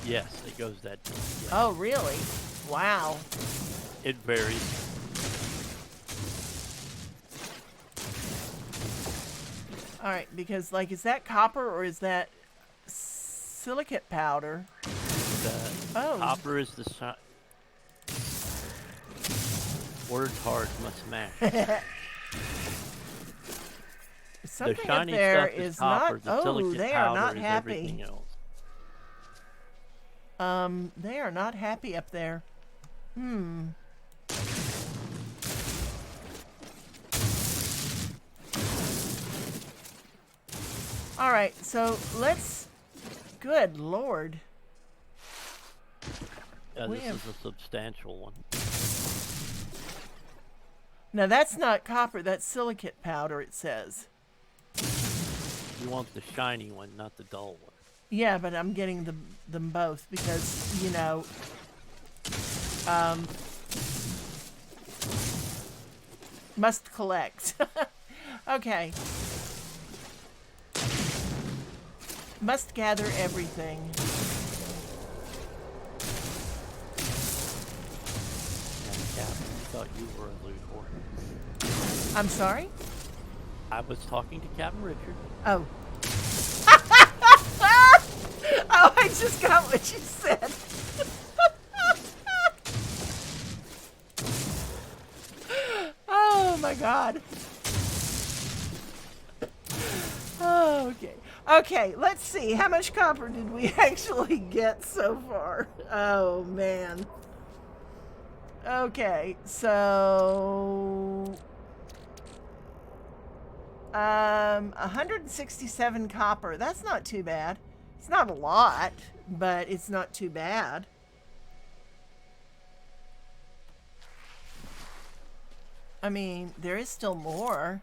Yes, it goes that deep. Yes. Oh, really? Wow. It varies. All right, because, like, is that copper or is that silicate powder? The copper is the words hard must match. Something the shiny up there stuff is copper. not. The Oh, silicate they are powder not is happy. everything else. They are not happy up there. All right, so let's. Good Lord. Yeah, We this have- is a substantial one. Now that's not copper. That's silicate powder. It says. You want the shiny one, not the dull one. Yeah, but I'm getting them both because, you know, must collect. Okay. Must gather everything. And Captain, I thought you were a loot whore. I'm sorry? I was talking to Captain Richard. Oh. Oh, I just got what you said. Oh my God. Oh, okay. Okay, let's see. How much copper did we actually get so far? Oh man. Okay, so 167 copper. That's not too bad. It's not a lot, but it's not too bad. I mean, there is still more.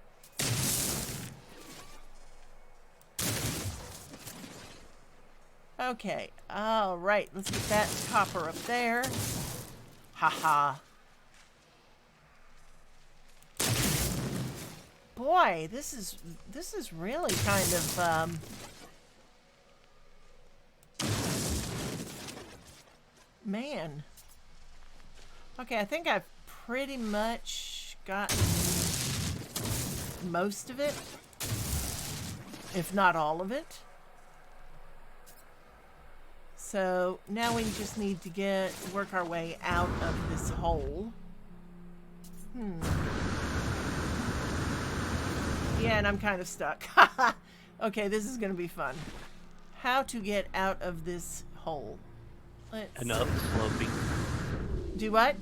Okay, all right, let's get that copper up there. Haha. Boy, this is really kind of man. Okay, I think I've pretty much gotten most of it, if not all of it. So now we just need to work our way out of this hole. Yeah, and I'm kind of stuck. Okay, this is going to be fun. How to get out of this hole. Let's An up-sloping. do what?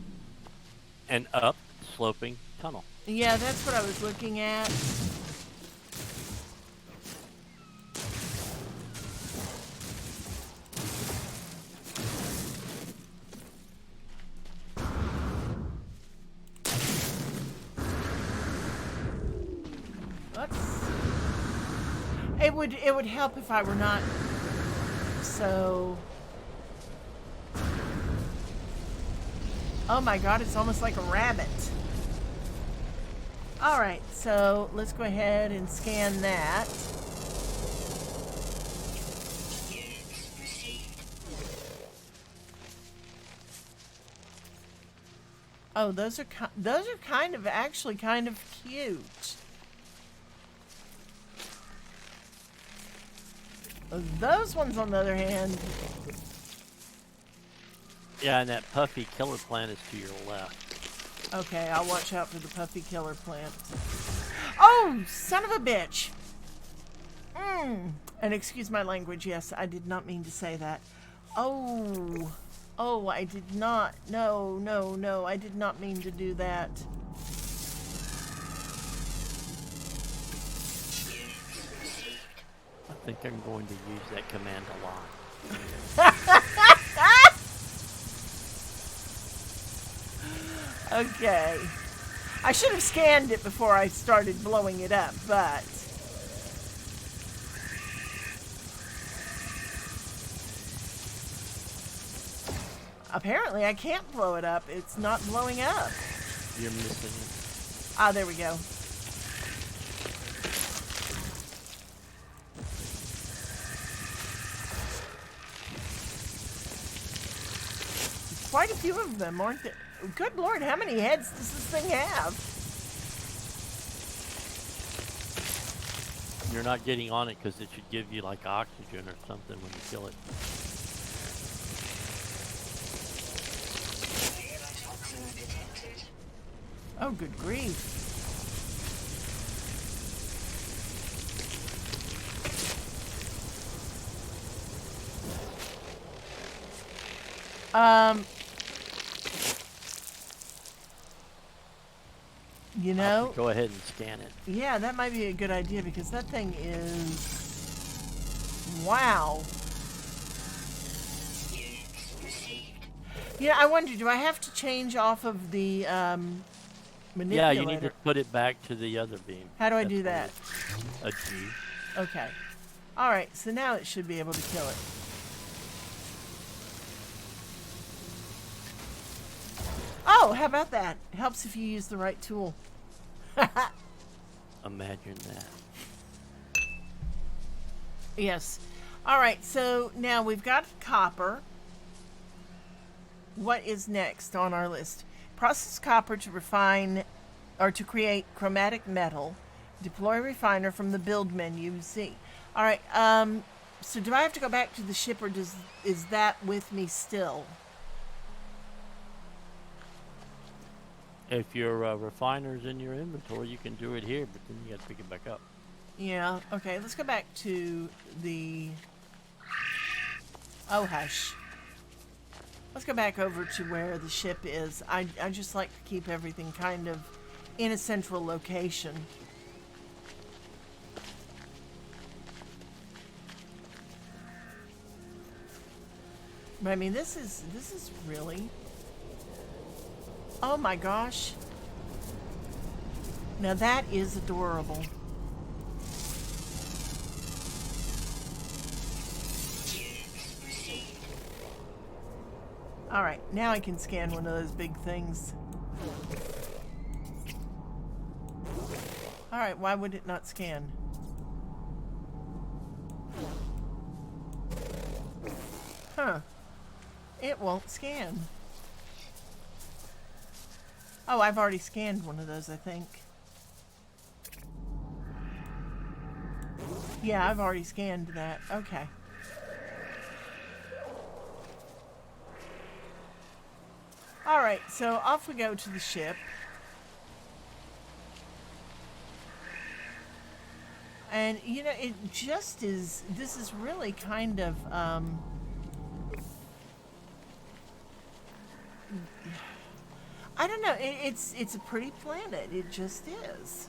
An up-sloping tunnel. Yeah, that's what I was looking at. It would help if I were not so. Oh my god, it's almost like a rabbit. Alright, so let's go ahead and scan that. Oh, those are kind of actually kind of cute. Those ones, on the other hand. Yeah, and that puffy killer plant is to your left. Okay, I'll watch out for the puffy killer plant. Oh, son of a bitch! And excuse my language, yes, I did not mean to say that. Oh, I did not. No, I did not mean to do that. I think I'm going to use that command a lot. Okay. I should have scanned it before I started blowing it up, but... apparently I can't blow it up. It's not blowing up. You're missing it. Ah, there we go. Quite a few of them, aren't there? Good Lord, how many heads does this thing have? You're not getting on it because it should give you like oxygen or something when you kill it. Oh, good grief. You know, Go ahead and scan it. yeah, that might be a good idea because that thing is... wow. Yeah, I wonder, do I have to change off of the manipulator? Yeah, you need to put it back to the other beam. How do I do that? A G. Okay. Alright, so now it should be able to kill it. Oh, how about that? It helps if you use the right tool. Imagine that. Yes. Alright, so now we've got copper. What is next on our list? Process copper to refine or to create chromatic metal. Deploy refiner from the build menu. Z. Alright, so do I have to go back to the ship or is that with me still? If your refiner's in your inventory, you can do it here, but then you got to pick it back up. Yeah, okay, let's go back to the... oh, hush. Let's go back over to where the ship is. I just like to keep everything kind of in a central location. But I mean, this is really... Oh my gosh. Now that is adorable. All right, now I can scan one of those big things. All right, why would it not scan? Huh. It won't scan. Oh, I've already scanned one of those, I think. Yeah, I've already scanned that. Okay. All right, so off we go to the ship. And, you know, it just is... This is really kind of... I don't know. It's a pretty planet. It just is.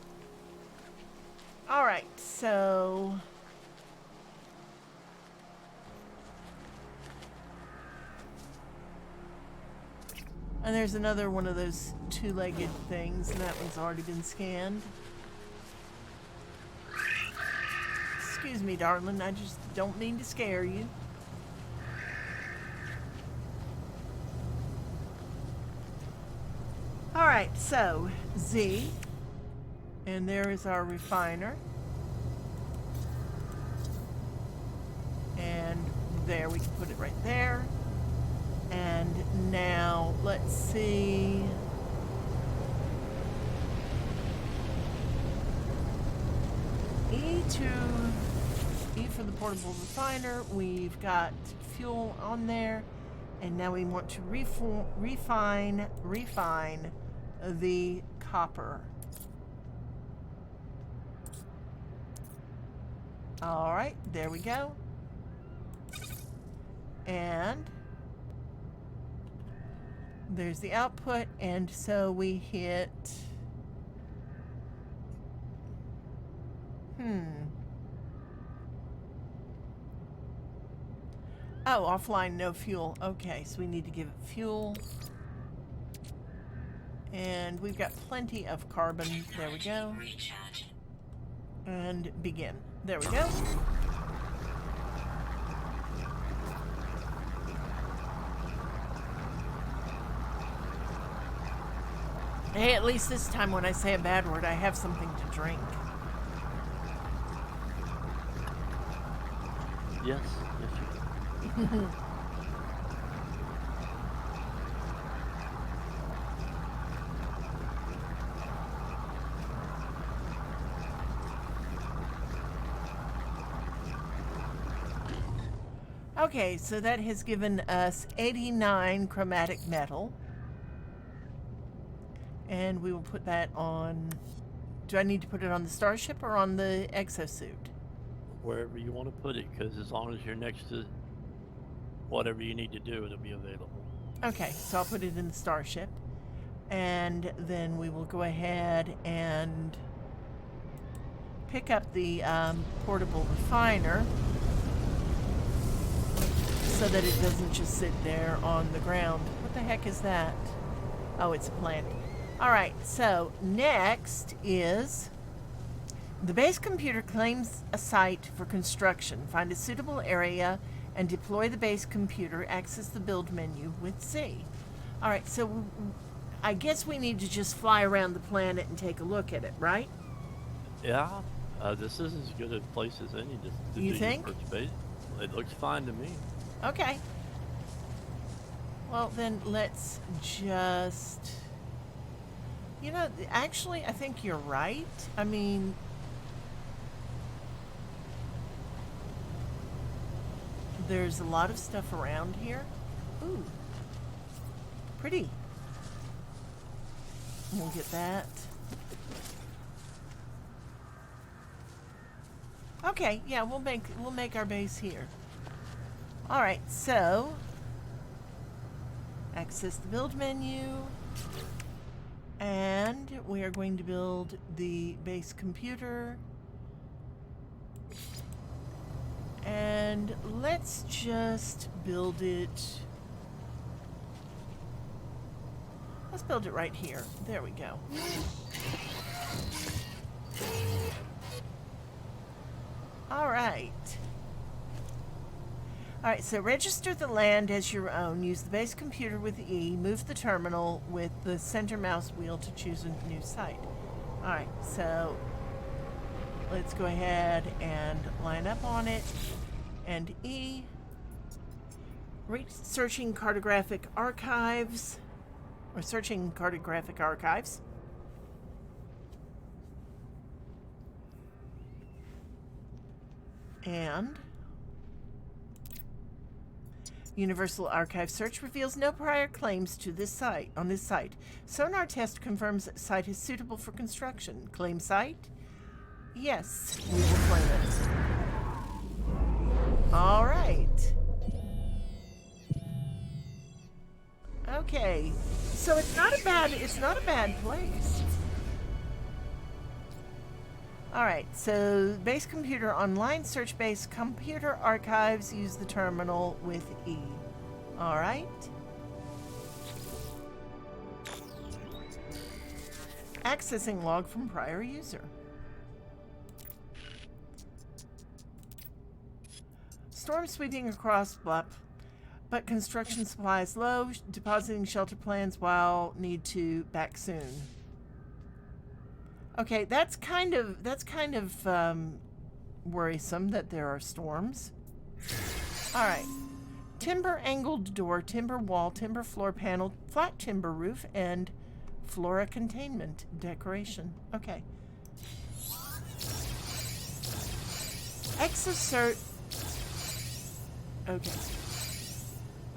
All right, so... And there's another one of those two-legged things, and that one's already been scanned. Excuse me, darling. I just don't mean to scare you. All right, so Z, and there is our refiner. And there, we can put it right there. And now, let's see. E for the portable refiner. We've got fuel on there. And now we want to refine the copper. All right, there we go. And there's the output, and so we hit... Oh, offline, no fuel. Okay, so we need to give it fuel. And we've got plenty of carbon. There we go. And begin. There we go. Hey, at least this time when I say a bad word, I have something to drink. Yes, yes, you Okay, so that has given us 89 chromatic metal. And we will put that on... Do I need to put it on the starship or on the exosuit? wherever you want to put it, because as long as you're next to whatever you need to do, it'll be available. Okay, so I'll put it in the starship. And then we will go ahead and pick up the portable refiner so that it doesn't just sit there on the ground. What the heck is that? Oh, it's a plant. All right, so next is the base computer claims a site for construction. Find a suitable area and deploy the base computer. Access the build menu with C. All right, so I guess we need to just fly around the planet and take a look at it, right? Yeah, this is as good a place as any to You do think? your first base. It looks fine to me. Okay. Well, then let's just... You know, actually, I think you're right. I mean... There's a lot of stuff around here. Ooh. Pretty. We'll get that. Okay, yeah, we'll make our base here. All right, so Access the build menu. And we are going to build the base computer. And let's just build it. Let's build it right here. There we go. All right. All right, so register the land as your own. Use the base computer with E. Move the terminal with the center mouse wheel to choose a new site. All right, so let's go ahead and line up on it. And E. Searching cartographic archives. Or searching cartographic archives. And Universal Archive search reveals no prior claims to this site. On this site, sonar test confirms that site is suitable for construction. Claim site? Yes, we will claim it. All right. Okay, so it's not a bad place. All right, so base computer online search base computer archives. Use the terminal with E. All right. Accessing log from prior user. Storm sweeping across bluff, but construction supplies low. Depositing shelter plans while need to back soon. Okay, that's kind of worrisome that there are storms. All right. Timber angled door, timber wall, timber floor panel, flat timber roof, and flora containment decoration. Okay. Exosuit. Okay.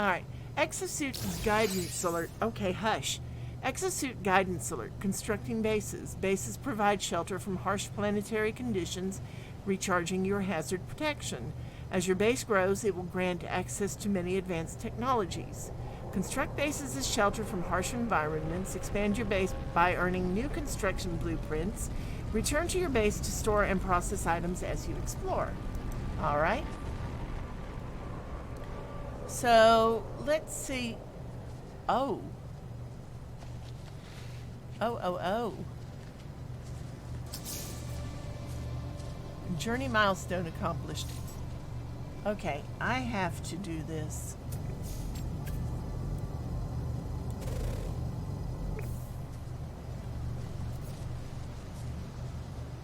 All right. Exosuit guidance alert. Okay, hush. Exosuit guidance alert. Constructing bases. Bases provide shelter from harsh planetary conditions, recharging your hazard protection. As your base grows, it will grant access to many advanced technologies. Construct bases as shelter from harsh environments. Expand your base by earning new construction blueprints. Return to your base to store and process items as you explore. All right. So, let's see. Oh. Oh. Journey milestone accomplished. Okay, I have to do this.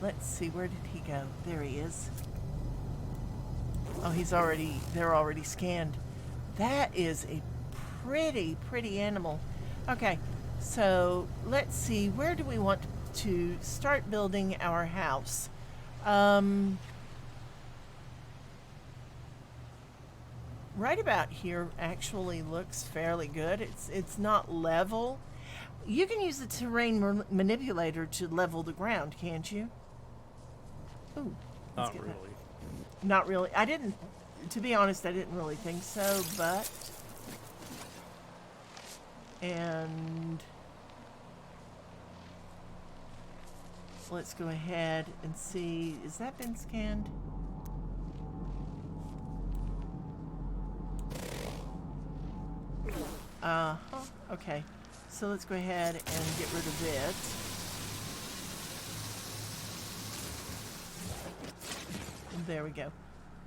Let's see, where did he go? There he is. Oh, they're already scanned. That is a pretty animal. Okay. So let's see, where do we want to start building our house? Right about here actually looks fairly good. It's not level. You can use the terrain manipulator to level the ground, can't you? Ooh, Not really. Not really. To be honest, I didn't really think so, but... And let's go ahead and see. Has that been scanned? Okay. So let's go ahead and get rid of it. There we go.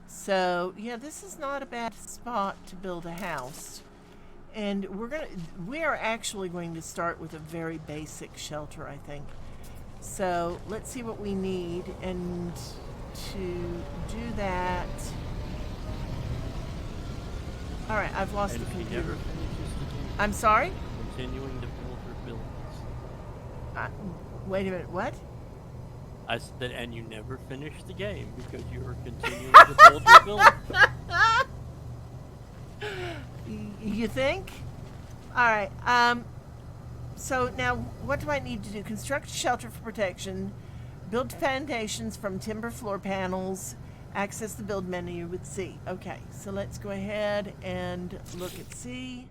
So, yeah, this is not a bad spot to build a house. And we are actually going to start with a very basic shelter, I think. So let's see what we need, and to do that. All right, I've lost the computer. Never finishes the game. I'm sorry? Continuing to build your buildings. Wait a minute, what? I said, and you never finish the game because you are continuing to build your buildings. You think? All right. So now, what do I need to do? Construct a shelter for protection. Build foundations from timber floor panels. Access the build menu with C. Okay, so let's go ahead and look at C.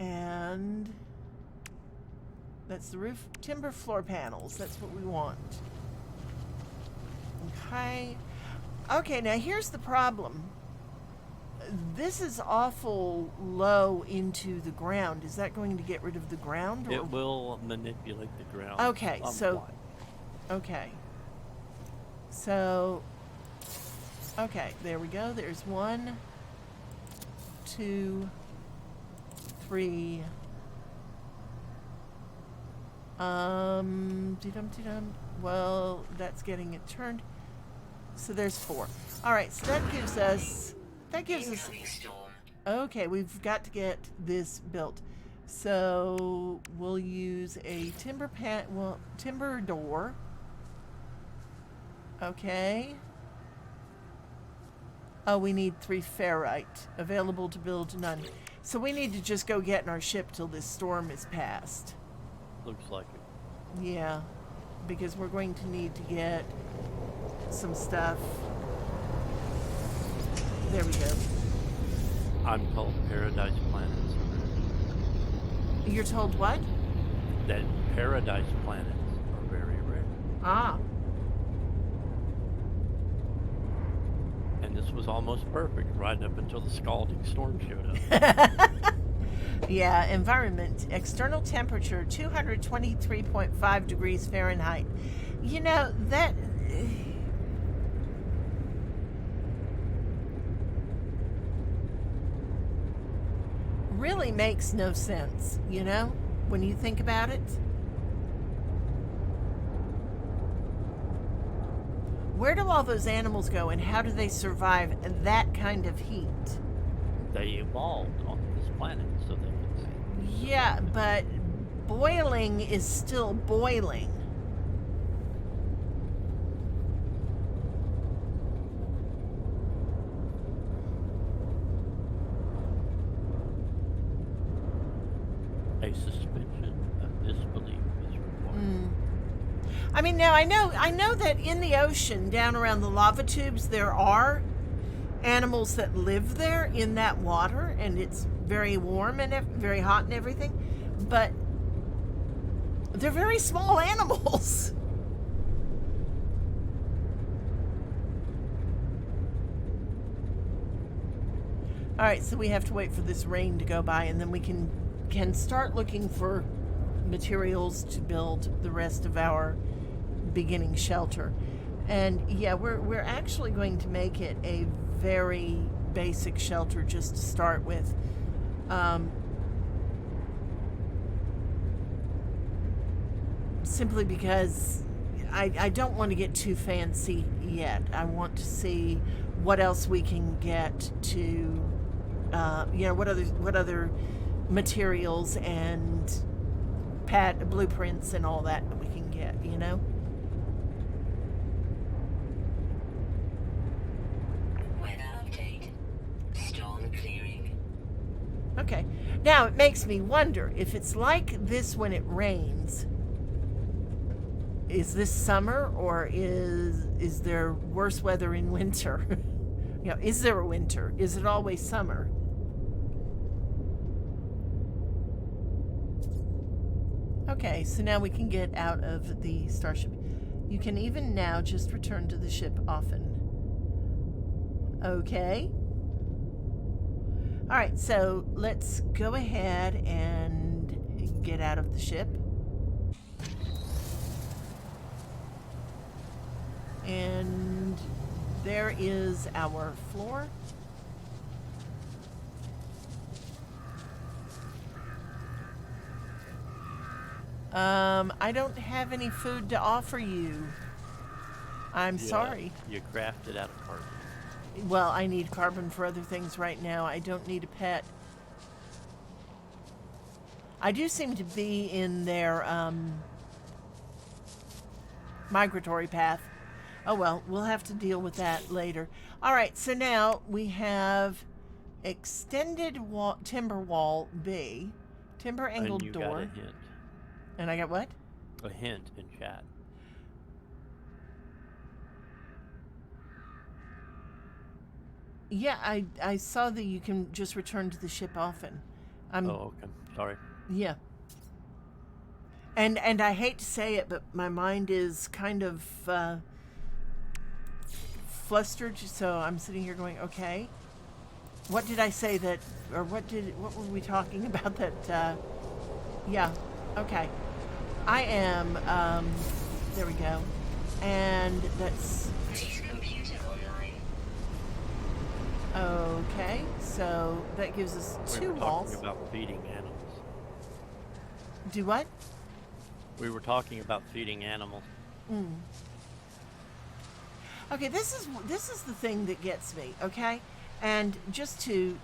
And that's the roof. Timber floor panels. That's what we want. Okay. Okay, now here's the problem. This is awful low into the ground. Is that going to get rid of the ground? Or? It will manipulate the ground. Okay, so... somewhat. Okay. So... Okay, there we go. There's 1, 2, 3... Dee-dum. Well, that's getting it turned. So there's 4. All right, so that gives us... Incoming storm. Okay, we've got to get this built. So we'll use a timber door. Okay. Oh, we need 3 ferrite. Available to build none. So we need to just go get in our ship till this storm is past. Looks like it. Yeah, because we're going to need to get some stuff. There we go. I'm told paradise planets You're told what? that paradise planets are very rare. Ah. And this was almost perfect right up until the scalding storm showed up. Yeah, environment. External temperature, 223.5 degrees Fahrenheit. You know, that... really makes no sense, you know, when you think about it. Where do all those animals go and how do they survive that kind of heat? They evolved on this planet so they can see. Yeah, but boiling is still boiling. A suspension of disbelief is required. I mean, now I know that in the ocean, down around the lava tubes, there are animals that live there in that water, and it's very warm and very hot and everything, but they're very small animals. All right, so we have to wait for this rain to go by, and then we can start looking for materials to build the rest of our beginning shelter. And yeah, we're actually going to make it a very basic shelter just to start with. Simply because I don't want to get too fancy yet. I want to see what else we can get to, you know, what other materials and blueprints and all that we can get, you know. Weather update. Storm clearing. Okay. Now it makes me wonder if it's like this when it rains. Is this summer or is there worse weather in winter? You know, is there a winter? Is it always summer? Okay, so now we can get out of the starship. You can even now just return to the ship often. Okay. All right, so let's go ahead and get out of the ship. And there is our floor. I don't have any food to offer you. I'm sorry. You crafted out of carbon. Well, I need carbon for other things right now. I don't need a pet. I do seem to be in their migratory path. Oh well, we'll have to deal with that later. All right, so now we have extended timber wall B, timber angled And you door. got a hint. And I got what? A hint in chat. Yeah, I saw that you can just return to the ship often. Oh, okay. Sorry. Yeah. And I hate to say it, but my mind is kind of flustered. So I'm sitting here going, okay, what did I say that, or what were we talking about that? Yeah. Okay. I am. There we go. And that's Please computer online. okay. So that gives us We two were walls. talking about feeding animals. Do what? We were talking about feeding animals. Okay, this is the thing that gets me, okay? And just to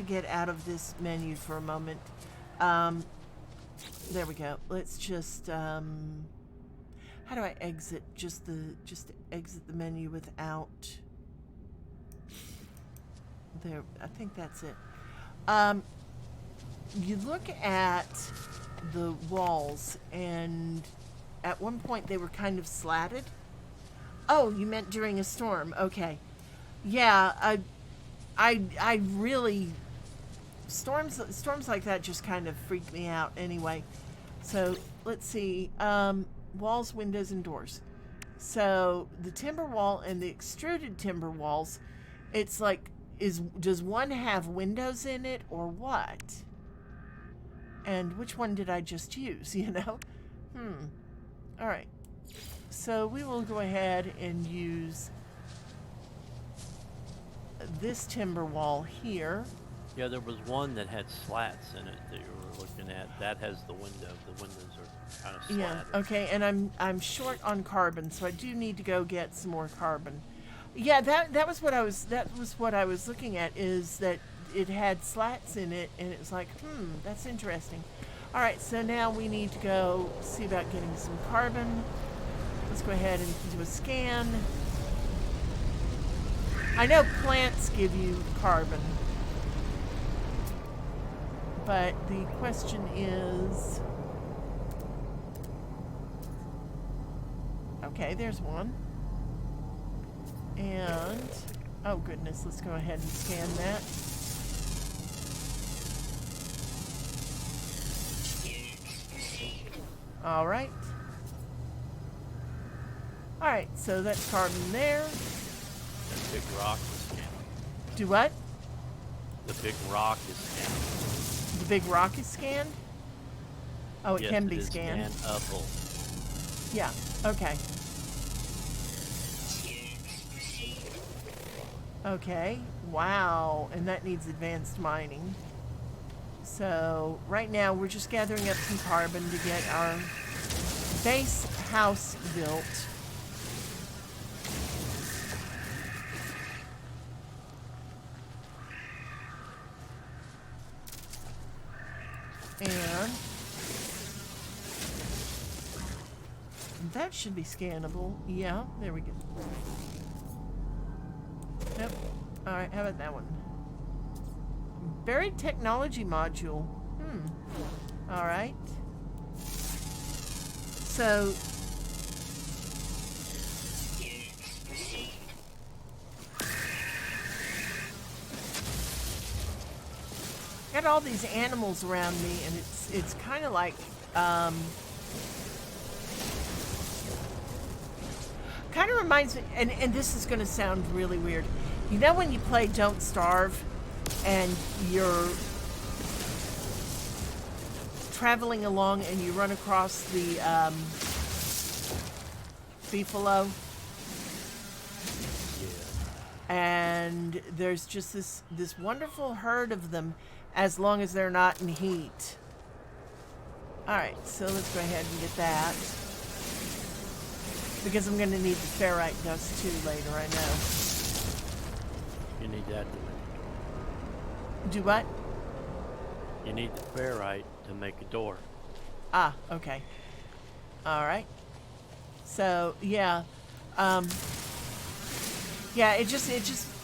get out of this menu for a moment, there we go. Let's just how do I exit just exit the menu without there? I think that's it. You look at the walls, and at one point they were kind of slatted. Oh, you meant during a storm. Okay. Yeah, I really storms like that just kind of freak me out anyway. So, let's see. Walls, windows, and doors. So, the timber wall and the extruded timber walls, it's like does one have windows in it or what? And which one did I just use, you know? All right. So we will go ahead and use this timber wall here. Yeah, there was one that had slats in it that you were looking at. That has the window. The windows are kind of slatted. Yeah. Okay. And I'm short on carbon, so I do need to go get some more carbon. Yeah. That was what I was looking at, is that it had slats in it, and it was like, that's interesting. All right. So now we need to go see about getting some carbon. Let's go ahead and do a scan. I know plants give you carbon, but the question is... Okay, there's one. And... oh goodness, let's go ahead and scan that. All right. All right, so that's carbon there. That big rock is scanned. Do what? The big rock is scanned. The big rock is scanned? Oh, it Yes, can it be is scanned. scannable. Yeah, okay. Okay, wow, and that needs advanced mining. So, right now we're just gathering up some carbon to get our base house built. And that should be scannable. Yeah, there we go. Yep. Alright, how about that one? Buried technology module. Alright. So... got all these animals around me, and it's kind of like kind of reminds me, and this is going to sound really weird. You know when you play Don't Starve and you're traveling along and you run across the beefalo, and there's just this wonderful herd of them, as long as they're not in heat. Alright, so let's go ahead and get that. Because I'm going to need the ferrite dust too later, I know. You need that to make a door. Do what? You need the ferrite to make a door. Ah, okay. Alright. So, yeah. Yeah, it just,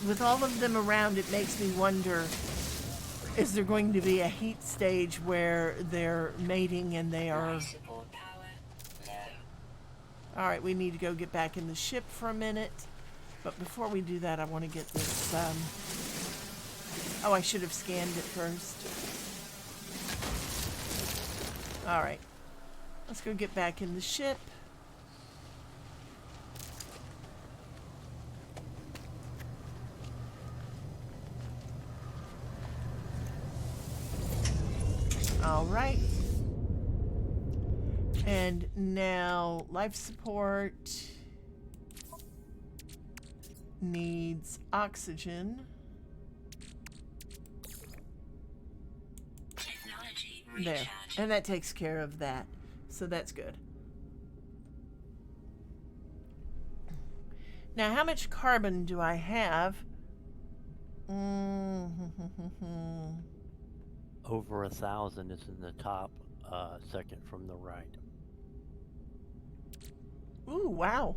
with all of them around, it makes me wonder, is there going to be a heat stage where they're mating and they are... Life support power low. Alright, we need to go get back in the ship for a minute. But before we do that, I want to get this, oh, I should have scanned it first. All right. Let's go get back in the ship. All right. And now life support needs oxygen. Technology There. recharge. And that takes care of that. So that's good. Now, how much carbon do I have? Over 1,000 is in the top, second from the right. Ooh, wow.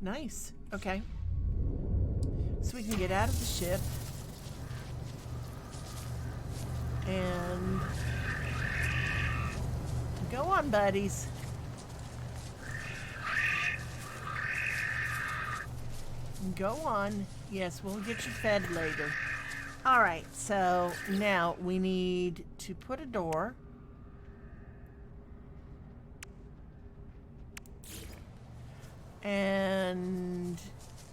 Nice. Okay. So we can get out of the ship. And go on, buddies. Go on. Yes, we'll get you fed later. All right, so now we need to put a door. And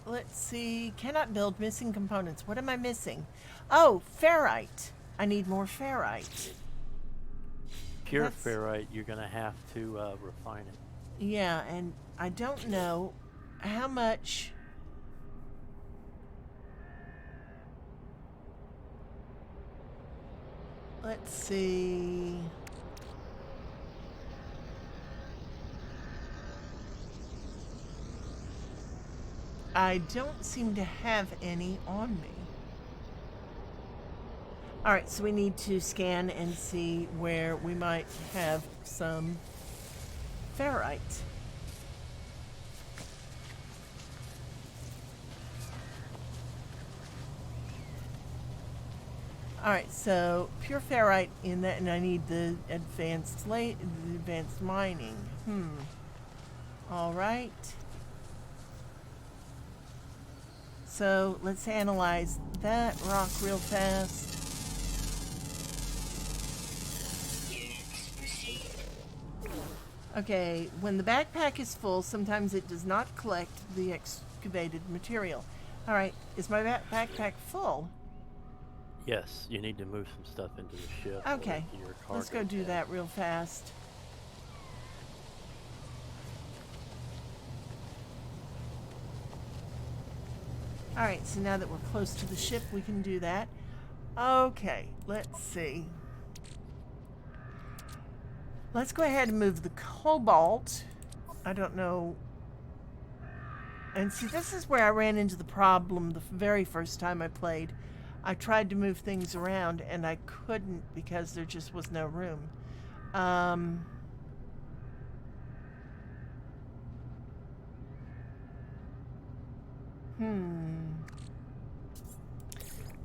let's see. Cannot build, missing components. What am I missing? Oh, ferrite. I need more ferrite. Pure That's- ferrite, you're going to have to refine it. Yeah, and I don't know how much. Let's see. I don't seem to have any on me. All right, so we need to scan and see where we might have some ferrite. All right, so pure ferrite in that, and I need the advanced mining. All right. So let's analyze that rock real fast. Units received. Okay, when the backpack is full, sometimes it does not collect the excavated material. All right, is my backpack full? Yes, you need to move some stuff into the ship. or Okay, into your let's go cargo do tab. that real fast. All right, so now that we're close to the ship, we can do that. Okay, let's see. Let's go ahead and move the cobalt. I don't know. And see, this is where I ran into the problem the very first time I played. I tried to move things around and I couldn't because there just was no room.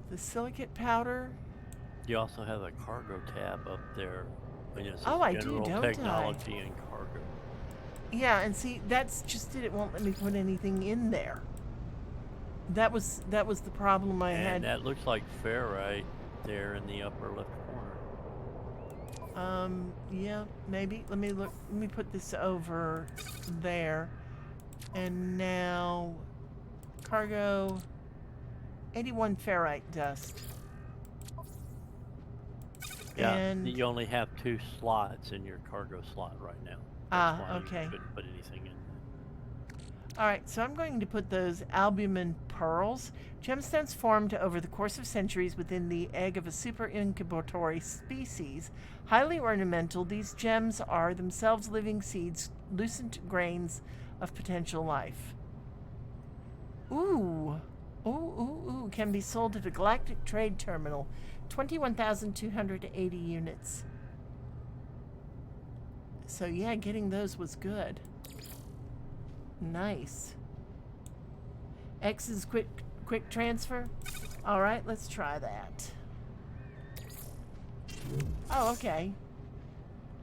The silicate powder. You also have a cargo tab up there. And it says Oh, I do, General don't I? Technology and Cargo. Yeah, and see, that's just it. It won't let me put anything in there. That was the problem I And had. that looks like ferrite there in the upper left corner. Yeah, maybe. Let me look. Let me put this over there. And now, cargo, 81 ferrite dust. Yeah, And you only have 2 slots in your cargo slot right now. Ah, That's why okay. You couldn't put anything in. all right, so I'm going to put those albumin pearls, gemstones formed over the course of centuries within the egg of a super incubatory species. Highly ornamental, these gems are themselves living seeds, lucent grains of potential life. Ooh. Ooh, can be sold at a galactic trade terminal. 21,280 units. So yeah, getting those was good. Nice. X is quick transfer. All right, let's try that. Oh, okay.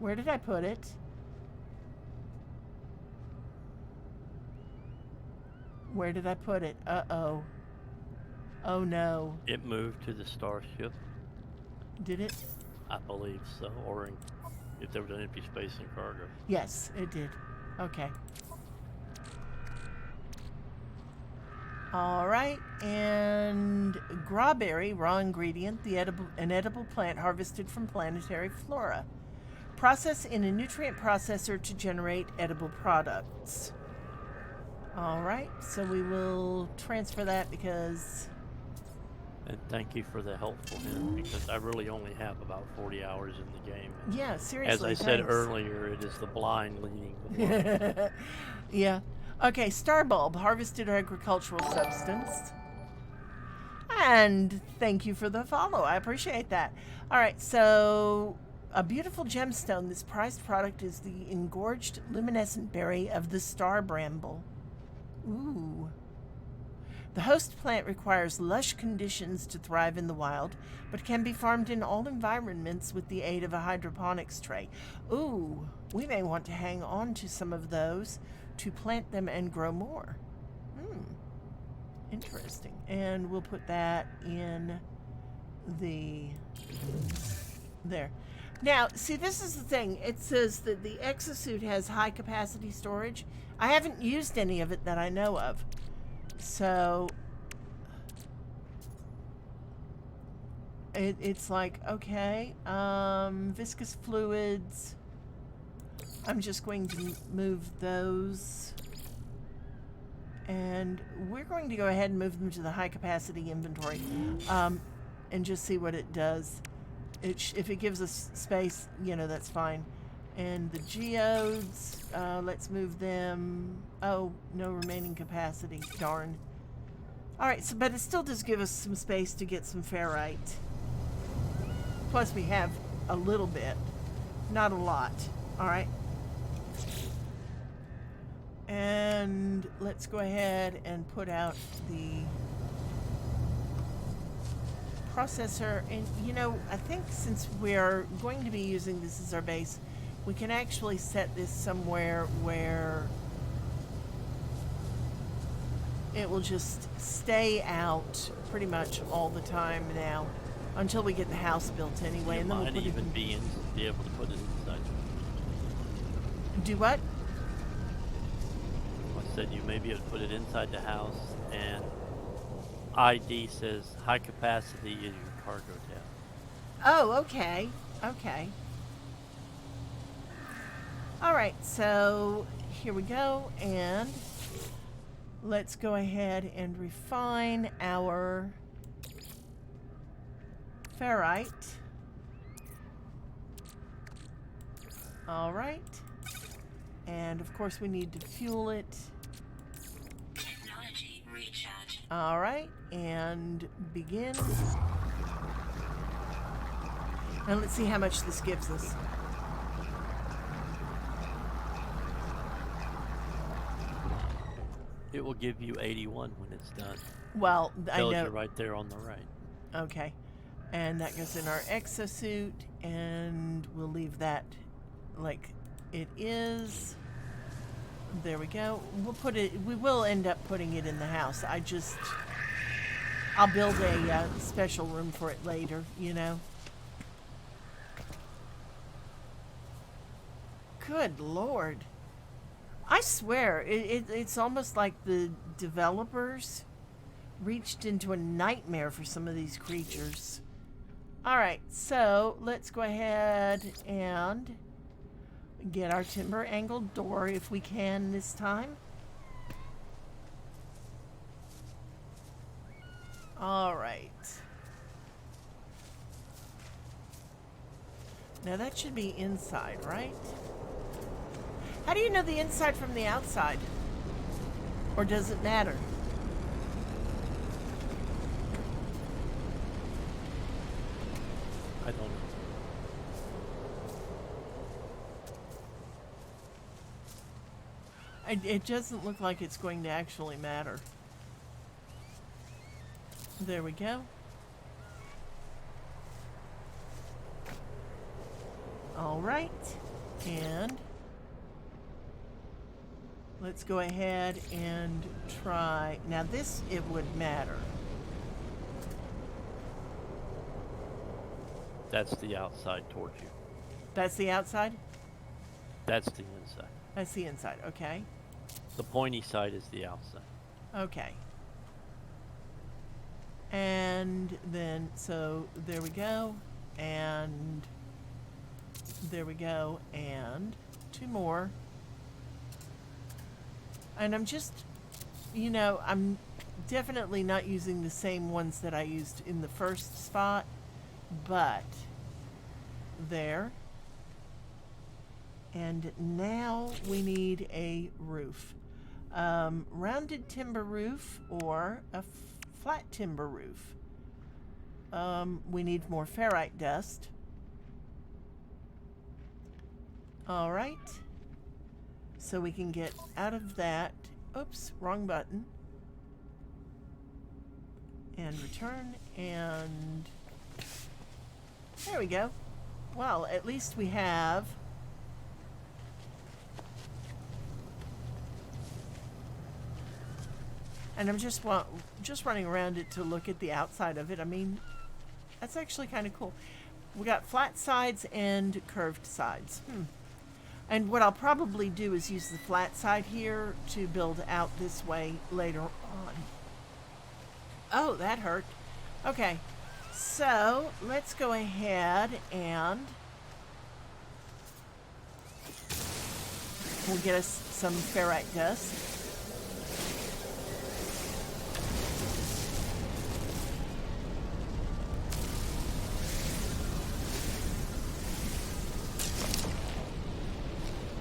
Where did I put it? Where did I put it? Uh-oh. Oh no. It moved to the starship, Did it? I believe so, or in if there was an empty space in cargo. Yes, it did. Okay. All right, and grawberry, raw ingredient, an edible plant harvested from planetary flora. Process in a nutrient processor to generate edible products. All right, so we will transfer that because... And thank you for the helpful hint, because I really only have about 40 hours in the game. And yeah, seriously, as I said thanks. earlier, it is the blind leading the blind. Yeah. Okay, star bulb, harvested agricultural substance. And thank you for the follow. I appreciate that. All right, so a beautiful gemstone. This prized product is the engorged luminescent berry of the star bramble. Ooh. The host plant requires lush conditions to thrive in the wild, but can be farmed in all environments with the aid of a hydroponics tray. Ooh, we may want to hang on to some of those to plant them and grow more. Interesting. And we'll put that in the... there. Now, see, this is the thing. It says that the exosuit has high capacity storage. I haven't used any of it that I know of. So it's like, okay, viscous fluids. I'm just going to move those. And we're going to go ahead and move them to the high capacity inventory, and just see what it does. If it gives us space, you know, that's fine. And the geodes, let's move them. Oh, no remaining capacity. Darn. Alright, so but it still does give us some space to get some ferrite. Plus we have a little bit. Not a lot. Alright. And let's go ahead and put out the processor. And, you know, I think since we're going to be using this as our base, we can actually set this somewhere where it will just stay out pretty much all the time now, until we get the house built anyway. You And then we'll might put even it be able to put it inside. do what? I said you may be able to put it inside the house, and ID says high capacity is your cargo tab. Oh, okay. Okay. Alright, so here we go, and let's go ahead and refine our ferrite. Alright. And of course we need to fuel it. Technology recharge. Alright, and begin. And let's see how much this gives us. It will give you 81 when it's done. Well, I Tells know. you right there on the right. Okay. And that goes in our exosuit, and we'll leave that like it is. There we go. We'll put it, we will end up putting it in the house. I'll build a special room for it later, you know. Good Lord. I swear, it's almost like the developers reached into a nightmare for some of these creatures. Alright, so let's go ahead and get our timber angled door if we can this time. Alright. Now that should be inside, right? How do you know the inside from the outside? Or does it matter? I don't know. It doesn't look like it's going to actually matter. There we go. All right. And let's go ahead and try. Now this, it would matter. That's the outside towards you. That's the outside? That's the inside. That's the inside. Okay. The pointy side is the outside. Okay. And then, so there we go. And there we go. And 2 more. And I'm just, you know, I'm definitely not using the same ones that I used in the first spot. But there. And now we need a roof. Rounded timber roof or a flat timber roof. We need more ferrite dust. All right. So we can get out of that. Oops, wrong button. And return, and there we go. Well, at least we have and I'm just running around it to look at the outside of it. I mean, that's actually kind of cool. We got flat sides and curved sides. And what I'll probably do is use the flat side here to build out this way later on. Oh, that hurt. Okay, so let's go ahead and we'll get us some ferrite dust.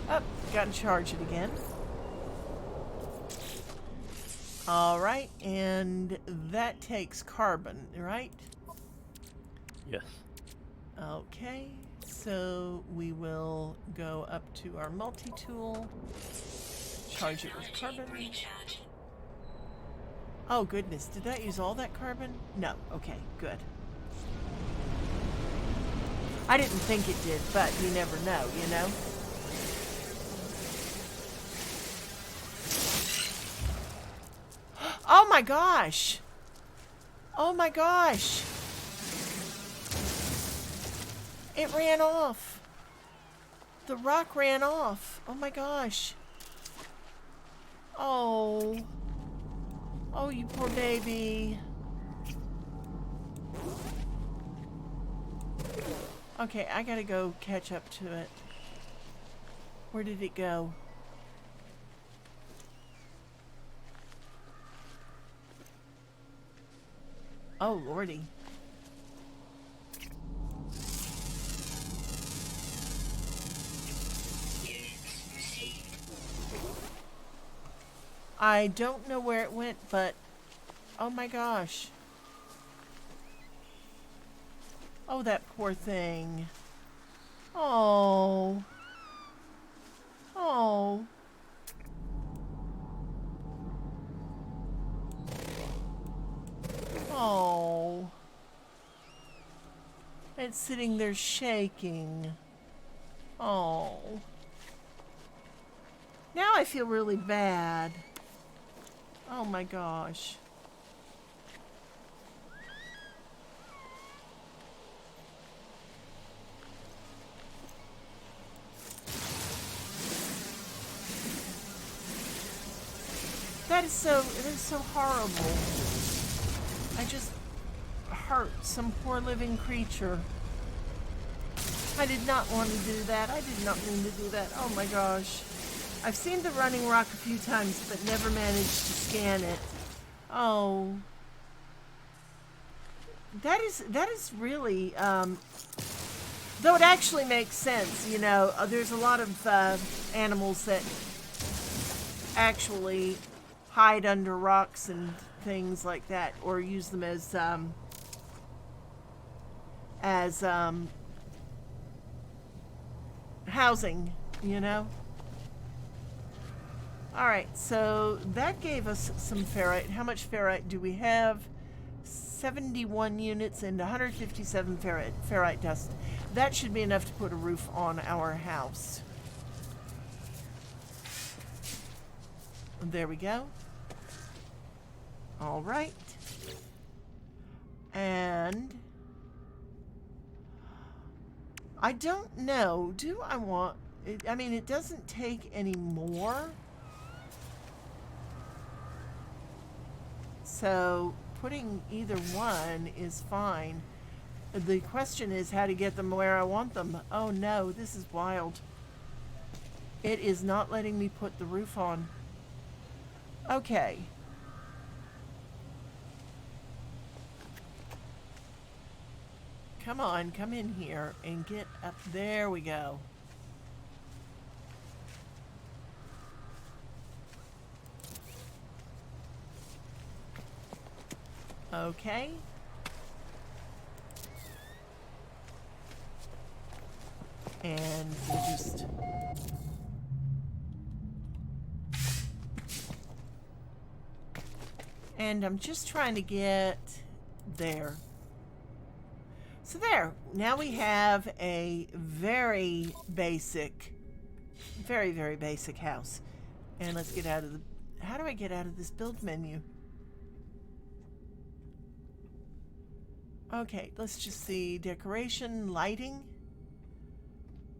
Oh, gotta charge it again. All right, and that takes carbon, right? Yes. Okay, so we will go up to our multi-tool, charge it with carbon. Recharge. Oh goodness, did that use all that carbon? No, okay, good. I didn't think it did, but you never know, you know? Oh my gosh! Oh my gosh! It ran off. The rock ran off. Oh my gosh. Oh. Oh, you poor baby. Okay, I gotta go catch up to it. Where did it go? Oh, lordy. I don't know where it went, but oh my gosh. Oh, that poor thing. Oh. Oh. Oh. It's sitting there shaking. Oh. Now I feel really bad. Oh my gosh. That is so horrible. I just hurt some poor living creature. I did not want to do that. I did not mean to do that. Oh my gosh. I've seen the running rock a few times, but never managed to scan it. Oh. That is really, though it actually makes sense, you know, there's a lot of animals that actually hide under rocks and things like that, or use them as housing, you know. All right, so that gave us some ferrite. How much ferrite do we have? 71 units and 157 ferrite dust. That should be enough to put a roof on our house. There we go. All right. I don't know. Do I want... I mean, it doesn't take any more. So putting either one is fine. The question is how to get them where I want them. Oh no, this is wild. It is not letting me put the roof on. Okay. Come on, come in here and get up. There we go. Okay. And we'll just... And I'm just trying to get there. So there. Now we have a very basic, very, very basic house. And let's get out of the... How do I get out of this build menu? Okay, let's just see. Decoration, lighting,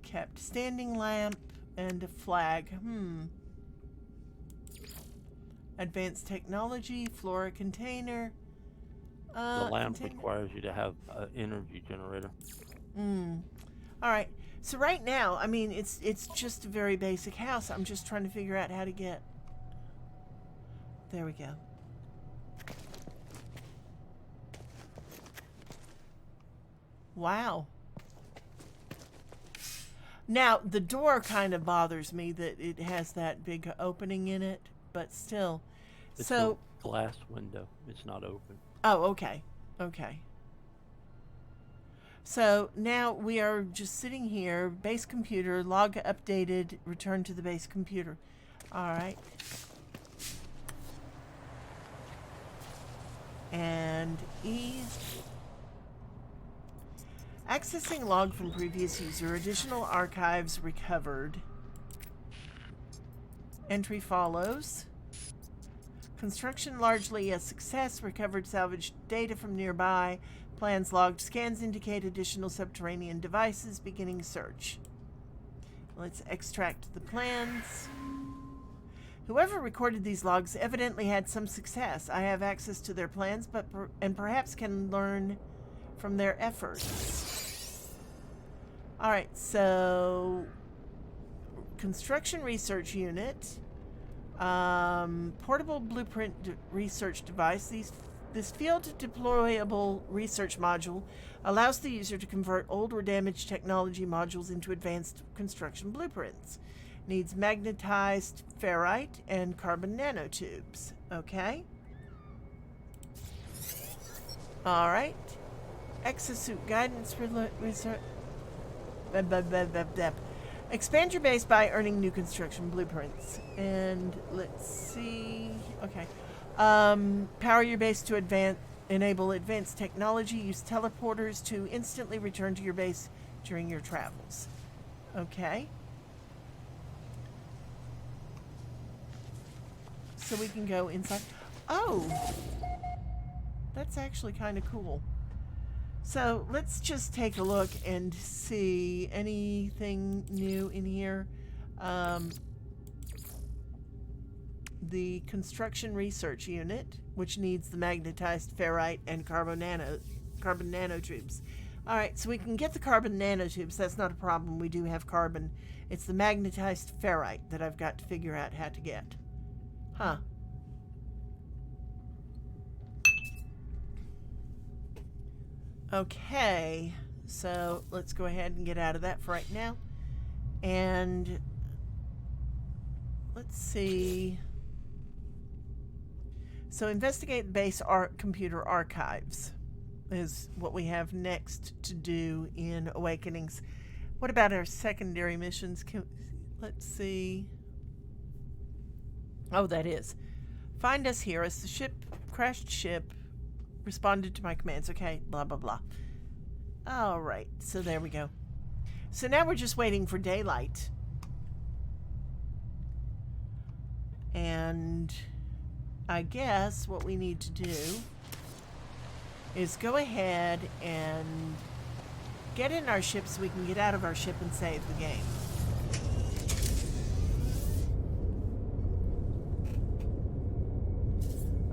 kept standing lamp, and a flag. Advanced technology, flora container. The lamp requires you to have an energy generator. All right. So right now, I mean, it's just a very basic house. I'm just trying to figure out how to get... There we go. Wow. Now, the door kind of bothers me that it has that big opening in it, but still. It's So, a glass window. It's not open. oh, okay. Okay. So now we are just sitting here, base computer, log updated, return to the base computer. All right. And E. Accessing log from previous user. Additional archives recovered. Entry follows. Construction largely a success. Recovered salvaged data from nearby. Plans logged. Scans indicate additional subterranean devices. Beginning search. Let's extract the plans. Whoever recorded these logs evidently had some success. I have access to their plans, and perhaps can learn from their efforts. All right, so construction research unit, portable blueprint research device. This field deployable research module allows the user to convert old or damaged technology modules into advanced construction blueprints. Needs magnetized ferrite and carbon nanotubes. Okay. All right. Exosuit guidance research. Expand your base by earning new construction blueprints. And let's see. Okay. Power your base to enable advanced technology. Use teleporters to instantly return to your base during your travels. Okay. So we can go inside. Oh! That's actually kind of cool. So let's just take a look and see anything new in here. The construction research unit, which needs the magnetized ferrite and carbon nanotubes. All right, so we can get the carbon nanotubes. That's not a problem. We do have carbon. It's the magnetized ferrite that I've got to figure out how to get. Huh. Okay, so let's go ahead and get out of that for right now. And let's see. So investigate base computer archives is what we have next to do in Awakenings. What about our secondary missions? Let's see. Oh, that is. Find us here as the crashed ship responded to my commands. Okay, blah, blah, blah. All right, so there we go. So now we're just waiting for daylight. And I guess what we need to do is go ahead and get in our ship so we can get out of our ship and save the game.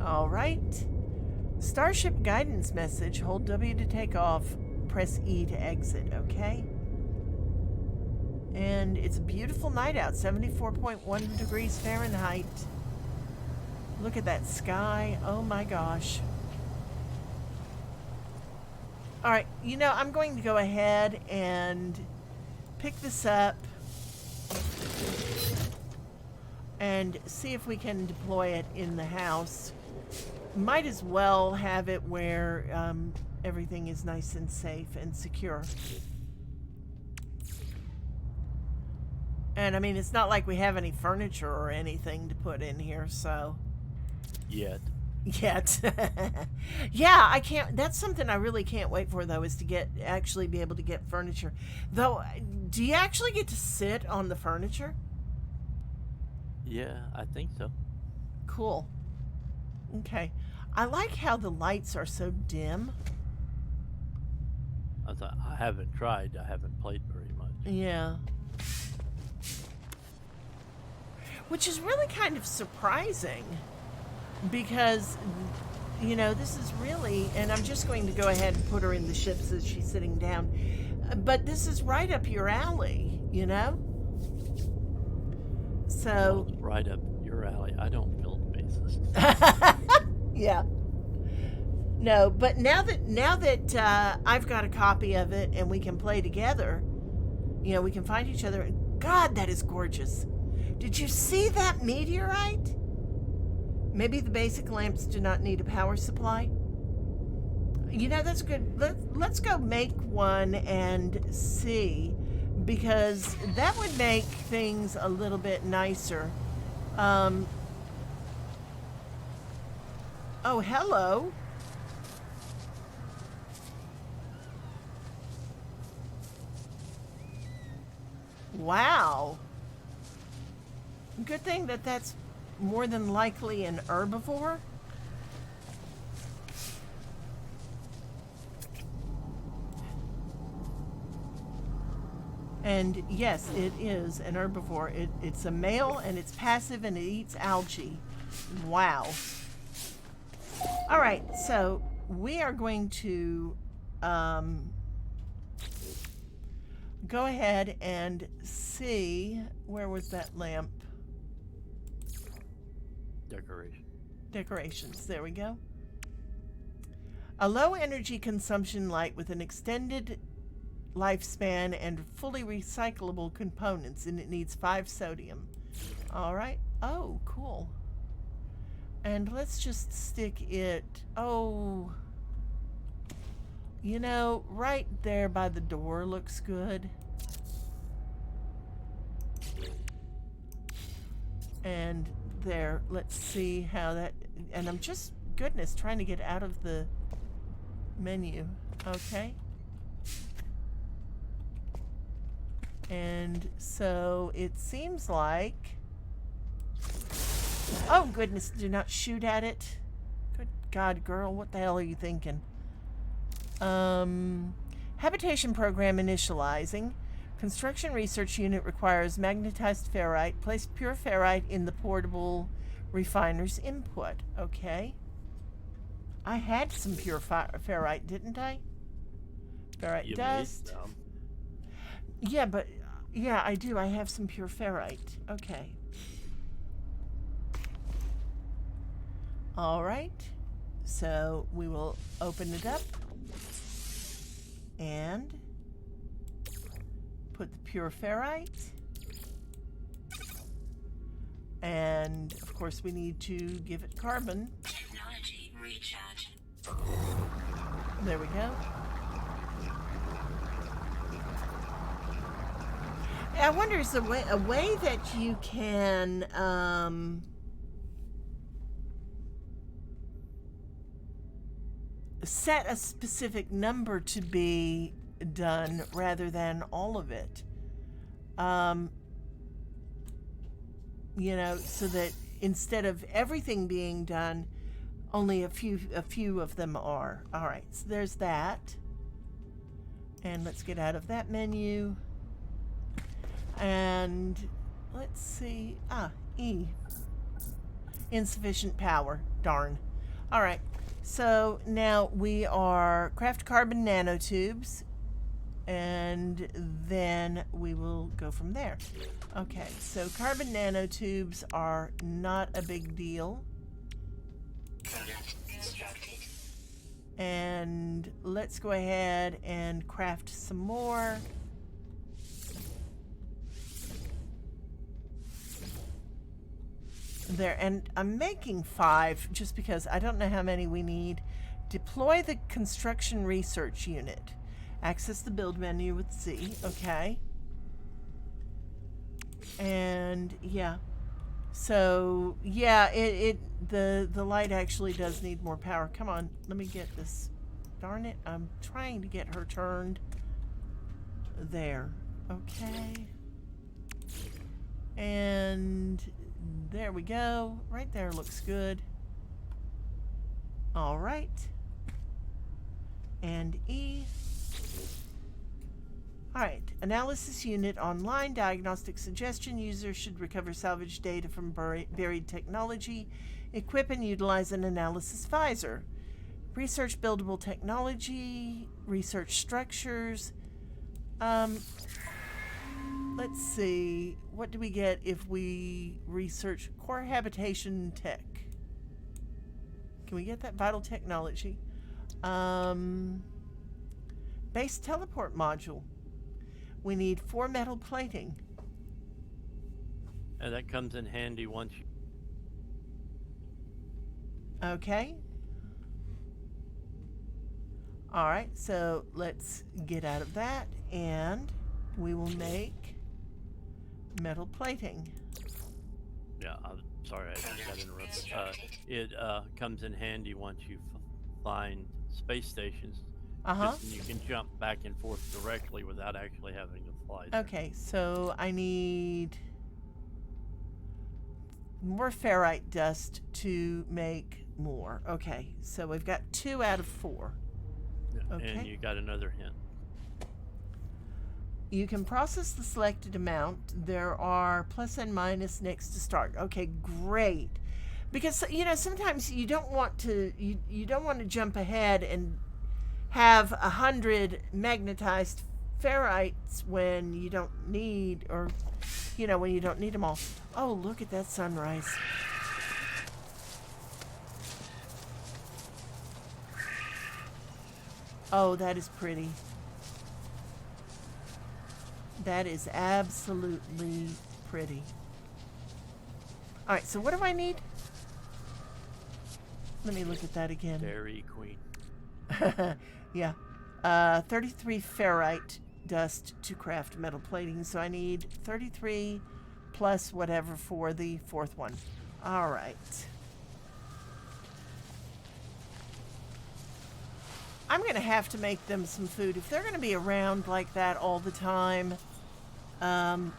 All right. Starship guidance message. Hold W to take off. Press E to exit, okay? And it's a beautiful night out. 74.1 degrees Fahrenheit. Look at that sky. Oh my gosh. All right, you know, I'm going to go ahead and pick this up and see if we can deploy it in the house. Might as well have it where everything is nice and safe and secure. And I mean, it's not like we have any furniture or anything to put in here, so. Yet. Yeah, I can't. That's something I really can't wait for, though, is to actually be able to get furniture. Though, do you actually get to sit on the furniture? Yeah, I think so. Cool. Okay. I like how the lights are so dim. I haven't tried. I haven't played very much. Yeah. Which is really kind of surprising because, you know, this is really, and I'm just going to go ahead and put her in the ship so she's sitting down, but this is right up your alley, you know? So. Well, it's right up your alley. I don't build bases. Yeah. No, but now that I've got a copy of it and we can play together, you know, we can find each other. God, that is gorgeous. Did you see that meteorite? Maybe the basic lamps do not need a power supply. You know, that's good. Let's go make one and see, because that would make things a little bit nicer. Oh, hello. Wow. Good thing that that's more than likely an herbivore. And yes, it is an herbivore. It's a male and it's passive and it eats algae. Wow. All right, so we are going to go ahead and see, where was that lamp? Decorations, there we go. A low energy consumption light with an extended lifespan and fully recyclable components, and it needs 5 sodium. All right. Oh, cool. And let's just stick it, oh, you know, right there by the door looks good. And there, let's see how that, and I'm just, goodness, trying to get out of the menu. Okay. And so it seems like, oh goodness, do not shoot at it. Good God, girl, what the hell are you thinking? Habitation program initializing. Construction research unit requires magnetized ferrite. Place pure ferrite in the portable refiner's input. Okay. I had some pure ferrite, didn't I? Ferrite You dust. made some. Yeah, but yeah, I do. I have some pure ferrite. Okay. All right. So we will open it up and put the pure ferrite. And of course we need to give it carbon. Technology recharge. There we go. I wonder, is there a way that you can set a specific number to be done rather than all of it? You know, so that instead of everything being done, only a few of them are. All right, so there's that. And let's get out of that menu. And let's see. E. Insufficient power. Darn. All right. So now we are craft carbon nanotubes. And then we will go from there. Okay, so carbon nanotubes are not a big deal. Product constructed. And let's go ahead and craft some more. There, and I'm making 5 just because I don't know how many we need. Deploy the construction research unit. Access the build menu with Z. Okay. And yeah. So yeah, the light actually does need more power. Come on, let me get this. Darn it, I'm trying to get her turned. There. Okay. And there we go. Right there looks good. All right. And E. All right. Analysis unit online. Diagnostic suggestion. Users should recover salvage data from buried technology. Equip and utilize an analysis visor. Research buildable technology. Research structures. Let's see. What do we get if we research core habitation tech? Can we get that vital technology? Base teleport module. We need 4 metal plating. And that comes in handy once you... Okay. All right, so let's get out of that and we will make metal plating. Yeah, I'm sorry, I just got interrupted. It comes in handy once you find space stations. Just, you can jump back and forth directly without actually having to fly there. Okay, so I need more ferrite dust to make more. Okay, so we've got 2 out of 4. Yeah, Okay. and you got another hint. You can process the selected amount. There are plus and minus next to start. Okay, great. Because you know sometimes you don't want to you don't want to jump ahead and have 100 magnetized ferrites when you don't need, or you know, when you don't need them all. Oh, look at that sunrise. Oh, that is pretty. That is absolutely pretty. All right, so what do I need? Let me look at that again. Dairy Queen. Yeah. 33 ferrite dust to craft metal plating. So I need 33 plus whatever for the 4th one. All right. I'm going to have to make them some food. If they're going to be around like that all the time, I'm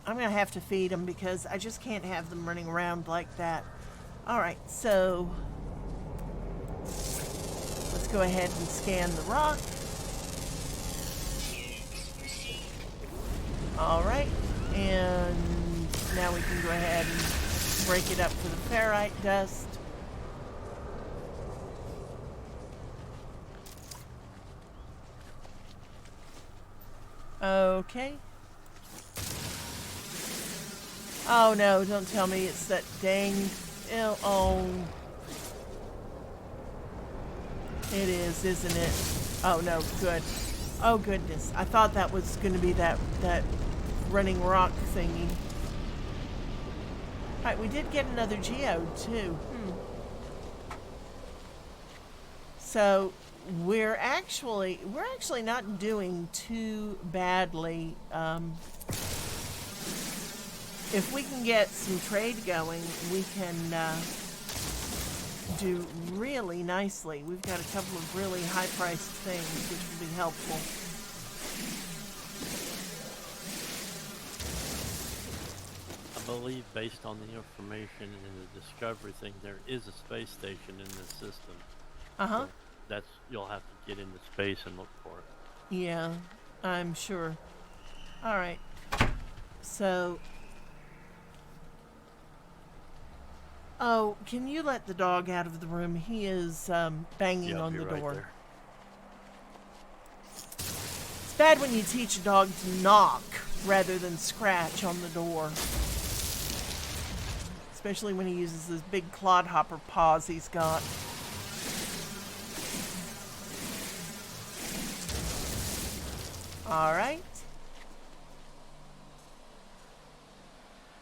going to have to feed them because I just can't have them running around like that. All right, so let's go ahead and scan the rock. All right, and now we can go ahead and break it up for the ferrite dust. Okay. Oh no, don't tell me it's that dang... Oh. It is, isn't it? Oh no, good. Oh goodness, I thought that was going to be that running rock thingy. Alright, we did get another geode too. So we're actually not doing too badly. If we can get some trade going, we can do really nicely. We've got a couple of really high-priced things, which will be helpful. I believe, based on the information in the discovery thing, there is a space station in this system. Uh-huh. So you'll have to get into space and look for it. Yeah, I'm sure. All right. So, oh, can you let the dog out of the room? He is banging Yeah, I'll on be the right door. there. It's bad when you teach a dog to knock rather than scratch on the door. Especially when he uses those big clodhopper paws he's got. All right.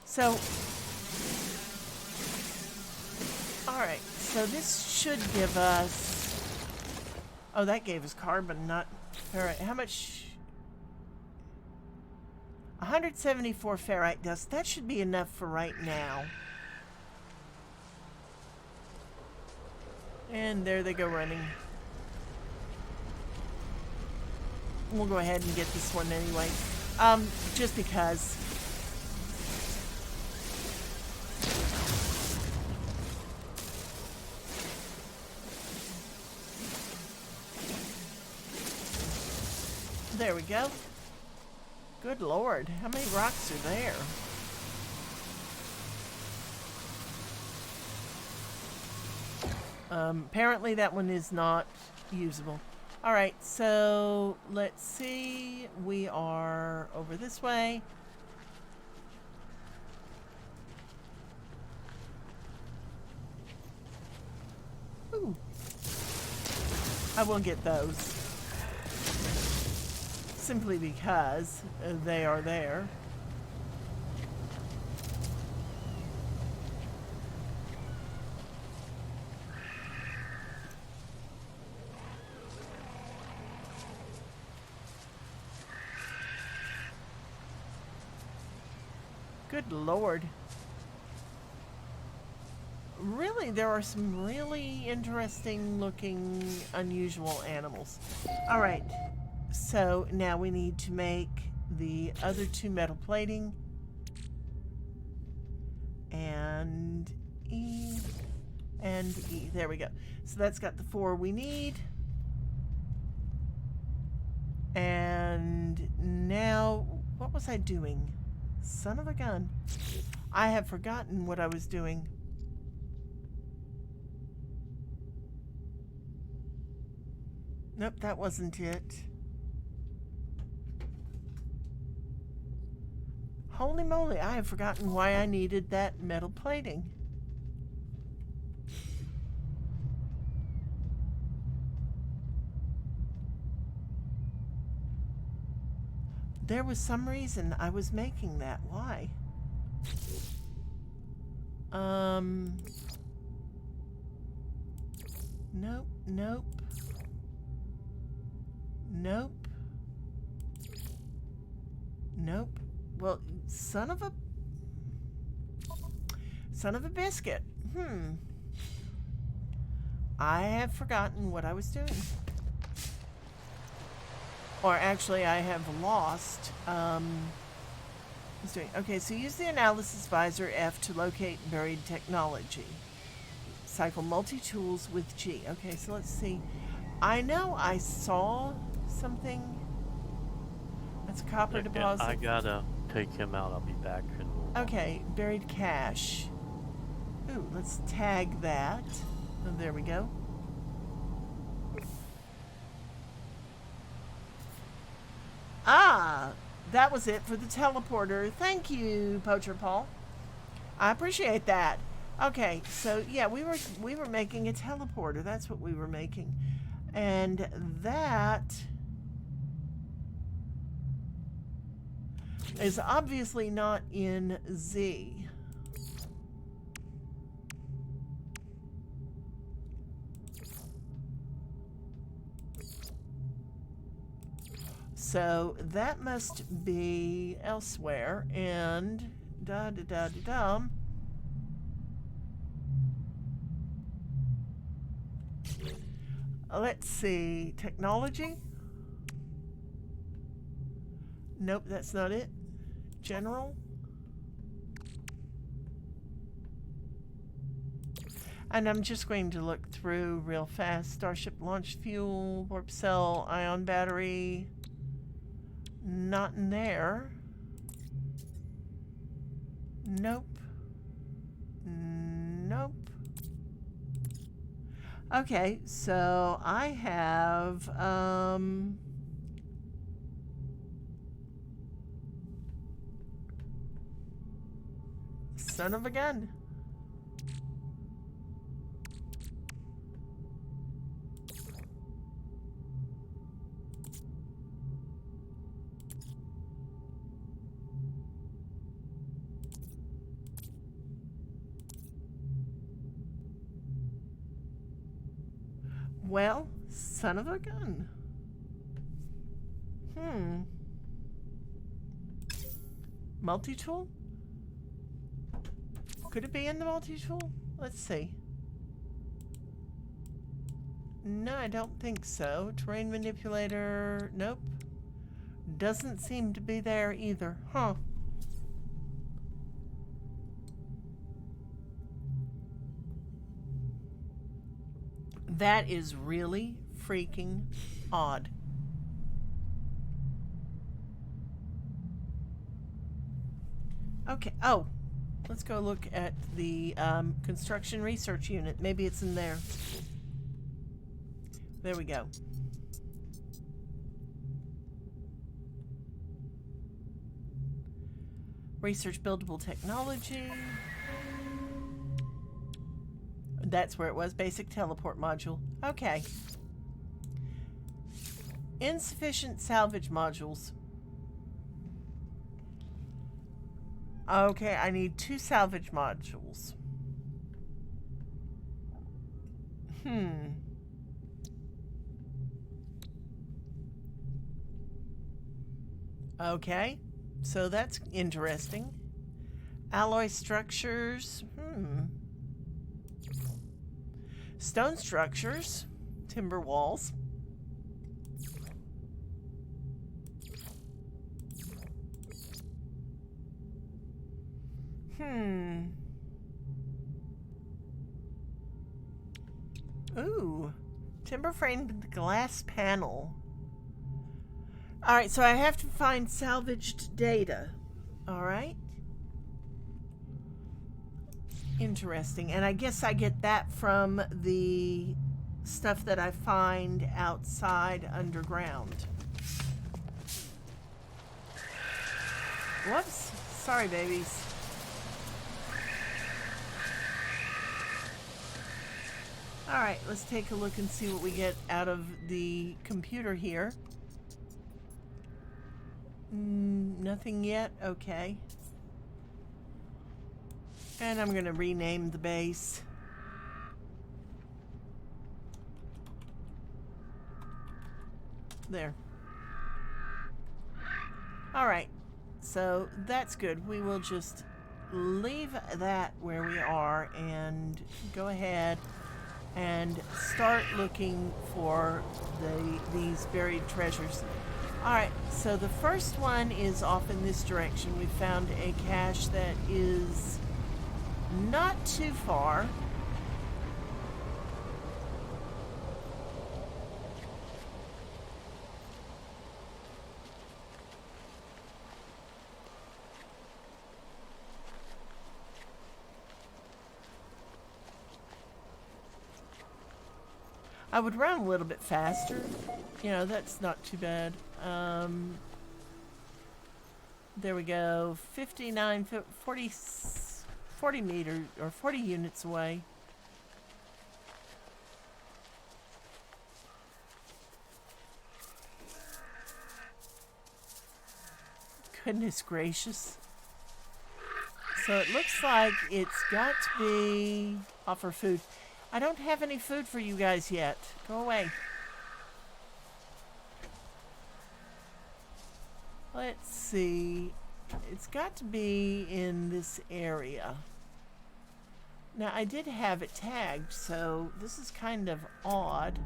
So, all right. So this should give us. Oh, that gave us carbon, not. All right. How much? 174 ferrite dust. That should be enough for right now. And there they go running. We'll go ahead and get this one anyway. Just because. There we go. Good Lord, how many rocks are there? Apparently that one is not usable. Alright, so let's see. We are over this way. Ooh. I will get those. Simply because they are there. Good Lord. Really, there are some really interesting looking, unusual animals. Alright, so now we need to make the other two metal plating. And E. And E. There we go. So that's got the 4 we need. And now, what was I doing? Son of a gun. I have forgotten what I was doing. Nope, that wasn't it. Holy moly, I have forgotten why I needed that metal plating. There was some reason I was making that. Why? Nope, nope. Nope. Nope. Well, son of a biscuit. I have forgotten what I was doing. Or actually, I have lost. Okay, so use the analysis visor F to locate buried technology. Cycle multi-tools with G. Okay, so let's see. I know I saw something. That's a copper deposit. I gotta take him out. I'll be back in a little while. Okay, buried cache. Ooh, let's tag that. Oh, there we go. Ah, that was it for the teleporter. Thank you, Poacher Paul. I appreciate that. Okay, so yeah, we were making a teleporter. That's what we were making. And that is obviously not in Z. So that must be elsewhere, and da-da-da-da-dum. Let's see, technology? Nope, that's not it. General? And I'm just going to look through real fast. Starship launch fuel, warp cell, ion battery. Not in there. Nope. Nope. Okay, so I have, son of a gun. Well, son of a gun. Multi-tool? Could it be in the multi-tool? Let's see. No, I don't think so. Terrain manipulator, nope. Doesn't seem to be there either. Huh. That is really freaking odd. Okay, oh. Let's go look at the construction research unit. Maybe it's in there. There we go. Research buildable technology. That's where it was. Basic teleport module. Okay. Insufficient salvage modules. Okay, I need 2 salvage modules. Okay, so that's interesting. Alloy structures. Stone structures. Timber walls. Ooh. Timber framed glass panel. Alright, so I have to find salvaged data. Alright. Interesting. And I guess I get that from the stuff that I find outside underground. Whoops. Sorry, babies. Alright, let's take a look and see what we get out of the computer here. Nothing yet? Okay. And I'm going to rename the base. There. Alright, so that's good. We will just leave that where we are and go ahead and start looking for these buried treasures. Alright, so the first one is off in this direction. We found a cache that is not too far. I would run a little bit faster. You know, that's not too bad. There we go. 59, 40 meters, or 40 units away. Goodness gracious. So it looks like it's got to be offer food. I don't have any food for you guys yet. Go away. Let's see. It's got to be in this area. Now, I did have it tagged, so this is kind of odd.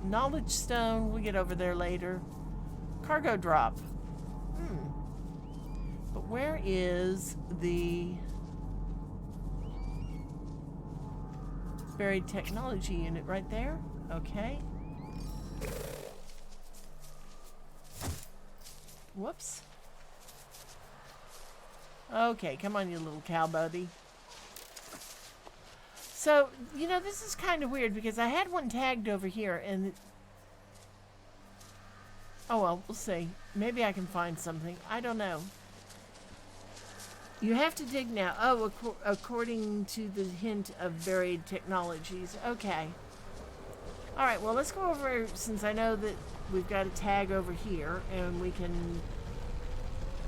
Knowledge stone, we'll get over there later. Cargo drop. where is the buried technology unit? Right there? Okay. Whoops. Okay, come on, you little cow buddy. So, you know, this is kind of weird because I had one tagged over here and... Oh, well, we'll see. Maybe I can find something. I don't know. You have to dig now. Oh, according to the hint of buried technologies. Okay. All right, well, let's go over, since I know that we've got a tag over here, and we can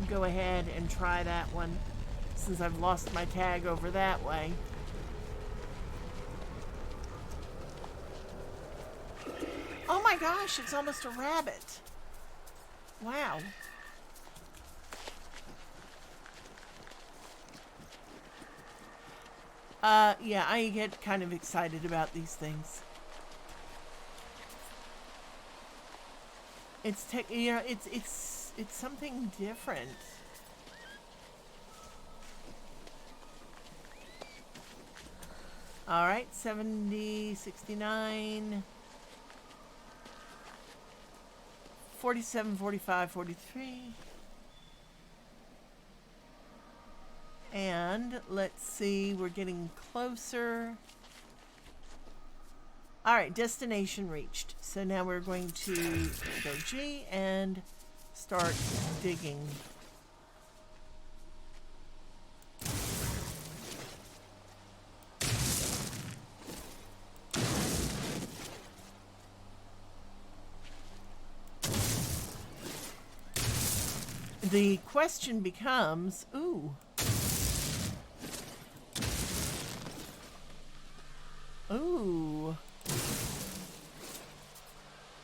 go ahead and try that one, since I've lost my tag over that way. Oh my gosh, it's almost a rabbit. Wow. Yeah, I get kind of excited about these things. It's you know, it's something different. All right, 70, 69, 47, 45, 43. And let's see, we're getting closer. All right, destination reached. So now we're going to go G and start digging. The question becomes, ooh. Ooh.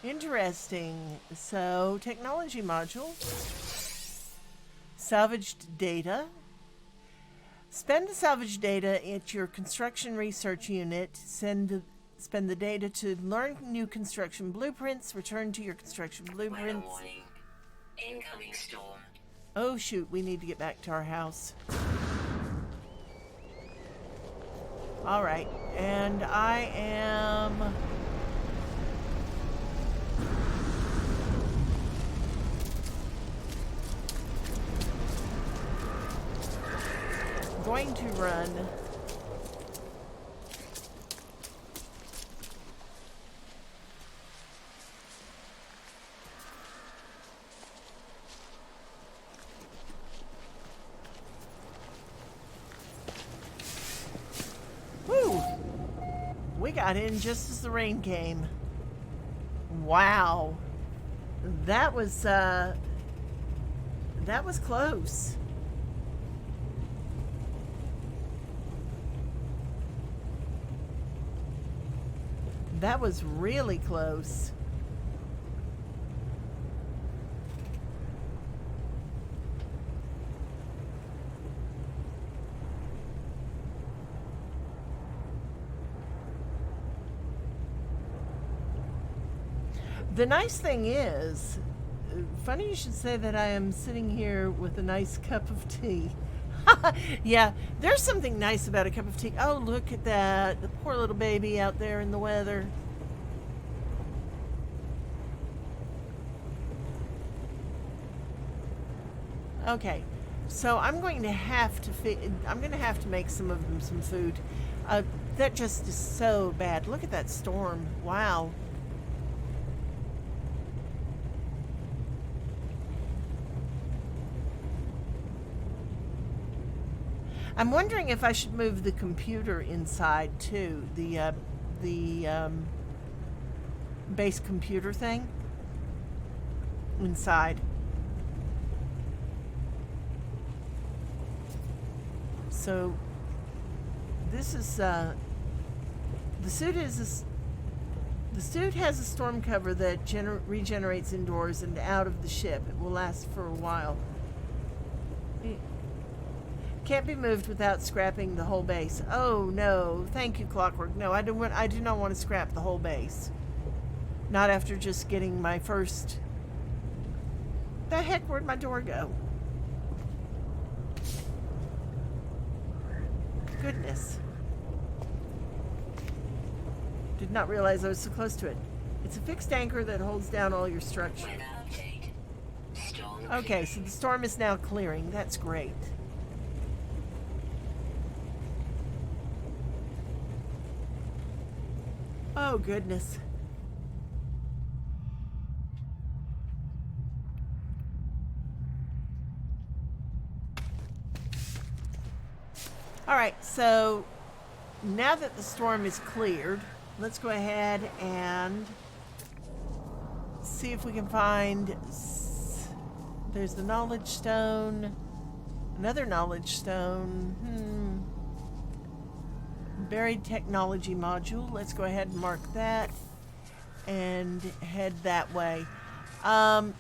Interesting. So, technology module. Salvaged data. Spend the salvaged data at your construction research unit. Spend the data to learn new construction blueprints. Return to your construction blueprints. Weather warning. Incoming storm. Oh shoot, we need to get back to our house. Alright, and I am... going to run... We got in just as the rain came. Wow. That was close. That was really close. The nice thing is, funny you should say that I am sitting here with a nice cup of tea. Yeah, there's something nice about a cup of tea. Oh, look at that. The poor little baby out there in the weather. Okay, so I'm going to have to make some of them some food. That just is so bad. Look at that storm. Wow. I'm wondering if I should move the computer inside too, the base computer thing inside. So this is the suit has a storm cover that regenerates indoors and out of the ship. It will last for a while. Can't be moved without scrapping the whole base. Oh no, thank you, Clockwork. No, I do not want to scrap the whole base. Not after just getting my first... The heck, where'd my door go? goodness. Did not realize I was so close to it. It's a fixed anchor that holds down all your structure. Weather update. Storm Okay, so the storm is now clearing. That's great. Oh, goodness. All right, so now that the storm is cleared, let's go ahead and see if we can find. There's the knowledge stone, another knowledge stone. Buried technology module. Let's go ahead and mark that and head that way. I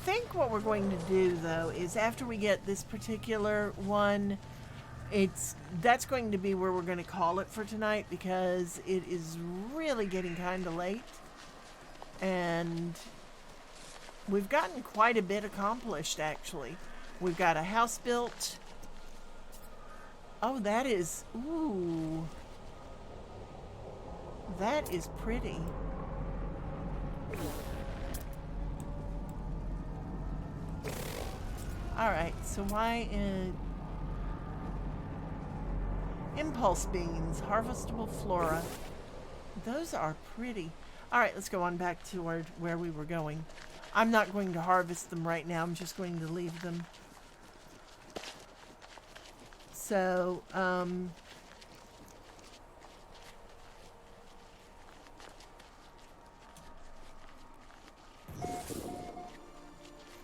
think what we're going to do, though, is after we get this particular one, that's going to be where we're going to call it for tonight, because it is really getting kind of late, and we've gotten quite a bit accomplished, actually. We've got a house built. Oh, that is, ooh, that is pretty. Alright, so why impulse beans, harvestable flora. Those are pretty. Alright, let's go on back toward where we were going. I'm not going to harvest them right now, I'm just going to leave them. So,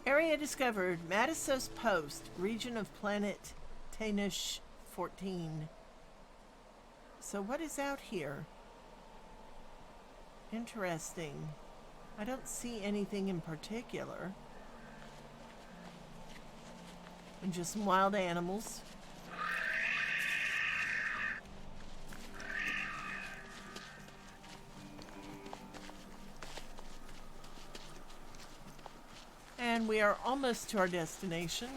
area discovered, Matisos Post, region of planet Tanush 14. So what is out here? Interesting. I don't see anything in particular. And just some wild animals. And we are almost to our destination.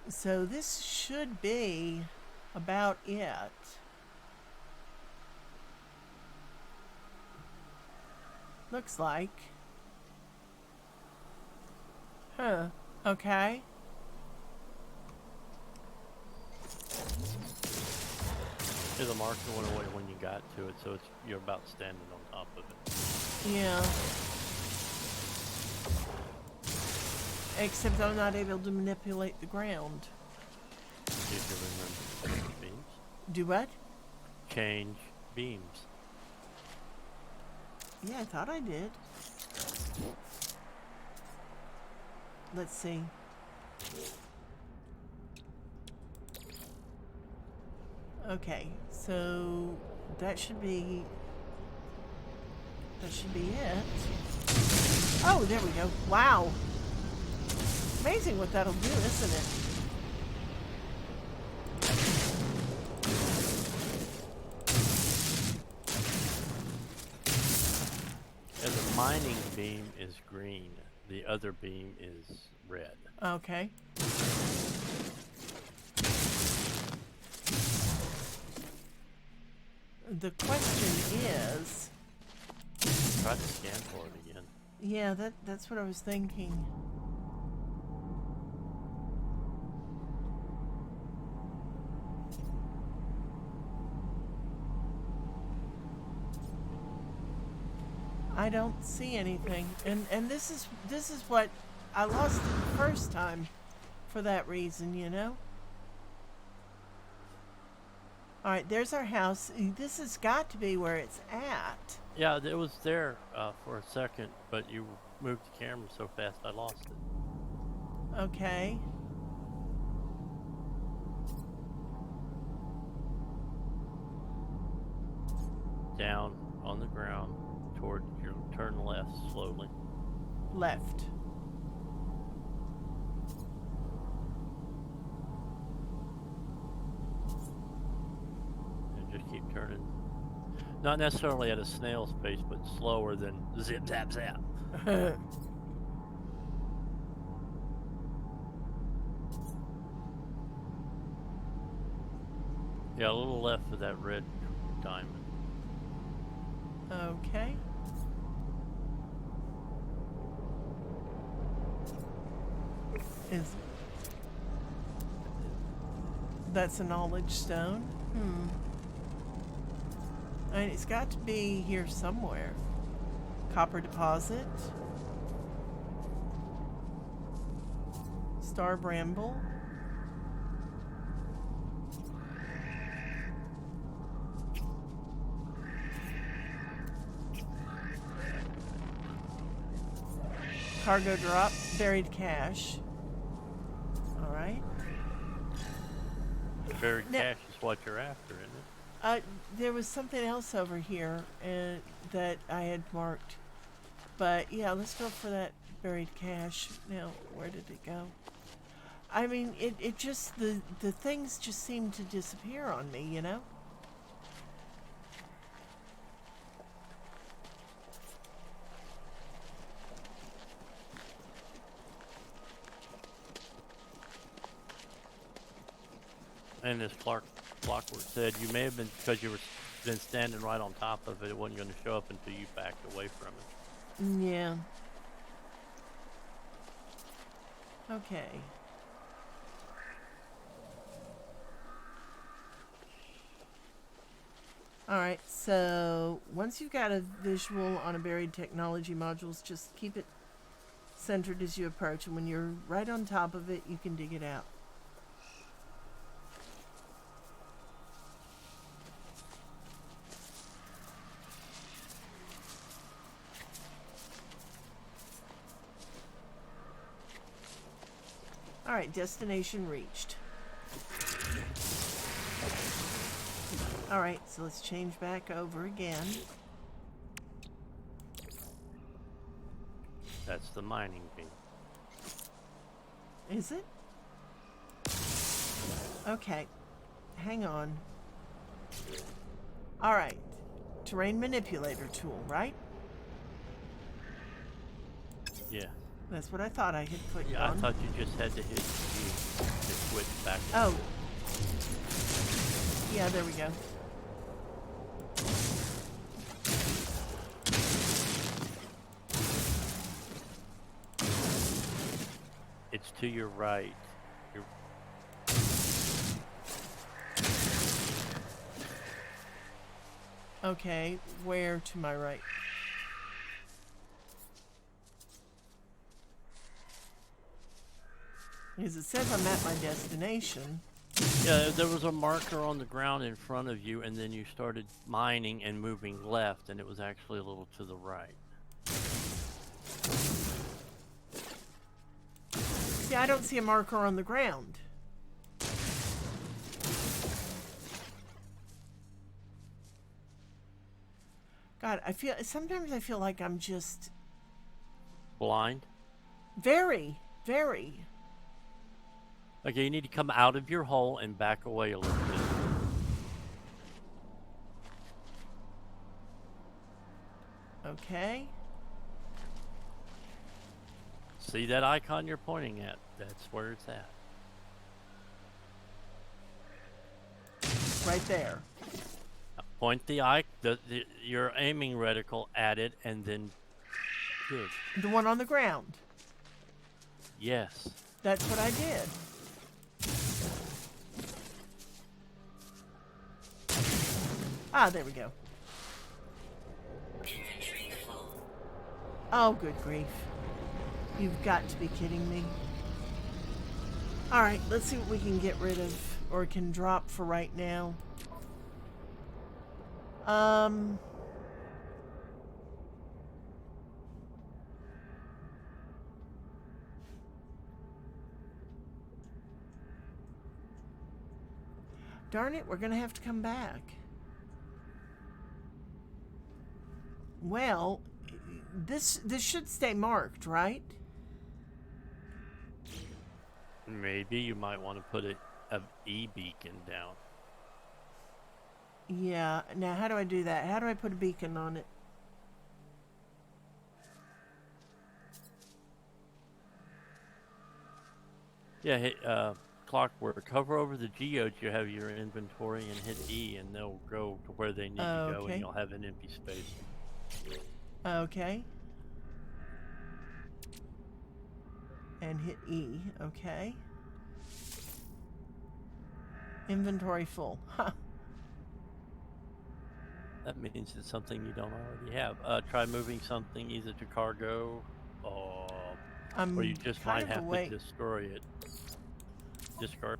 So this should be about it. Looks like. Huh. Okay. The marker went away when you got to it, so you're about standing on top of it. Yeah. Except I'm not able to manipulate the ground. See if you remember to change beams. Do what? Change beams. Yeah, I thought I did. Let's see. Okay, so that should be it. Oh, there we go. Wow. Amazing what that'll do, isn't it? And the mining beam is green. The other beam is red. Okay. The question is... Try to scan for it again. Yeah, that's what I was thinking. I don't see anything. And this is what I lost it the first time for that reason, you know? Alright, there's our house. This has got to be where it's at. Yeah, it was there for a second, but you moved the camera so fast I lost it. Okay. Down on the ground toward your turn left slowly. Left. And just keep turning. Not necessarily at a snail's pace, but slower than zip zap zap. Yeah, a little left of that red diamond. Okay. Is that's a knowledge stone? I mean, it's got to be here somewhere. Copper deposit. Star bramble. Cargo drop. Buried cache. All right. Buried Now- cash is what you're after, isn't it? There was something else over here that I had marked. But yeah, let's go for that buried cache. Now, where did it go? I mean, it just, the things just seem to disappear on me, you know? And as Clockwork said, you may have been, because you were been standing right on top of it, it wasn't going to show up until you backed away from it. Yeah. Okay. Alright, so once you've got a visual on a buried technology modules, just keep it centered as you approach, and when you're right on top of it, you can dig it out. Alright, destination reached. Alright, so let's change back over again. That's the mining beam. Is it? Okay. Hang on. Alright. Terrain manipulator tool, right? Yeah. That's what I thought I had put Yeah, I on. thought you just had to hit the switch back. Oh. Yeah, there we go. It's to your right. You're, Okay, where to my right? Because it says I'm at my destination. yeah, there was a marker on the ground in front of you, and then you started mining and moving left, and it was actually a little to the right. See, I don't see a marker on the ground. God, sometimes I feel like I'm just Blind? very, very. Okay, you need to come out of your hole and back away a little bit. Okay. See that icon you're pointing at? That's where it's at. Right there. Now point your aiming reticle at it, and then good. The one on the ground. Yes. That's what I did. Ah, there we go. Inventory full. Oh, good grief. You've got to be kidding me. Alright, let's see what we can get rid of, or can drop for right now. Darn it, we're gonna have to come back. Well, this should stay marked, right? Maybe you might want to put a E-beacon down. Yeah. Now, how do I do that? How do I put a beacon on it? Yeah, hit Clockwork. Hover over the geodes you have your inventory and hit E, and they'll go to where they need to go, Okay. and you'll have an empty space. Okay. And hit E. Okay. Inventory full. Huh. That means it's something you don't already have. Try moving something either to cargo, or you just kind might of have away. to destroy it. Discard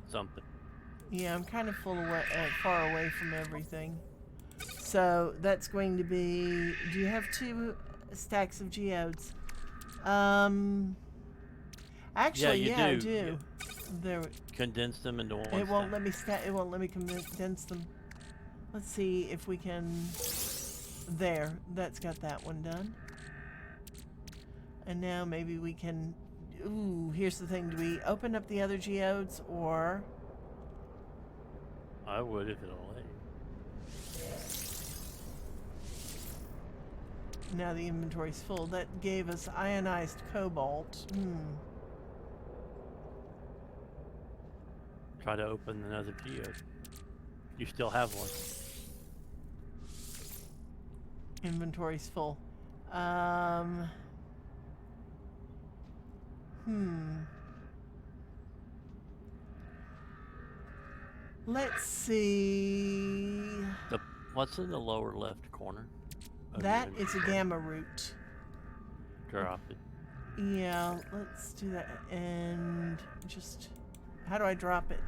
something. Yeah, I'm kind of far away from everything. So that's going to be. Do you have 2 stacks of geodes? Actually, Yeah, you I do. do. There. Condense them into one. It won't stack. let me It won't let me condense them. Let's see if we can. There. That's got that one done. And now maybe we can. Ooh, here's the thing. Do we open up the other geodes or? I would if it'll let you. Now the inventory's full. That gave us ionized cobalt. Try to open another geode. You still have one. Inventory's full. Let's see. What's in the lower left corner? of your That is a inventory? gamma root. Drop it. Yeah, let's do that. And just. How do I drop it?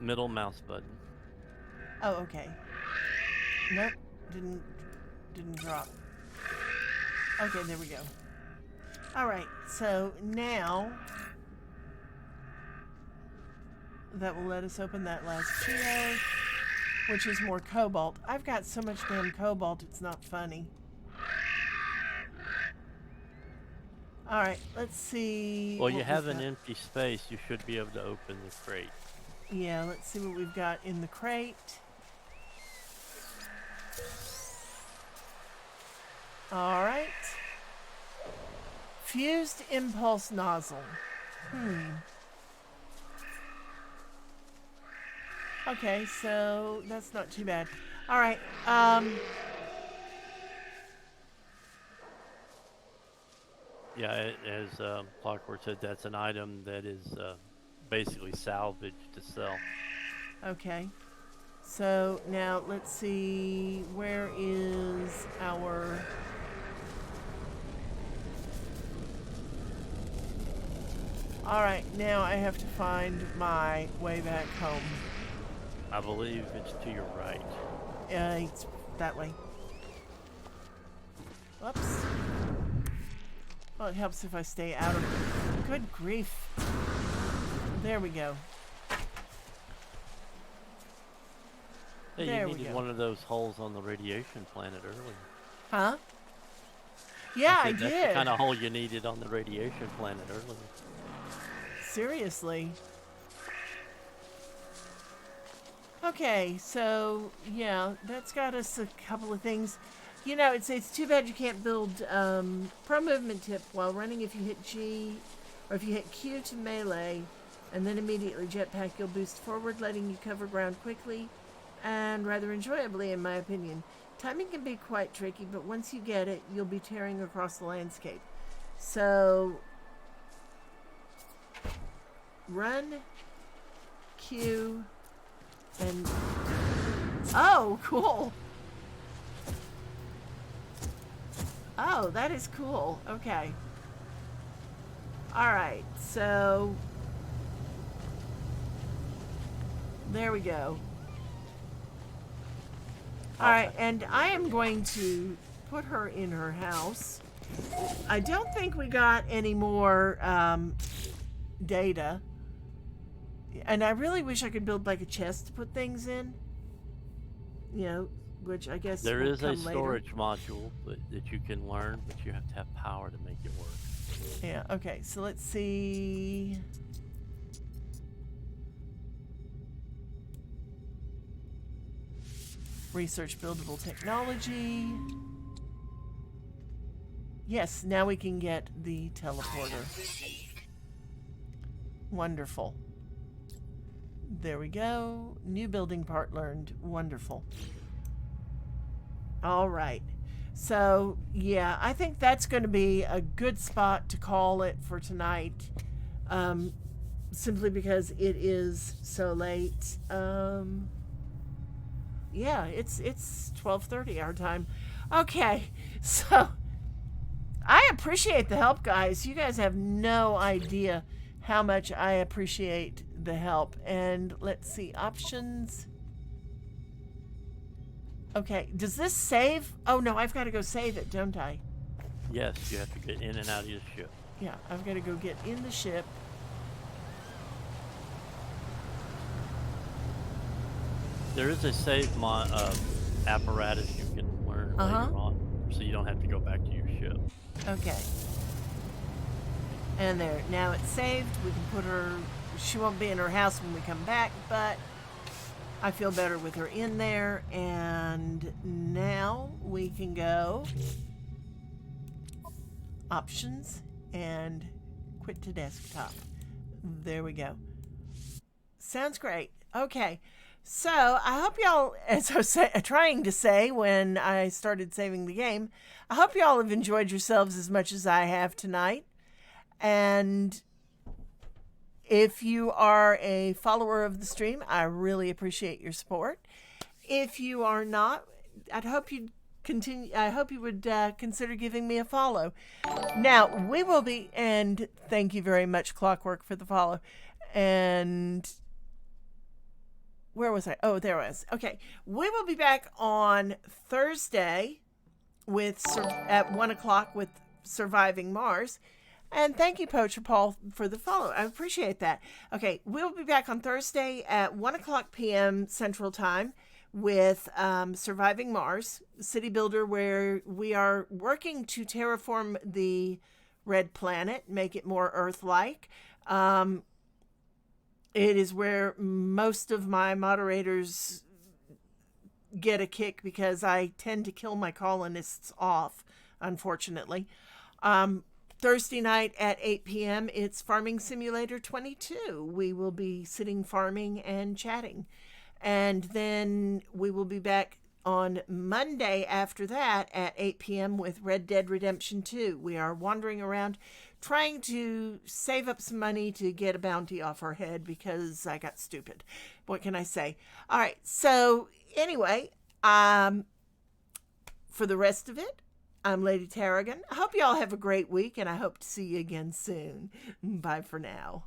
Middle mouse button. Oh, okay. Nope. Didn't drop. Okay, there we go. Alright, so now that will let us open that last geode, which is more cobalt. I've got so much damn cobalt, it's not funny. Alright, let's see. Well, what you have we've an got. empty space. You should be able to open the crate. Yeah, let's see what we've got in the crate. Alright. Fused impulse nozzle. Okay, so that's not too bad. Alright, Yeah, as Clockwork said, that's an item that is basically salvaged to sell. okay. So now let's see, where is our... Alright, now I have to find my way back home. I believe it's to your right. It's that way. Whoops. Well, it helps if I stay out of it. Good grief. There we go. Hey, There you we needed go. one of those holes on the radiation planet earlier. Huh? Yeah, I said that's did. the kind of hole you needed on the radiation planet earlier. Seriously. Okay, so yeah, that's got us a couple of things. You know, it's too bad you can't build pro movement tip while running. If you hit G, or if you hit Q to melee, and then immediately jetpack, you'll boost forward, letting you cover ground quickly and rather enjoyably, in my opinion. Timing can be quite tricky, but once you get it, you'll be tearing across the landscape. So, run, Q, and... Oh, cool! Oh, that is cool. Okay. Alright, so... There we go. Alright, and I am going to put her in her house. I don't think we got any more data. And I really wish I could build like a chest to put things in. You know, which I guess There will is a come later. storage module that you can learn, but you have to have power to make it work. Yeah, okay, so let's see. Research buildable technology. Yes, now we can get the teleporter. Wonderful. There we go. New building part learned. Wonderful. All right. So, yeah, I think that's going to be a good spot to call it for tonight. Simply because it is so late. Yeah, it's 12:30 our time. Okay. So, I appreciate the help, guys. You guys have no idea how much I appreciate the help. And let's see, options. Okay, does this save? Oh no, I've got to go save it, don't I? Yes, you have to get in and out of your ship. Yeah, I've got to go get in the ship. There is a save apparatus you can learn later on, so you don't have to go back to your ship. Okay. And there, now it's saved. We can put her, she won't be in her house when we come back, but I feel better with her in there. And now we can go options and quit to desktop. There we go. Sounds great. Okay. So I hope y'all, as I was trying to say when I started saving the game, I hope y'all have enjoyed yourselves as much as I have tonight. And if you are a follower of the stream, I really appreciate your support. If you are not, I'd hope you'd continue. I hope you would consider giving me a follow. Now we will be, and thank you very much, Clockwork, for the follow. And where was I? Oh, there I was. Okay, we will be back on Thursday with at 1:00 with Surviving Mars. And thank you, Poacher Paul, for the follow. I appreciate that. Okay, we'll be back on Thursday at 1:00 p.m. Central Time with Surviving Mars, City Builder, where we are working to terraform the red planet, make it more Earth-like. It is where most of my moderators get a kick because I tend to kill my colonists off, unfortunately. Thursday night at 8 p.m., it's Farming Simulator 22. We will be sitting farming and chatting. And then we will be back on Monday after that at 8 p.m. with Red Dead Redemption 2. We are wandering around trying to save up some money to get a bounty off our head because I got stupid. What can I say? All right, so anyway, for the rest of it, I'm Lady Tarragon. I hope you all have a great week, and I hope to see you again soon. Bye for now.